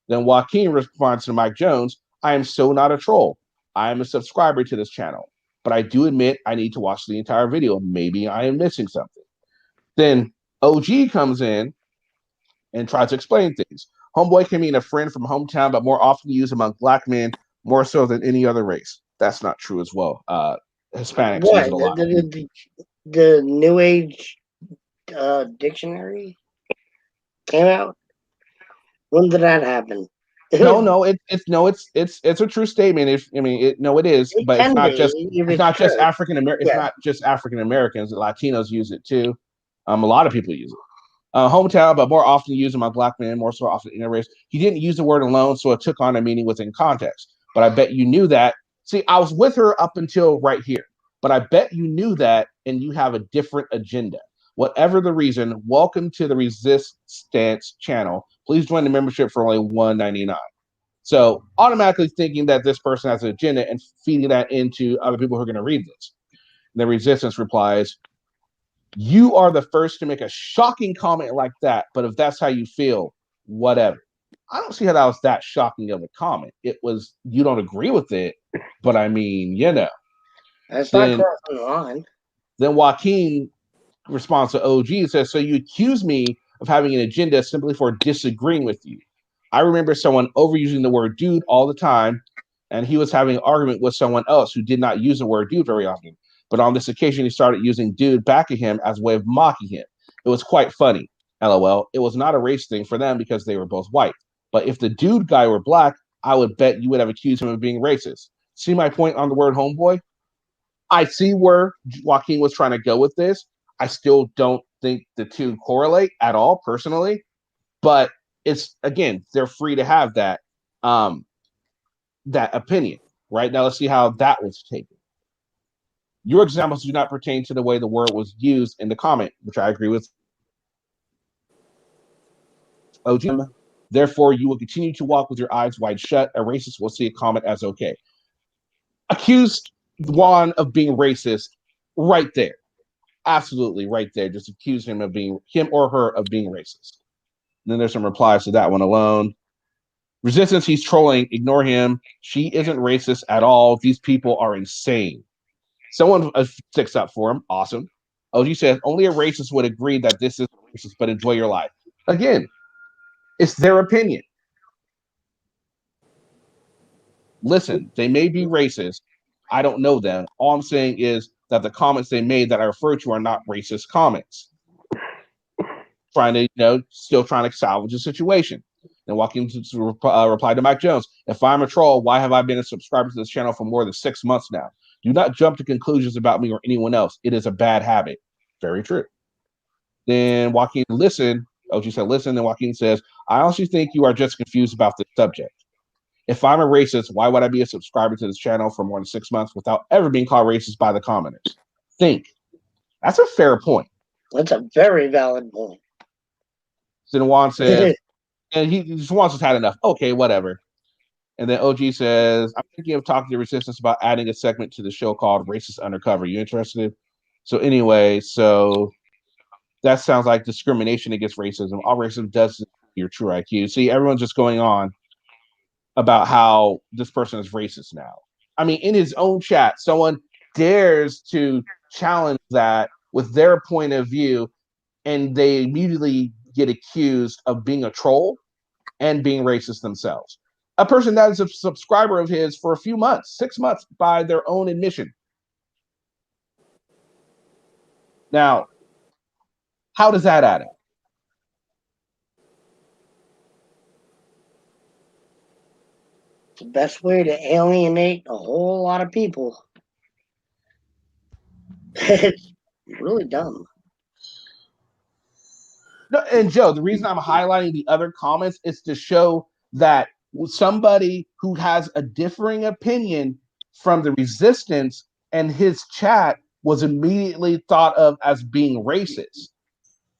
C: Then Joaquin responds to Mike Jones, I am so not a troll. I am a subscriber to this channel. But I do admit I need to watch the entire video. Maybe I am missing something. Then OG comes in and tries to explain things. Homeboy can mean a friend from hometown, but more often used among black men, more so than any other race. That's not true as well. Hispanics use it a lot.
M: The New Age dictionary came out. When did that happen?
C: No, it's a true statement. It is, but it's not just African American. It's not just African Americans. Latinos use it too. A lot of people use it. Hometown, but more often used among black men, more so often in a race. He didn't use the word alone, so it took on a meaning within context. But I bet you knew that. See, I was with her up until right here, but I bet you knew that, and you have a different agenda. Whatever the reason, welcome to the Resistance channel. Please join the membership for only $1.99. So automatically thinking that this person has an agenda and feeding that into other people who are going to read this. The Resistance replies, you are the first to make a shocking comment like that, but if that's how you feel, whatever. I don't see how that was that shocking of a comment. It was, you don't agree with it, but I mean,
M: That's not crossing the line.
C: Then Joaquin responds to OG and says, so you accuse me of having an agenda simply for disagreeing with you. I remember someone overusing the word dude all the time, and he was having an argument with someone else who did not use the word dude very often. But on this occasion, he started using dude back at him as a way of mocking him. It was quite funny. LOL. It was not a race thing for them because they were both white. But if the dude guy were black, I would bet you would have accused him of being racist. See my point on the word homeboy? I see where Joaquin was trying to go with this. I still don't think the two correlate at all, personally. But it's, again, they're free to have that that opinion. Right? Now let's see how that was taken. Your examples do not pertain to the way the word was used in the comment, which I agree with. OG. Therefore, you will continue to walk with your eyes wide shut. A racist will see a comment as okay. Accused Juan of being racist right there. Absolutely right there. Just accuse him or her of being racist. And then there's some replies to that one alone. Resistance, he's trolling. Ignore him. She isn't racist at all. These people are insane. Someone sticks up for him. Awesome. OG says, only a racist would agree that this is racist, but enjoy your life. Again, it's their opinion. Listen, they may be racist. I don't know them. All I'm saying is that the comments they made that I refer to are not racist comments. Still trying to salvage the situation. And Joaquin replied to Mike Jones, if I'm a troll, why have I been a subscriber to this channel for more than 6 months now? Do not jump to conclusions about me or anyone else. It is a bad habit. Very true. Then Joaquin, listen. OG said, listen. Then Joaquin says, I honestly think you are just confused about the subject. If I'm a racist, why would I be a subscriber to this channel for more than 6 months without ever being called racist by the commenters? Think. That's a fair point.
M: That's a very valid point.
C: Then Juan says, and Juan just had enough. Okay, whatever. And then OG says, I'm thinking of talking to Resistance about adding a segment to the show called Racist Undercover. You interested? So anyway, that sounds like discrimination against racism. All racism does is your true IQ. See, everyone's just going on about how this person is racist now. I mean, in his own chat, someone dares to challenge that with their point of view, and they immediately get accused of being a troll and being racist themselves. A person that is a subscriber of his for a few months, 6 months, by their own admission. Now, how does that add up?
M: The best way to alienate a whole lot of people. It's really dumb.
C: No, and Joe, the reason I'm highlighting the other comments is to show that somebody who has a differing opinion from the resistance, and his chat was immediately thought of as being racist.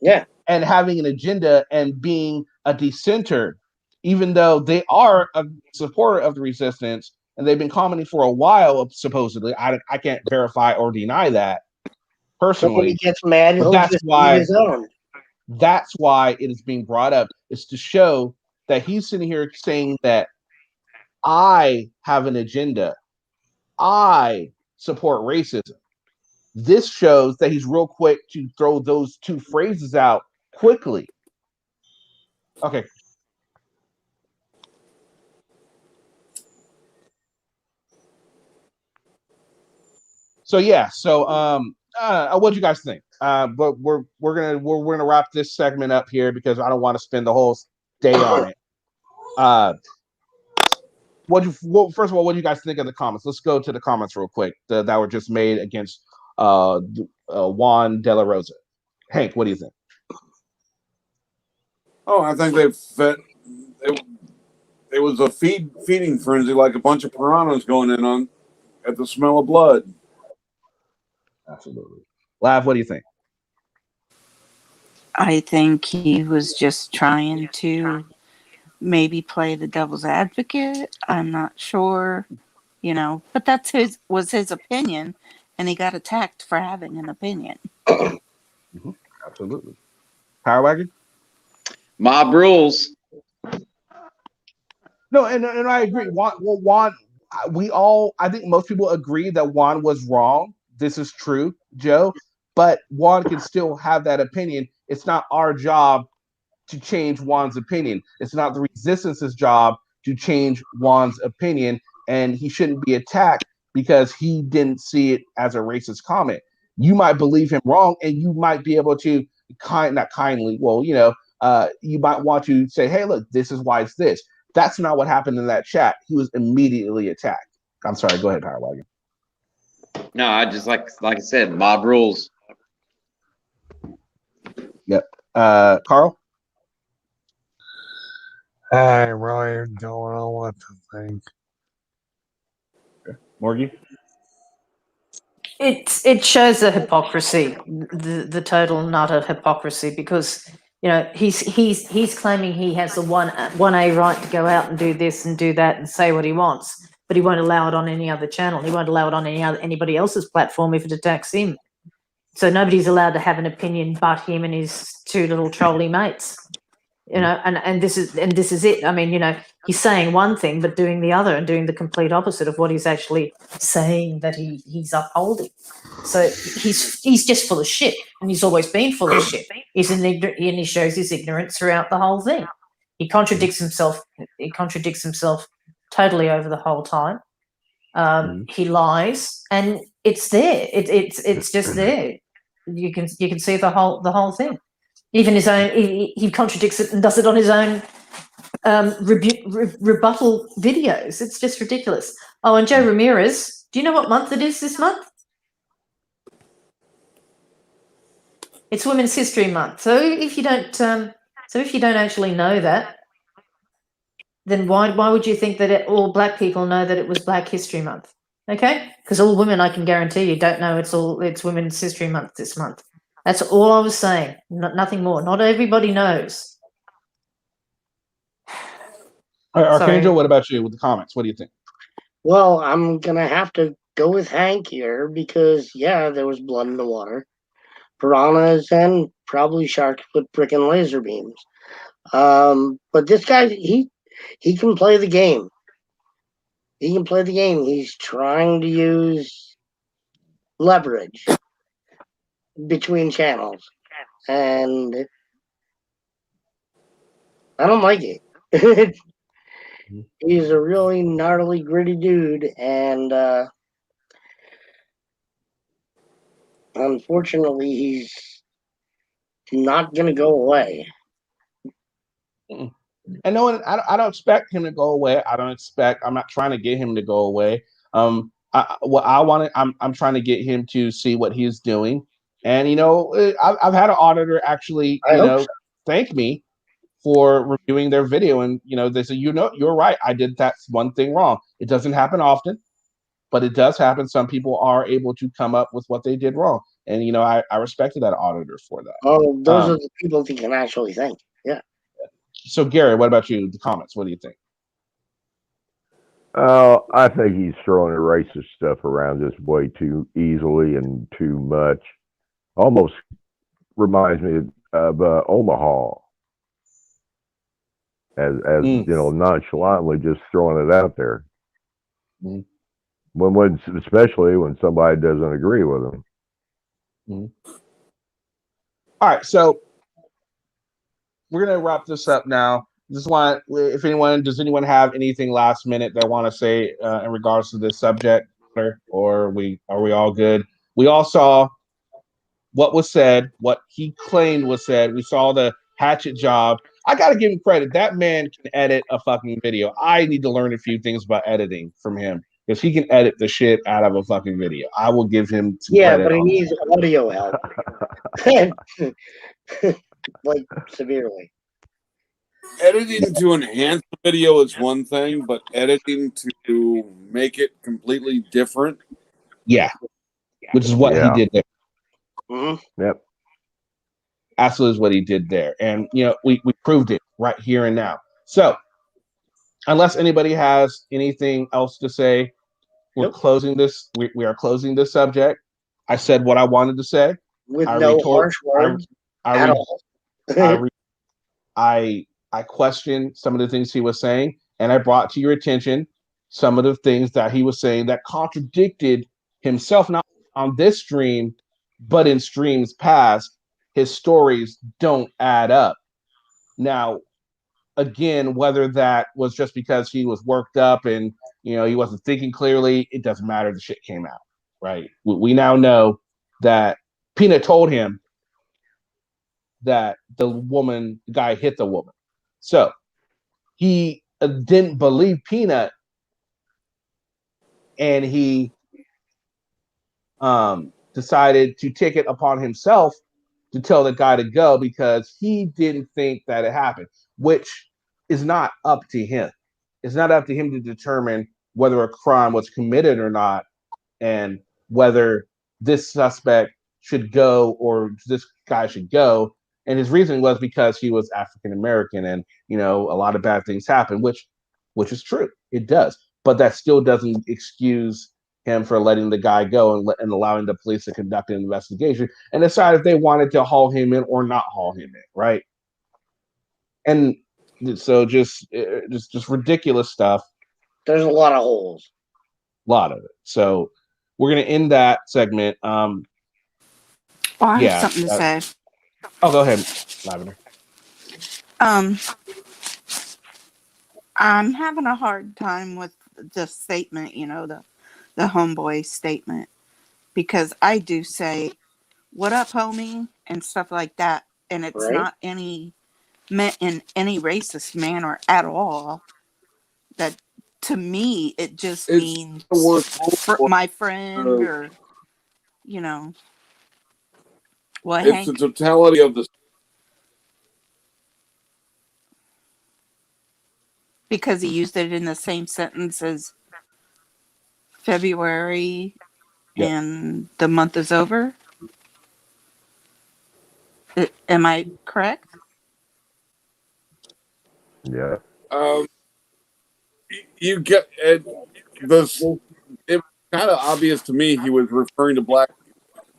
M: Yeah.
C: And having an agenda and being a dissenter, even though they are a supporter of the resistance and they've been commenting for a while, supposedly. I can't verify or deny that personally.
M: So when he gets mad,
C: but
M: he'll
C: that's
M: just
C: why
M: eat his own.
C: That's why it is being brought up. Is to show that he's sitting here saying that I have an agenda. I support racism. This shows that he's real quick to throw those two phrases out quickly. Okay. So yeah, what do you guys think? But we're gonna wrap this segment up here because I don't want to spend the whole day on it. First of all, what do you guys think of the comments? Let's go to the comments real quick that were just made against Juan De La Rosa. Hank, what do you think?
F: Oh, I think it was a feeding frenzy, like a bunch of piranhas going in on at the smell of blood.
C: Absolutely. Lav, what do you think?
G: I think he was just trying to maybe play the devil's advocate. I'm not sure, but was his opinion, and he got attacked for having an opinion.
C: Mm-hmm. Absolutely. Power wagon?
O: Mob rules.
C: No, and I agree. Juan, I think most people agree that Juan was wrong. This is true, Joe. But Juan can still have that opinion. It's not our job to change Juan's opinion. It's not the resistance's job to change Juan's opinion, and he shouldn't be attacked because he didn't see it as a racist comment. You might believe him wrong, and you might be able to you might want to say, hey, look, this is why it's this. That's not what happened in that chat. He was immediately attacked. I'm sorry. Go ahead, Power Wagon.
O: No, I just like I said, mob rules.
C: Yep. Carl?
K: I really don't know what to think.
C: Morgie?
D: It shows the hypocrisy, the total and utter hypocrisy, because he's claiming he has the one A right to go out and do this and do that and say what he wants, but he won't allow it on any other channel. He won't allow it on anybody else's platform if it attacks him. So nobody's allowed to have an opinion but him and his two little trolly mates. And this is it. I mean, he's saying one thing but doing the other and doing the complete opposite of what he's actually saying that he's upholding. So he's just full of shit, and he's always been full of shit. He's an ignorant, and he shows his ignorance throughout the whole thing. He contradicts himself. He contradicts himself totally over the whole time. He lies, and it's there. It's just there. You can see the whole thing. Even his own, he contradicts it and does it on his own rebuttal videos. It's just ridiculous. Oh, and Joe Ramirez, do you know what month it is this month? It's Women's History Month. So if you don't actually know that, then why would you think that all black people know that it was Black History Month? Okay, because all women, I can guarantee you, don't know it's Women's History Month this month. That's all I was saying. Nothing more. Not everybody knows.
C: Archangel, what about you with the comments? What do you think?
M: Well, I'm going to have to go with Hank here because, yeah, there was blood in the water. Piranhas and probably sharks with frickin' laser beams. But this guy, he can play the game. He can play the game. He's trying to use leverage between channels. And I don't like it. He's a really gnarly, gritty dude, and unfortunately, he's not going to go away.
C: And no, I don't expect him to go away. I'm not trying to get him to go away. I'm trying to get him to see what he's doing. And I've had an auditor actually, thank me for reviewing their video, and they say, you're right, I did that one thing wrong. It doesn't happen often, but it does happen. Some people are able to come up with what they did wrong, and I respected that auditor for that.
M: Oh, those are the people that can actually think. Yeah.
C: So Gary, what about you? The comments, what do you think?
I: I think he's throwing the racist stuff around just way too easily and too much. Almost reminds me of Omaha, as nonchalantly just throwing it out there.
C: Mm.
I: When especially when somebody doesn't agree with him.
C: Mm. All right, so we're gonna wrap this up now. Does anyone have anything last minute they want to say in regards to this subject, or are we all good? We all saw what was said, what he claimed was said. We saw the hatchet job. I gotta give him credit. That man can edit a fucking video. I need to learn a few things about editing from him, because he can edit the shit out of a fucking video. I will give him some credit.
M: But he needs audio help. Like, severely.
F: Editing to enhance the video is one thing, but editing to make it completely different.
C: Yeah. Which is what he did there.
M: Mm-hmm.
I: Yep.
C: Absolutely is what he did there. And, we proved it right here and now. So, unless anybody has anything else to say, we're closing this. We are closing this subject. I said what I wanted to say.
M: With no harsh words at all.
C: I questioned some of the things he was saying, and I brought to your attention some of the things that he was saying that contradicted himself, not on this stream, but in streams past. His stories don't add up. Now, again, whether that was just because he was worked up and he wasn't thinking clearly, it doesn't matter. The shit came out, right? We now know that Peanut told him that the guy hit the woman. So he didn't believe Peanut, and he decided to take it upon himself to tell the guy to go, because he didn't think that it happened, which is not up to him. It's not up to him to determine whether a crime was committed or not, and whether this suspect should go or this guy should go. And his reasoning was because he was African American, and a lot of bad things happen, which is true. It does, but that still doesn't excuse him for letting the guy go and allowing the police to conduct an investigation and decide if they wanted to haul him in or not haul him in, right? And so just ridiculous stuff.
M: There's a lot of holes.
C: A lot of it. So we're gonna end that segment.
G: I have something to say.
C: Oh, go ahead, Lavender.
G: I'm having a hard time with the statement, the homeboy statement, because I do say, "What up, homie?" and stuff like that, and it's not meant in any racist manner at all. That, to me, it just means my friend, or Well,
F: it's the totality of the.
G: Because he used it in the same sentence as February, and the month is over. Am I correct?
I: Yeah.
F: You get this. It was kind of obvious to me he was referring to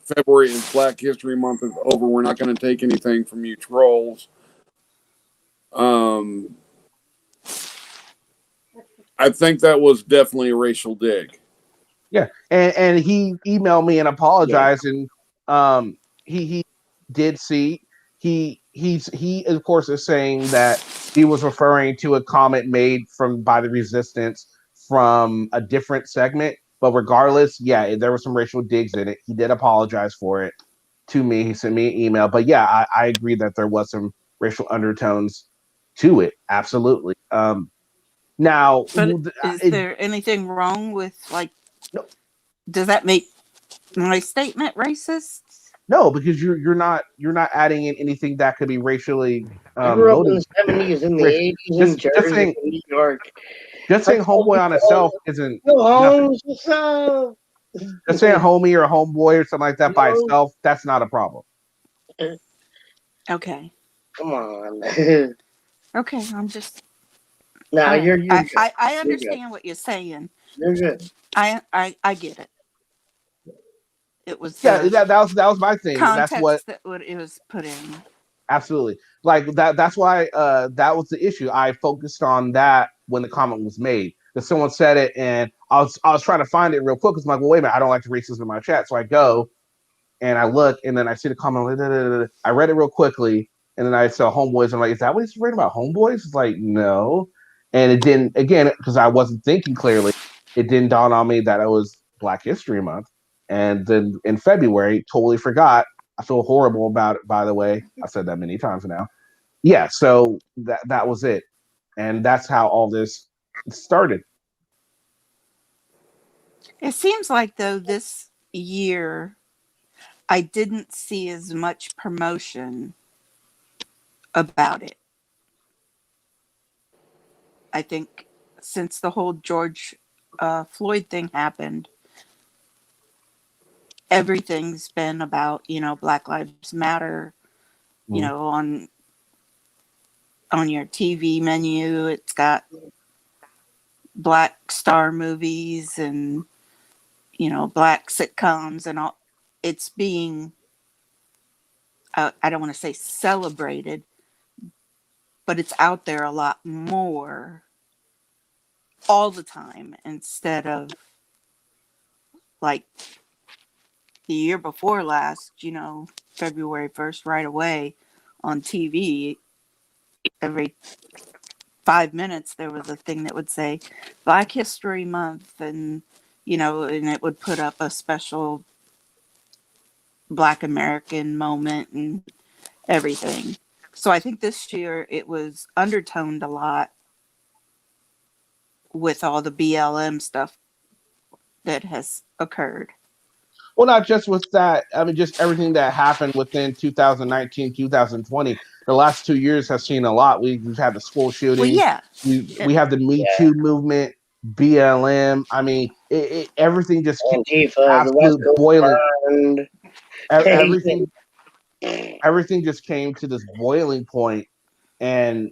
F: February as Black History Month is over. We're not going to take anything from you trolls. I think that was definitely a racial dig.
C: Yeah, and he emailed me and apologized, and he did see he of course is saying that he was referring to a comment made by the Resistance from a different segment, but regardless, there were some racial digs in it. He did apologize for it to me. He sent me an email, but I agree that there was some racial undertones to it. Absolutely. Now,
G: but is there anything wrong with, like, no. Does that make my statement racist?
C: No, because you're not adding in anything that could be racially
M: I grew up in
C: motivated.
M: the 70s and the 80s in Jersey and New York.
C: Just
M: I
C: saying
M: told
C: homeboy on itself
M: people,
C: isn't
M: "Yo,
C: nothing.
M: Holmes, what's up?"
C: Just saying homie or a homeboy or something like that by
M: No.
C: itself, that's not a problem.
G: Okay.
M: Come on.
G: Okay, I'm just.
M: No,
G: all right.
M: you're good.
G: I
M: You're good.
G: understand what you're saying.
M: You're good.
G: I get it. It was
C: Yeah,
G: the
C: that was my thing. That's what
G: context that it was put in.
C: absolutely like that's why that was the issue. I focused on that when the comment was made. Because someone said it and I was trying to find it real quick because I'm like, well, wait a minute, I don't like the racism in my chat. So I go and I look and then I see the comment. I read it real quickly and then I saw homeboys. I'm like, is that what he's writing about homeboys? It's like, no. And it didn't, again, because I wasn't thinking clearly, it didn't dawn on me that it was Black History Month. And then in February, totally forgot. I feel horrible about it, by the way. I've said that many times now. Yeah, so that was it. And that's how all this started.
G: It seems like, though, this year I didn't see as much promotion about it. I think since the whole George Floyd thing happened, everything's been about, Black Lives Matter, on your TV menu. It's got Black Star movies and, Black sitcoms and all. It's being, I don't want to say celebrated, but it's out there a lot more all the time instead of like the year before last, February 1st, right away on TV. Every 5 minutes, there was a thing that would say Black History Month, and, and it would put up a special Black American moment and everything. So I think this year it was undertoned a lot with all the BLM stuff that has occurred.
C: Well, not just with that. I mean, just everything that happened within 2019, 2020. The last 2 years have seen a lot. We've had the school shooting.
G: Well, yeah.
C: We have the Me Too movement, BLM. I mean, everything just came
M: Antifa, the West
C: absolute
M: Coast
C: boiling.
M: Burned.
C: Everything just came to this boiling point, and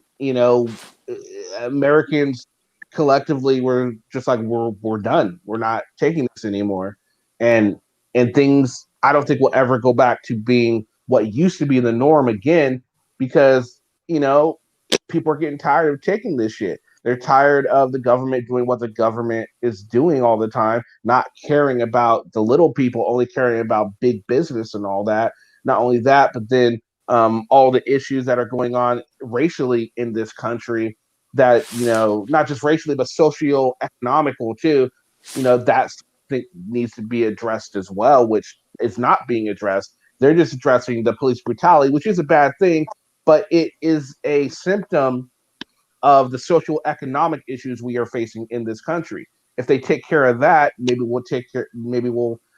C: Americans collectively were just like, we're done. We're not taking this anymore, and things I don't think will ever go back to being what used to be the norm again, because people are getting tired of taking this shit. They're tired of the government doing what the government is doing all the time, not caring about the little people, only caring about big business and all that. Not only that, but then all the issues that are going on racially in this country, that not just racially but socio-economical too. That's needs to be addressed as well, which is not being addressed. They're just addressing the police brutality, which is a bad thing, but it is a symptom of the social economic issues we are facing in this country. If they take care of that, maybe we'll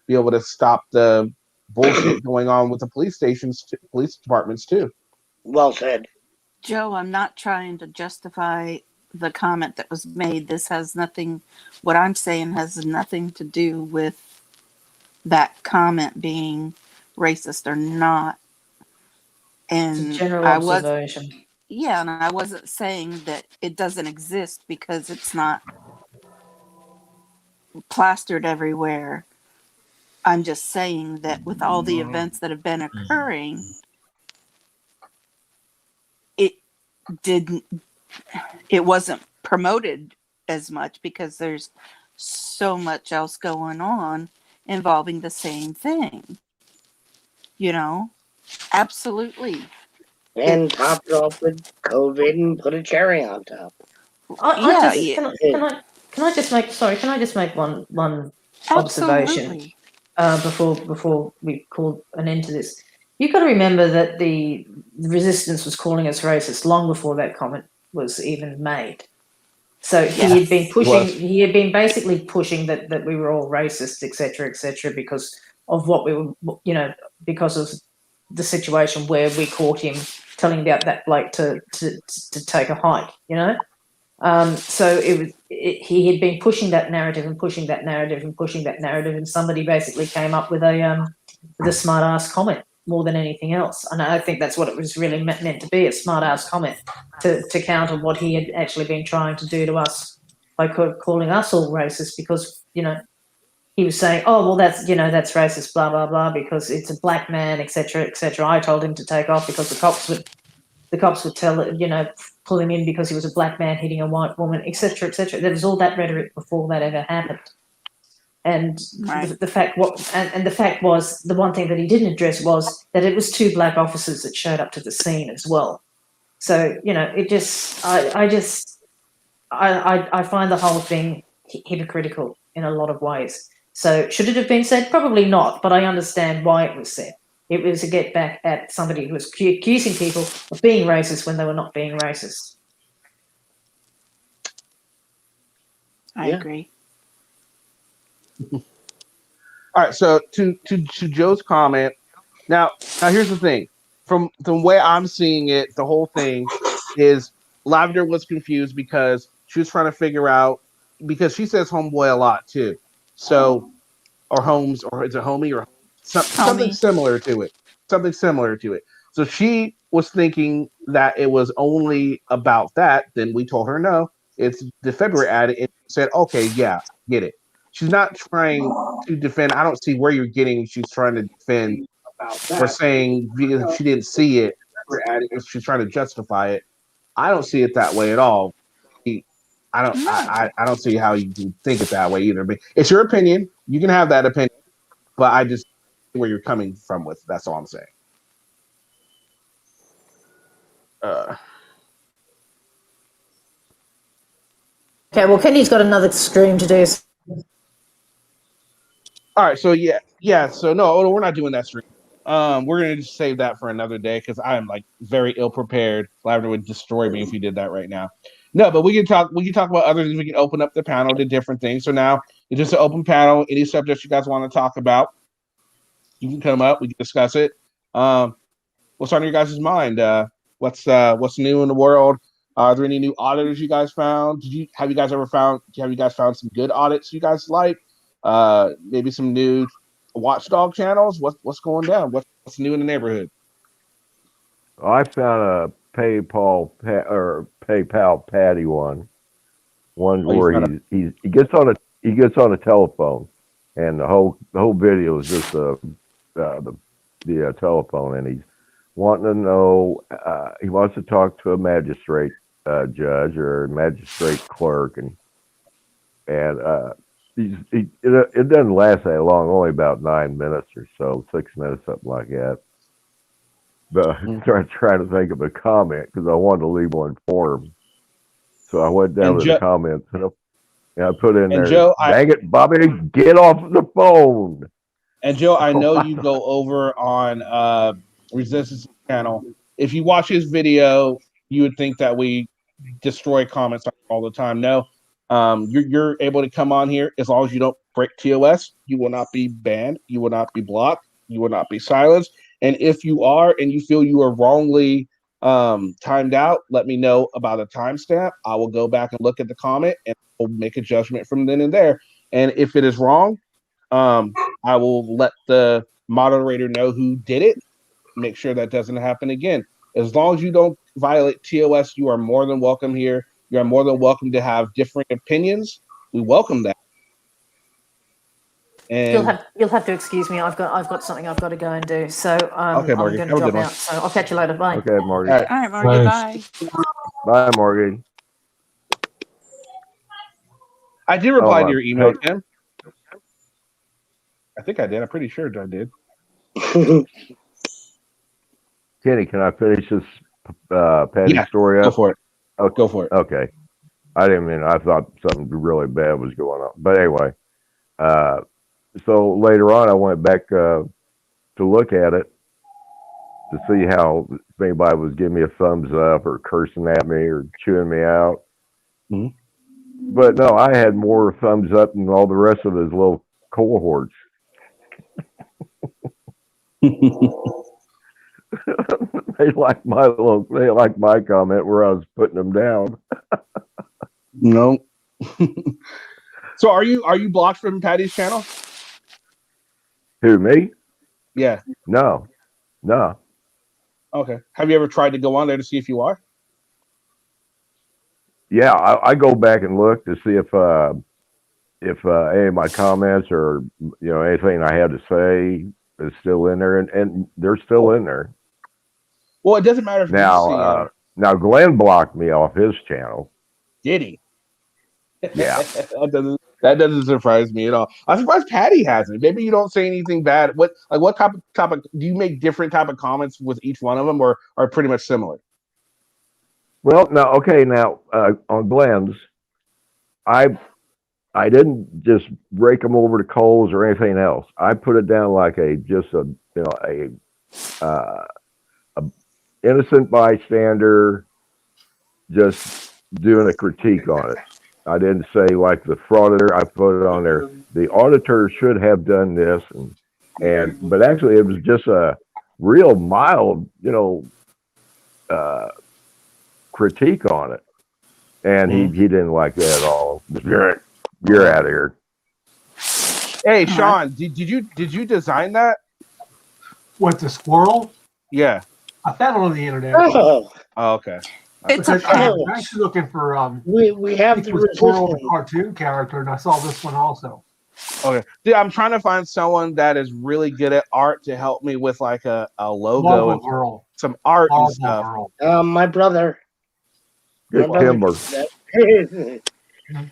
C: be able to stop the bullshit going on with the police departments too.
M: Well said.
G: Joe, I'm not trying to justify the comment that was made. What I'm saying has nothing to do with that comment being racist or not. And
D: it's a general observation.
G: And I wasn't saying that it doesn't exist because it's not plastered everywhere. I'm just saying that with all the events that have been occurring, it wasn't promoted as much because there's so much else going on involving the same thing. Absolutely.
M: And top it off with COVID and put a cherry on top.
D: Can I just make one observation before we call an end to this? You've got to remember that the resistance was calling us racist long before that comment was even made. So he had been pushing. He had been basically pushing that we were all racist, etc., because of what we were, because of the situation where we caught him telling about that bloke to take a hike, you know. So he had been pushing that narrative and pushing that narrative and pushing that narrative, and somebody basically came up with a smart ass comment more than anything else. And I think that's what it was really meant to be, a smart ass comment to counter what he had actually been trying to do to us by calling us all racist, because, you know, he was saying, oh, well, that's racist, blah, blah, blah, because it's a black man, etc., etc. I told him to take off because the cops would pull him in because he was a black man hitting a white woman, etc., etc. There was all that rhetoric before that ever happened. And the fact was, the one thing that he didn't address was that it was 2 black officers that showed up to the scene as well. So, you know, it just, I find the whole thing hypocritical in a lot of ways. So should it have been said? Probably not, but I understand why it was said. It was a get back at somebody who was accusing people of being racist when they were not being racist.
G: I agree.
C: All right, so to Joe's comment, now here's the thing. From the way I'm seeing it, the whole thing is Lavender was confused because she was trying to figure out, because she says homeboy a lot too. So, or Holmes, or is it homie, or something similar to it. Something similar to it. So she was thinking that it was only about that. Then we told her no, it's the February ad. It said, okay, yeah, get it. She's not trying to defend. I don't see where you're getting. She's trying to defend for saying because she didn't see it. She's trying to justify it. I don't see it that way at all. I don't see how you can think it that way either. But it's your opinion. You can have that opinion, but I just where you're coming from with. That's all I'm saying.
D: Okay, well, Kenny's got another stream to do.
C: All right, so yeah. So no, we're not doing that stream. We're gonna just save that for another day because I am like very ill prepared. Lavender would destroy me if we did that right now. No, but we can talk. We can talk about other things. We can open up the panel to different things. So now it's just an open panel. Any subjects you guys want to talk about, you can come up. We can discuss it. What's on your guys' mind? What's new in the world? Are there any new auditors you guys found? Have you guys found some good audits you guys like? Maybe some new watchdog channels. What's going down? What's new in the neighborhood?
I: I found a PayPal Patty one where he gets on a telephone, and the whole video is just the telephone, and he's wanting to know. He wants to talk to a magistrate judge or a magistrate clerk, and it doesn't last that long, only about 9 minutes or so, 6 minutes, something like that. But I started trying to think of a comment because I wanted to leave one for him. So I went down to the comments and I put in there,
C: Joe,
I: dang it, Bobby, get off the phone.
C: And Joe, I know you go over on Resistance channel. If you watch his video, you would think that we destroy comments all the time. No, you're able to come on here as long as you don't break TOS. You will not be banned. You will not be blocked. You will not be silenced. And if you are and you feel you are wrongly timed out, let me know about a timestamp. I will go back and look at the comment and we'll make a judgment from then and there. And if it is wrong, I will let the moderator know who did it. Make sure that doesn't happen again. As long as you don't violate TOS, you are more than welcome here. You are more than welcome to have different opinions. We welcome that. And
D: You'll have to excuse me. I've got something I've got to go and do. So
C: okay,
D: I'm going to drop out. So I'll catch you later. Bye.
I: Okay, Morgan.
G: All right, Morgan. Bye.
I: Bye, Morgan.
C: I did reply to your email, Tim. I think I did. I'm pretty sure I did.
I: Kenny, can I finish this Patty story up?
C: Go for it.
I: Oh,
C: go for it.
I: Okay. I thought something really bad was going on. But anyway, so later on, I went back to look at it to see how if anybody was giving me a thumbs up or cursing at me or chewing me out.
C: Mm-hmm.
I: But no, I had more thumbs up than all the rest of his little cohorts. They like my comment where I was putting them down.
C: No. So are you blocked from Patty's channel?
I: Who, me?
C: Yeah.
I: No.
C: Okay. Have you ever tried to go on there to see if you are?
I: Yeah, I go back and look to see if any of my comments or anything I had to say is still in there, and they're still in there.
C: Well, it doesn't matter if you see them.
I: Now Glenn blocked me off his channel.
C: Did he?
I: Yeah.
C: That doesn't surprise me at all. I'm surprised Patty hasn't. Maybe you don't say anything bad. What topic do you make different type of comments with each one of them, or are pretty much similar?
I: Well, now on Glenn's, I didn't just break them over to coals or anything else. I put it down like a innocent bystander, just doing a critique on it. I didn't say like the frauditor. I put it on there. The auditor should have done this, but actually it was just a real mild, critique on it, and he didn't like that at all. You're out of here.
C: Hey, Sean, did you design that?
P: What, the squirrel?
C: Yeah,
P: I found it on the internet.
C: Oh, okay.
G: It's a
P: I'm actually looking for
M: we have the
P: squirrel
M: resistance.
P: cartoon character, and I saw this one also.
C: Okay. Dude, I'm trying to find someone that is really good at art to help me with like a logo and some art and stuff.
M: My brother.
I: Good Kimber.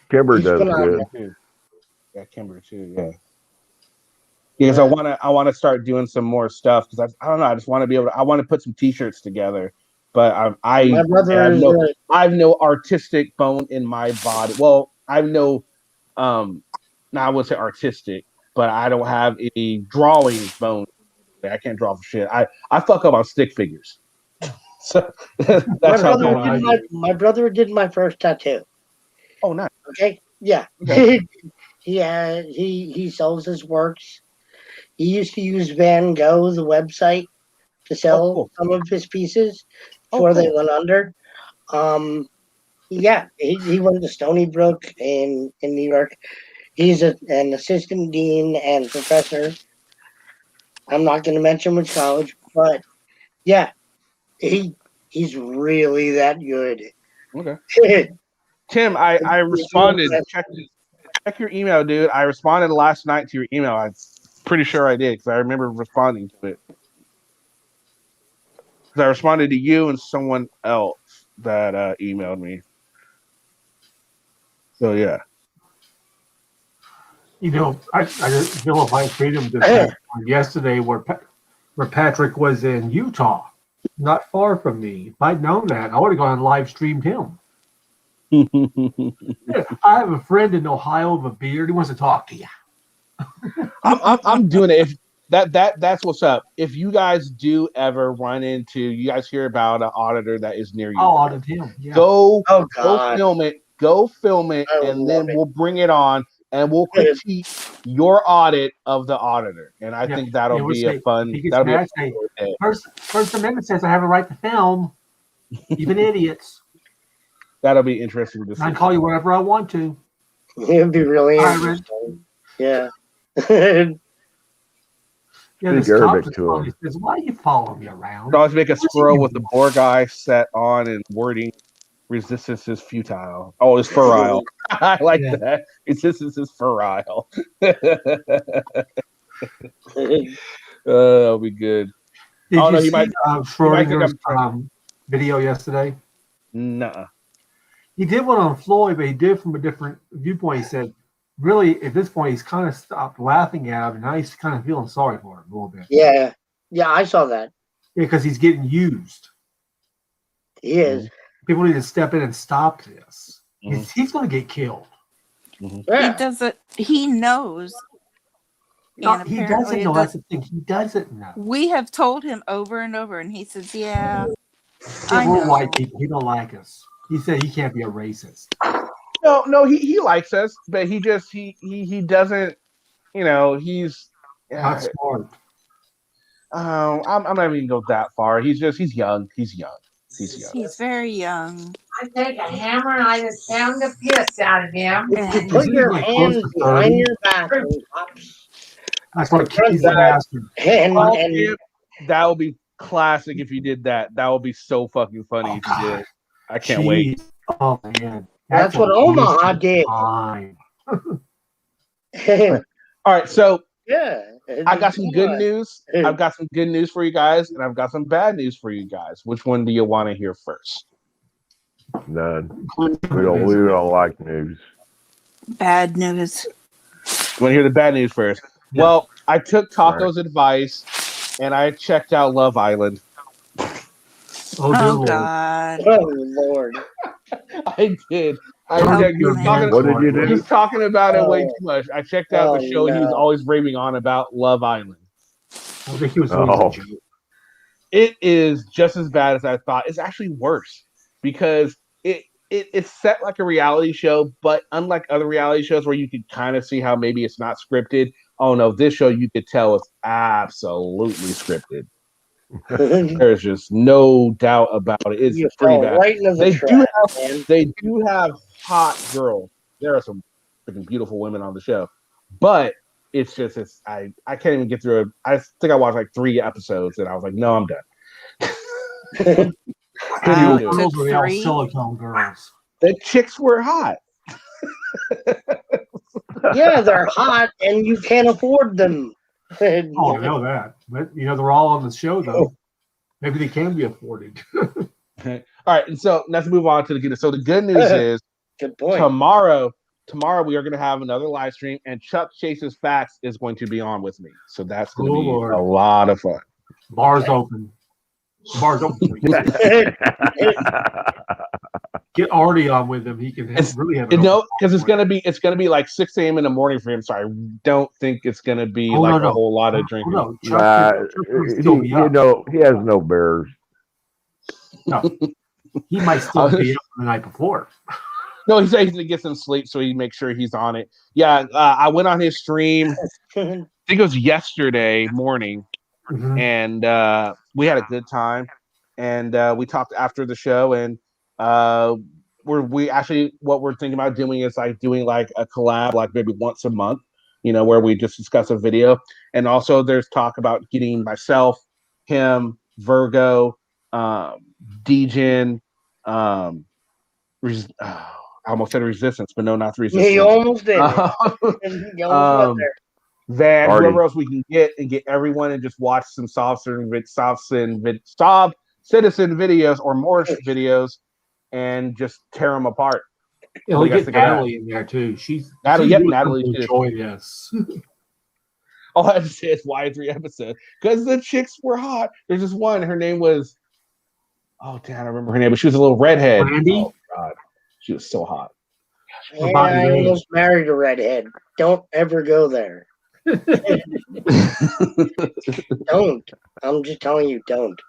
I: Kimber does good.
C: Yeah, Kimber too. Yeah. Because I want to start doing some more stuff because I don't know. I just want to be able to. I want to put some T-shirts together, but I have no artistic bone in my body. Well, I have no. Now I would say artistic, but I don't have any drawing bone. I can't draw for shit. I fuck up on stick figures. So that's
M: my brother did my first tattoo.
C: Oh, nice.
M: Okay. Yeah.
C: Okay.
M: He sells his works. He used to use Van Gogh, the website, to sell some of his pieces before they went under. Yeah, he went to Stony Brook in New York. He's an assistant dean and professor. I'm not going to mention which college, but yeah, he's really that good.
C: Okay. Tim, I responded. Check your email, dude. I responded last night to your email. I'm pretty sure I did because I remember responding to it. Because I responded to you and someone else that emailed me. So yeah.
P: I vilified freedom this yesterday where Patrick was in Utah, not far from me. If I'd known that, I would have gone and live streamed him. I have a friend in Ohio with a beard. He wants to talk to you.
C: I'm doing it. If that's what's up. If you guys do ever run into, you guys hear about an auditor that is near you,
P: I'll audit him. Yeah.
C: Go film it. Go film it, and then we'll bring it on and we'll critique your audit of the auditor. And I think that'll be a fun. That'll be
P: First Amendment says I have a right to film, even idiots.
C: That'll be interesting to see.
P: I can call you whatever I want to.
M: It'd be really interesting. Yeah.
P: This cop says, why do you follow me around?
C: So I always make a squirrel with the boar guy set on and wording resistance is futile. Oh, it's ferile. I like that. Resistance is ferile. That'll be good.
P: Did you see Schrodinger's video yesterday?
C: Nuh-uh.
P: He did one on Floyd, but he did from a different viewpoint. He said, really, at this point, he's kind of stopped laughing at him, and now he's kind of feeling sorry for him a little bit.
M: Yeah. Yeah, I saw that.
P: Yeah, because he's getting used.
M: He is.
P: People need to step in and stop this. He's going to get killed.
G: Yeah. He doesn't. He knows.
P: No, he doesn't know. That's the thing. He doesn't know.
G: We have told him over and over, and he says, "Yeah,
P: we're white people. He don't like us." He said he can't be a racist.
C: No, he likes us, but he just he doesn't. He's
P: not smart.
C: I'm not even gonna go that far. He's young. He's young.
G: He's very young.
Q: I take a hammer and I just pound the piss out of him.
M: You put your hand behind your back and pops.
P: That's what
M: Front
P: Keith asked him.
M: and
C: that would be classic if you did that. That would be so fucking funny if you did. I can't wait.
P: Oh man,
M: that's what Omaha did.
C: All right, so
M: yeah,
C: I got some good news. I've got some good news for you guys, and I've got some bad news for you guys. Which one do you want to hear first?
I: None. We don't like news.
G: Bad news.
C: You want to hear the bad news first? Yeah. Well, I took Taco's advice, and I checked out Love Island.
G: Oh God!
M: Oh Lord!
C: I did. What did you do? He was talking about it way too much. I checked out the show he was always raving on about, Love Island.
P: I think he was always a joke.
C: It is just as bad as I thought. It's actually worse because it's set like a reality show, but unlike other reality shows where you could kind of see how maybe it's not scripted. Oh no, this show you could tell it's absolutely scripted. There's just no doubt about it. It's pretty bad.
M: Right
C: they do have hot girls. There are some freaking beautiful women on the show, but it's just I can't even get through it. I think I watched like 3 episodes and I was like, no, I'm done.
P: Those were all silicone girls.
C: The chicks were hot.
M: Yeah, they're hot, and you can't afford them.
P: Oh, I know that. But, they're all on the show, though. Maybe they can be afforded.
C: All right, and so let's move on to the good. So the good news is
M: good point.
C: Tomorrow we are going to have another live stream, and Chuck Chase's Facts is going to be on with me. So that's going to be a lot of fun.
P: Bars open. Bars open. Get Artie on with him. He can really have
C: because it's gonna be like 6 a.m. in the morning for him. So I don't think it's gonna be a whole lot of drinking.
I: No, he has no bears.
P: No, he might still be up the night before.
C: No, he said he's gonna get some sleep, so he makes sure he's on it. Yeah, I went on his stream. I think it was yesterday morning, and we had a good time, and we talked after the show, and we actually what we're thinking about doing is like doing like a collab, like maybe once a month, where we just discuss a video, and also there's talk about getting myself, him, Virgo, Degen, I almost said Resistance, but no, not Resistance.
M: You almost did. You almost went there.
C: Van, whoever else we can get everyone and just watch some soft citizen videos or more videos and just tear them apart.
P: Yeah, we get Natalie in there too.
C: Natalie too.
P: Enjoy this.
C: All I have to say is why 3 episodes? Because the chicks were hot. There's this one. Her name was. Oh damn, I remember her name, but she was a little redhead.
P: Randy?
C: Oh god, she was so hot.
M: Yeah, I almost married a redhead. Don't ever go there. Don't. I'm just telling you, don't.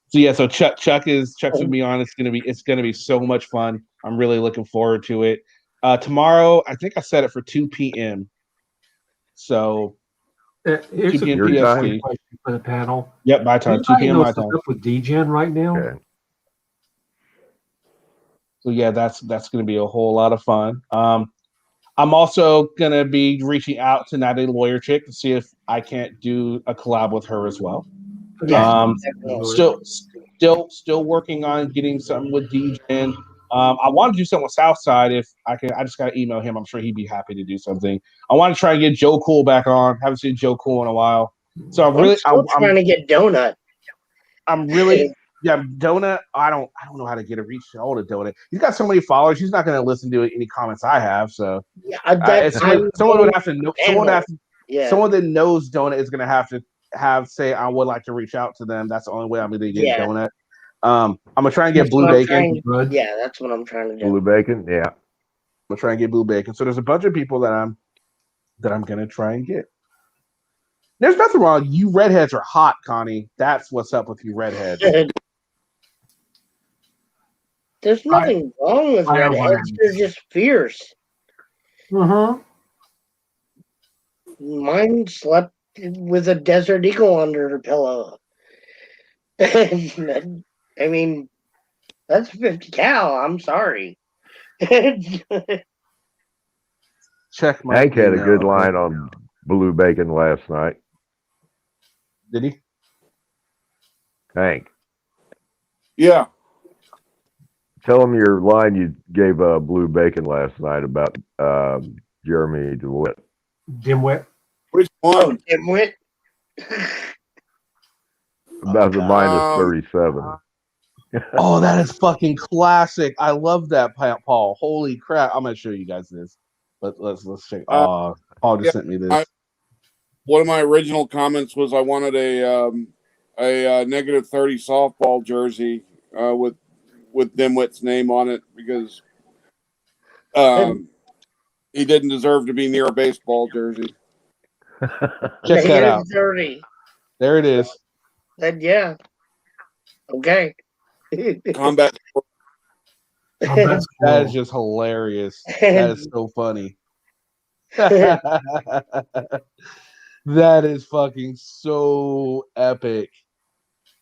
C: So yeah, so Chuck's gonna be on. It's gonna be so much fun. I'm really looking forward to it. Tomorrow, I think I set it for 2 p.m. So
P: here's
C: 2 p.m.
P: PST for the panel.
C: Yep, my time. 2 p.m. my time.
P: Up with Degen right now.
I: Okay.
C: So yeah, that's gonna be a whole lot of fun. I'm also gonna be reaching out to Natalie Lawyer Chick to see if I can't do a collab with her as well.
M: Yeah,
C: still working on getting something with Degen. I want to do something with Southside if I can. I just gotta email him. I'm sure he'd be happy to do something. I want to try and get Joe Cool back on. Haven't seen Joe Cool in a while. So I'm
M: trying to get Donut.
C: I'm really Donut. I don't know how to get a reach out to Donut. He's got so many followers. He's not going to listen to any comments I have. So someone would have to know. Someone that knows Donut is going to have say I would like to reach out to them. That's the only way I'm going to get Donut. I'm gonna try and get Blue Bacon.
M: Yeah, that's what I'm trying to do.
I: Blue Bacon, yeah.
C: I'm gonna try and get Blue Bacon. So there's a bunch of people that I'm gonna try and get. There's nothing wrong. You redheads are hot, Connie. That's what's up with you redheads.
M: There's nothing wrong with redheads. They're just fierce.
P: Mm-hmm.
M: Mine slept with a Desert Eagle under her pillow. I mean, that's 50 cal. I'm sorry.
C: Check my
I: Hank had a
C: email.
I: good
C: Okay.
I: line on Blue Bacon last night.
C: Did he?
I: Hank,
F: Yeah.
I: tell him your line you gave Blue Bacon last night about Jeremy DeWitt.
P: Dimwit.
F: Which one?
M: Dimwit.
I: About the minus
F: Um,
I: 37.
C: Oh, that is fucking classic. I love that, Paul. Holy crap! I'm gonna show you guys this. But let's check. Paul just
F: yeah,
C: sent me this.
F: one of my original comments was I wanted a negative 30 softball jersey with Dimwit's name on it because he didn't deserve to be near a baseball jersey.
C: Check that out.
M: 30.
C: There it is.
M: Then yeah. Okay.
F: Combat.
C: That is just hilarious. That is so funny. That is fucking so epic.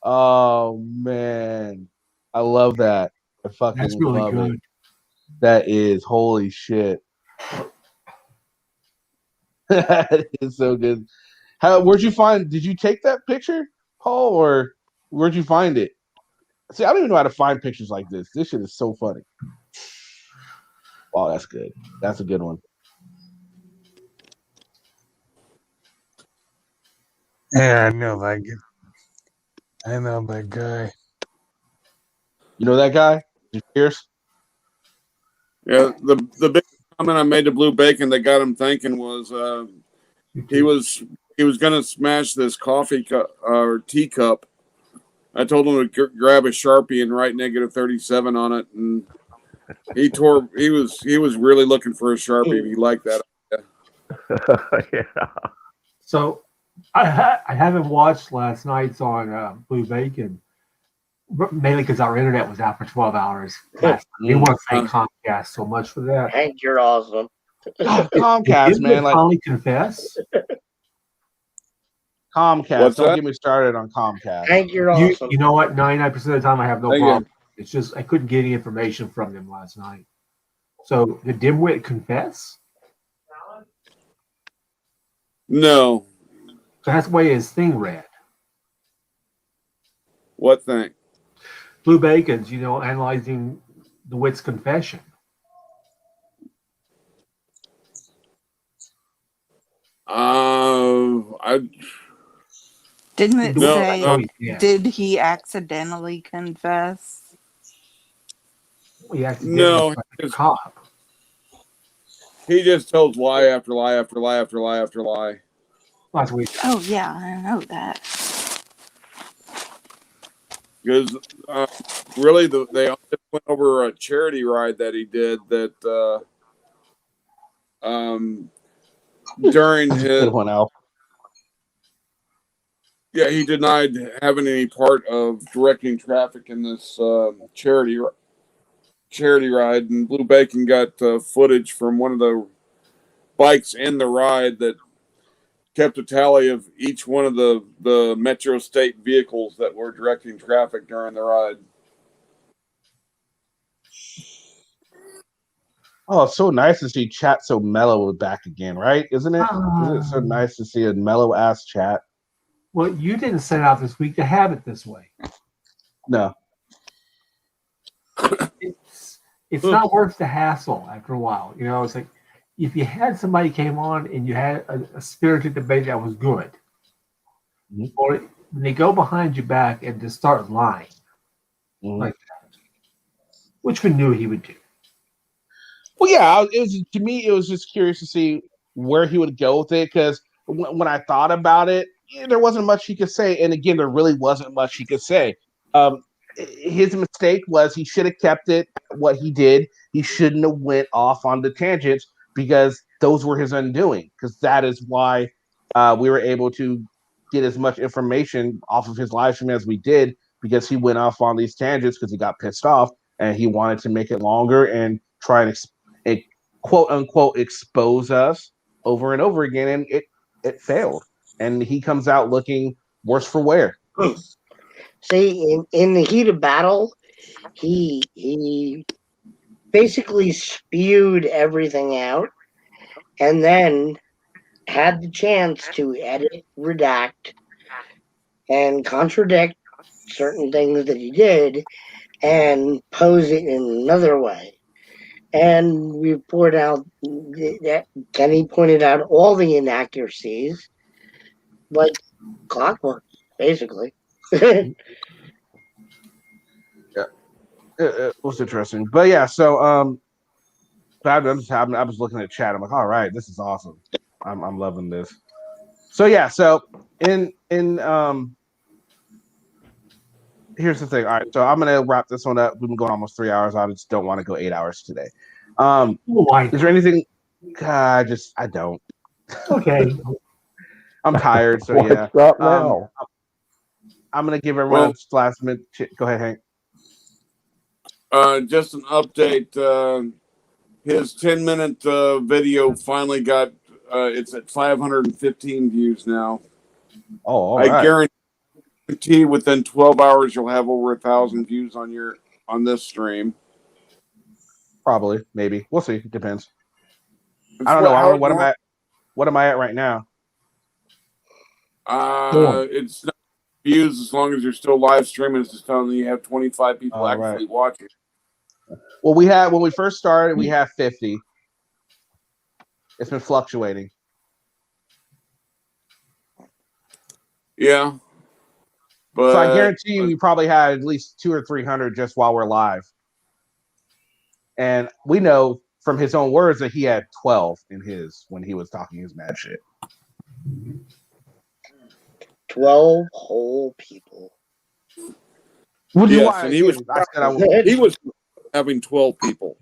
C: Oh man, I love that. I fucking
P: That's really
C: love
P: good.
C: it. That is holy shit. That is so good. Where'd you find? Did you take that picture, Paul, or where'd you find it? See, I don't even know how to find pictures like this. This shit is so funny. Wow, that's good. That's a good one.
K: Yeah, I know that. I know that guy.
C: You know that guy? Pierce?
F: Yeah, the big comment I made to Blue Bacon that got him thinking was he was going to smash this coffee cup or teacup. I told him to grab a Sharpie and write negative 37 on it, and he was really looking for a Sharpie. He liked that.
I: Yeah.
P: So I haven't watched last night's on Blue Bacon, mainly because our internet was out for 12 hours. We want to thank Comcast so much for that.
M: Hank, you're awesome.
C: Comcast, man. Like,
P: finally confess.
C: Comcast.
F: What's
C: Don't
F: that?
C: get me started on Comcast.
M: Hank, you're awesome.
P: You know what? 99% of the time I have no
F: Thank you.
P: problem. It's just I couldn't get any information from them last night. So did Dimwit confess?
F: No.
P: So that's the way his thing read.
F: What thing?
P: Blue Bacon's, analyzing the Wit's confession.
F: I
G: Didn't it
F: No,
G: say,
P: yeah.
G: did he accidentally confess?
P: He accidentally
F: no.
P: like a cop.
F: He just tells lie after lie after lie after lie after lie.
P: Last week.
G: Oh, yeah, I know that.
F: Because really, they all just went over a charity ride that he did that during his
C: Good one, Al.
F: yeah, he denied having any part of directing traffic in this charity ride, and Blue Bacon got footage from one of the bikes in the ride that kept a tally of each one of the Metro State vehicles that were directing traffic during the ride.
C: Oh, it's so nice to see chat so mellow back again, right? Isn't it? Isn't it so nice to see a mellow ass chat?
P: Well, you didn't set out this week to have it this way.
C: No.
P: It's not worth the hassle after a while. It's like if you had somebody came on and you had a spirited debate that was good, or when they go behind your back and just start lying, like that, which we knew he would do.
C: Well, yeah, to me, it was just curious to see where he would go with it, because when I thought about it, there wasn't much he could say, and again, there really wasn't much he could say. His mistake was he should have kept it what he did. He shouldn't have went off on the tangents, because those were his undoing, because that is why we were able to get as much information off of his live stream as we did, because he went off on these tangents because he got pissed off and he wanted to make it longer and try and quote unquote expose us over and over again, and it failed. and he comes out looking worse for wear.
M: See, in the heat of battle, he basically spewed everything out, and then had the chance to edit, redact, and contradict certain things that he did, and pose it in another way. And we poured out that Kenny pointed out all the inaccuracies, like clockwork, basically.
C: Yeah, it was interesting, but yeah. So I was looking at chat. I'm like, all right, this is awesome. I'm loving this. So yeah. So in here's the thing. All right, so I'm gonna wrap this one up. We've been going almost 3 hours. I just don't want to go 8 hours today. Is there anything? I don't.
P: Okay.
C: I'm tired, so
I: Why
C: yeah.
I: stop now?
C: I'm gonna give everyone a last minute. Go ahead, Hank.
F: Just an update. His 10-minute video finally got. It's at 515 views now.
C: Oh, all
F: I
C: right.
F: guarantee within 12 hours you'll have over 1,000 views on this stream.
C: Probably, maybe. We'll see. It depends. I don't know. What am I at right now?
F: It's not views as long as you're still live streaming. It's just telling you have 25 people actually watching.
C: Well, when we first started, we had 50. It's been fluctuating.
F: Yeah. But
C: so I guarantee you, we probably had at least 200 or 300 just while we're live. And we know from his own words that he had 12 in his when he was talking his mad shit.
M: 12 whole people.
C: Which is
F: yes,
C: why
F: and he was having 12 people.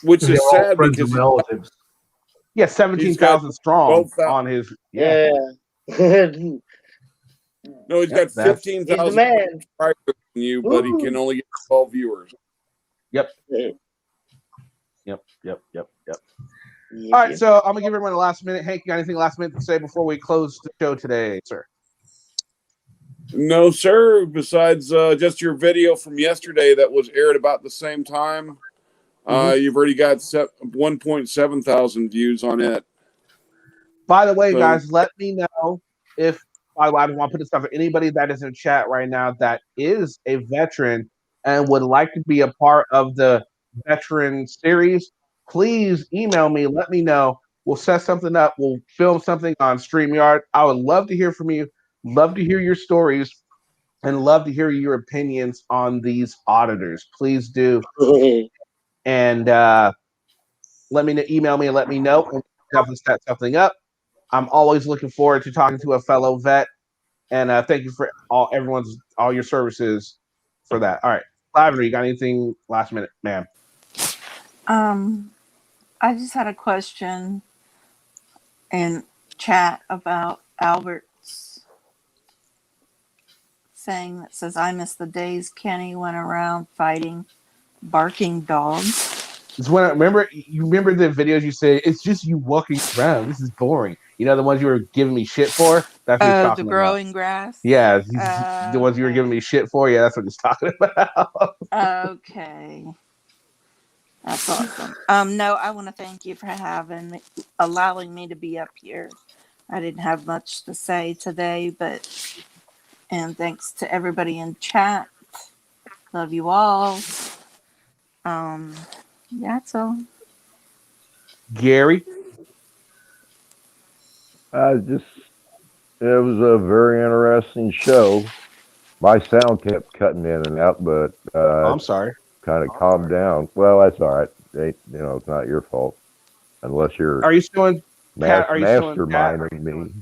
F: Which is sad because
P: relatives.
C: Yeah, 17,000 strong on his. Yeah.
F: No, he's got 15,000 subscribers than you, but he can only get 12 viewers.
C: Yep. All right, so I'm gonna give everyone a last minute. Hank, you got anything last minute to say before we close the show today, sir?
F: No, sir. Besides just your video from yesterday that was aired about the same time, you've already got 1.7 thousand views on it.
C: By the way, guys, let me know if I want to put this stuff for anybody that is in chat right now that is a veteran and would like to be a part of the veteran series. Please email me. Let me know. We'll set something up. We'll film something on StreamYard. I would love to hear from you. Love to hear your stories and love to hear your opinions on these auditors. Please do. And let me email me and let me know. We'll definitely set something up. I'm always looking forward to talking to a fellow vet. And thank you for all your services for that. All right. Lavender, you got anything last minute, ma'am?
G: I just had a question in chat about Albert's saying that says, I miss the days Kenny went around fighting barking dogs.
C: It's when you remember the videos you say, it's just you walking around. This is boring. You know, the ones you were giving me shit for? That's what he's talking
G: the
C: about.
G: growing grass?
C: Yeah, the ones you were giving me shit for. Yeah, that's what he's talking about.
G: Okay. That's awesome. No, I want to thank you for allowing me to be up here. I didn't have much to say today, and thanks to everybody in chat. Love you all. That's all.
C: Gary?
I: It was a very interesting show. My sound kept cutting in and out, but
C: I'm sorry.
I: Kind of calmed down. Well, that's all right. It's not your fault, unless you're.
C: Are you still in chat? Are you
I: masterminding me?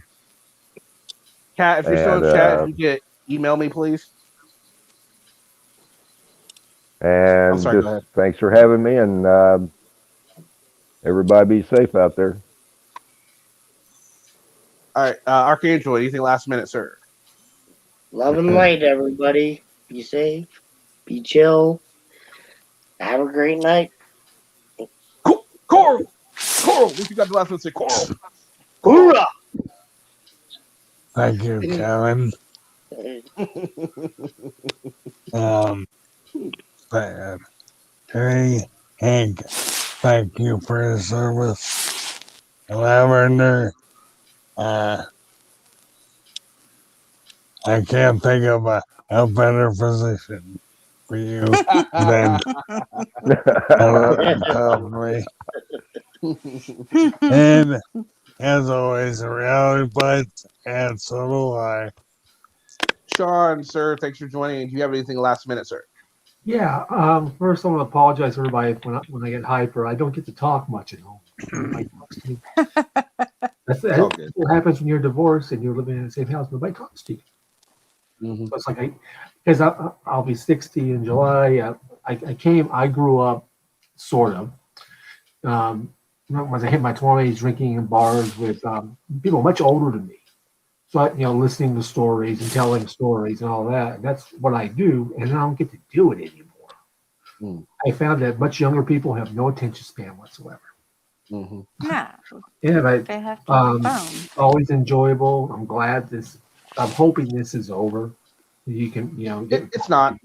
C: Cat, if you're still in chat, if you could email me, please.
I: And just thanks for having me, and everybody be safe out there.
C: All right, Archangel, anything last minute, sir?
M: Love and light, everybody. Be safe. Be chill. Have a great night.
C: Coral, what you got the last one to say? Coral.
M: Hoorah!
K: Thank you, Kevin. Hey, Hank, thank you for your service. Lavender, I can't think of a better position for you than me. And as always, reality bites, and so do I.
C: Sean, sir, thanks for joining. Do you have anything last minute, sir?
P: Yeah. First, I want to apologize to everybody when I get hyper. I don't get to talk much at home. That's what happens when you're divorced and you're living in the same house. Nobody talks to you.
C: Mm-hmm.
P: So it's like because I'll be 60 in July. I grew up sort of. When I hit my 20s, drinking in bars with people much older than me. So listening to stories and telling stories and all that. And that's what I do, and I don't get to do it anymore. I found that much younger people have no attention span whatsoever.
G: No.
P: Yeah, but
G: They have to have a phone.
P: always enjoyable. I'm glad I'm hoping this is over. You can,
C: it's not,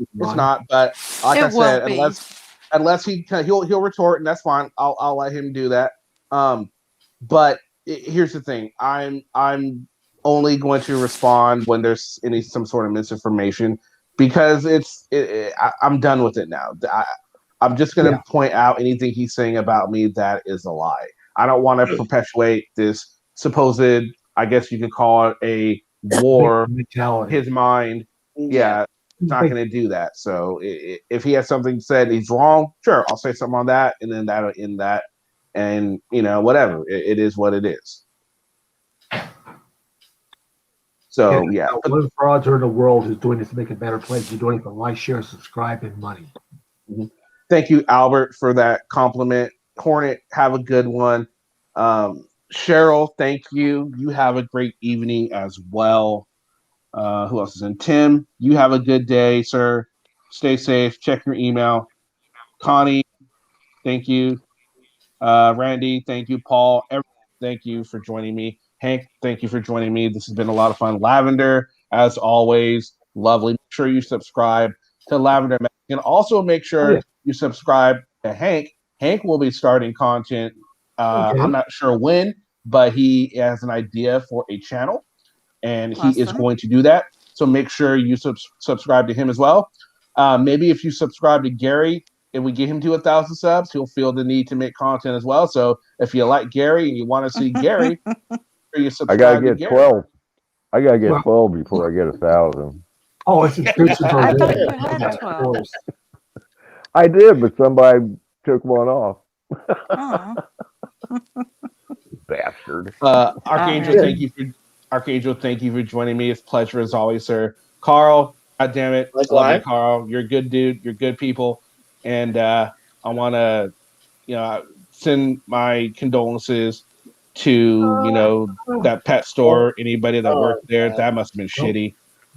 C: but like I said, unless he'll retort, and that's fine. I'll let him do that. But here's the thing: I'm only going to respond when there's some sort of misinformation because I'm done with it now. I'm just going to point out anything he's saying about me that is a lie. I don't want to perpetuate this supposed, I guess you could call it a war. His mind, it's not going to do that. So if he has something said he's wrong, sure, I'll say something on that, and then that'll end that, and whatever. It is what it is. So
P: one frauds in the world who's doing this to make a better place. You're doing it for like, share, subscribe, and money.
C: Mm-hmm. Thank you, Albert, for that compliment. Hornet, have a good one. Cheryl, thank you. You have a great evening as well. Who else is in? Tim, you have a good day, sir. Stay safe. Check your email. Connie, thank you. Randy, thank you. Paul, everyone, thank you for joining me. Hank, thank you for joining me. This has been a lot of fun. Lavender, as always, lovely. Make sure you subscribe to Lavender. And also make sure you subscribe to Hank. Hank will be starting content. I'm not sure when, but he has an idea for a channel, and he is going to do that. So make sure you subscribe to him as well. Maybe if you subscribe to Gary and we get him to 1,000 subs, he'll feel the need to make content as well. So if you like Gary and you want to see Gary, you subscribe
I: I gotta get
C: to
I: 12. I gotta get 12 before I get 1,000.
P: Oh, it's subscription for
G: I thought you had 12.
I: I did, but somebody took one off. Bastard.
C: Archangel, thank you for joining me. It's a pleasure as always, sir. Carl, God damn it. Love you, Carl. You're a good dude. You're good people. And I want to, send my condolences to, that pet store, anybody that worked there. That must have been shitty.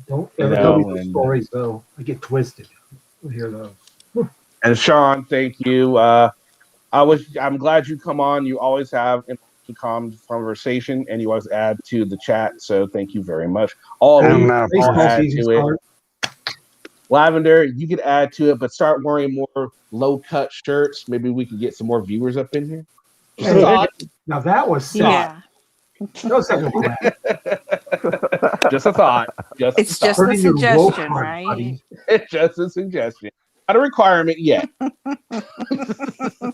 P: Don't ever tell me those stories, though. I get twisted. I hear those.
C: And Sean, thank you. I'm glad you come on. You always have conversation, and you always add to the chat. So thank you very much. All of you add to it. Lavender, you could add to it, but start wearing more low cut shirts. Maybe we can get some more viewers up in here. Just a thought.
P: Now that was
G: Yeah.
C: Just a thought.
G: It's just a suggestion, right?
C: It's just a suggestion. Not a requirement yet.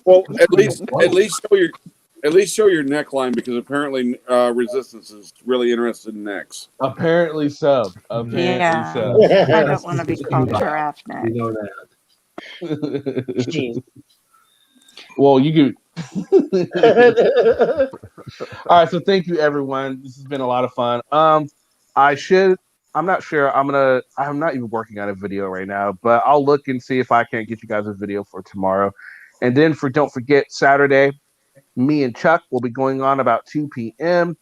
F: Well, at least show your neckline, because apparently Resistance is really interested in necks.
C: Apparently so.
G: I don't want to be called giraffe neck.
P: You know that.
C: Well, you can. All right, so thank you, everyone. This has been a lot of fun. I'm not sure. I'm not even working on a video right now, but I'll look and see if I can't get you guys a video for tomorrow. And then don't forget, Saturday, me and Chuck will be going on about 2 p.m.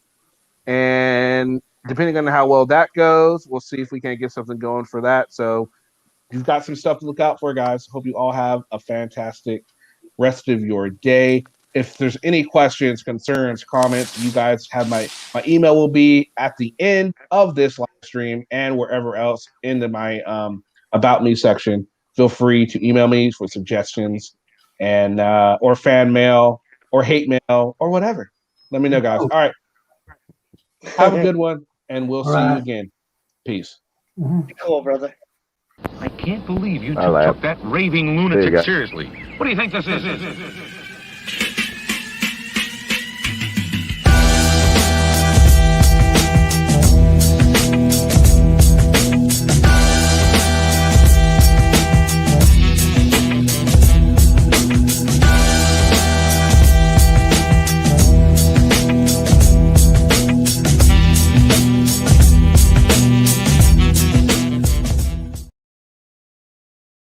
C: And depending on how well that goes, we'll see if we can get something going for that. So you've got some stuff to look out for, guys. Hope you all have a fantastic rest of your day. if there's any questions, concerns, comments, you guys have my email will be at the end of this live stream and wherever else into my about me section. Feel free to email me for suggestions and or fan mail or hate mail or whatever. Let me know, guys. All right. Have a good one, and we'll see you again. Peace.
M: Cool, brother.
R: I can't believe you
I: I
R: two
I: laugh.
R: took that raving
I: See you
R: lunatic
I: guys.
R: seriously. What do you think this is?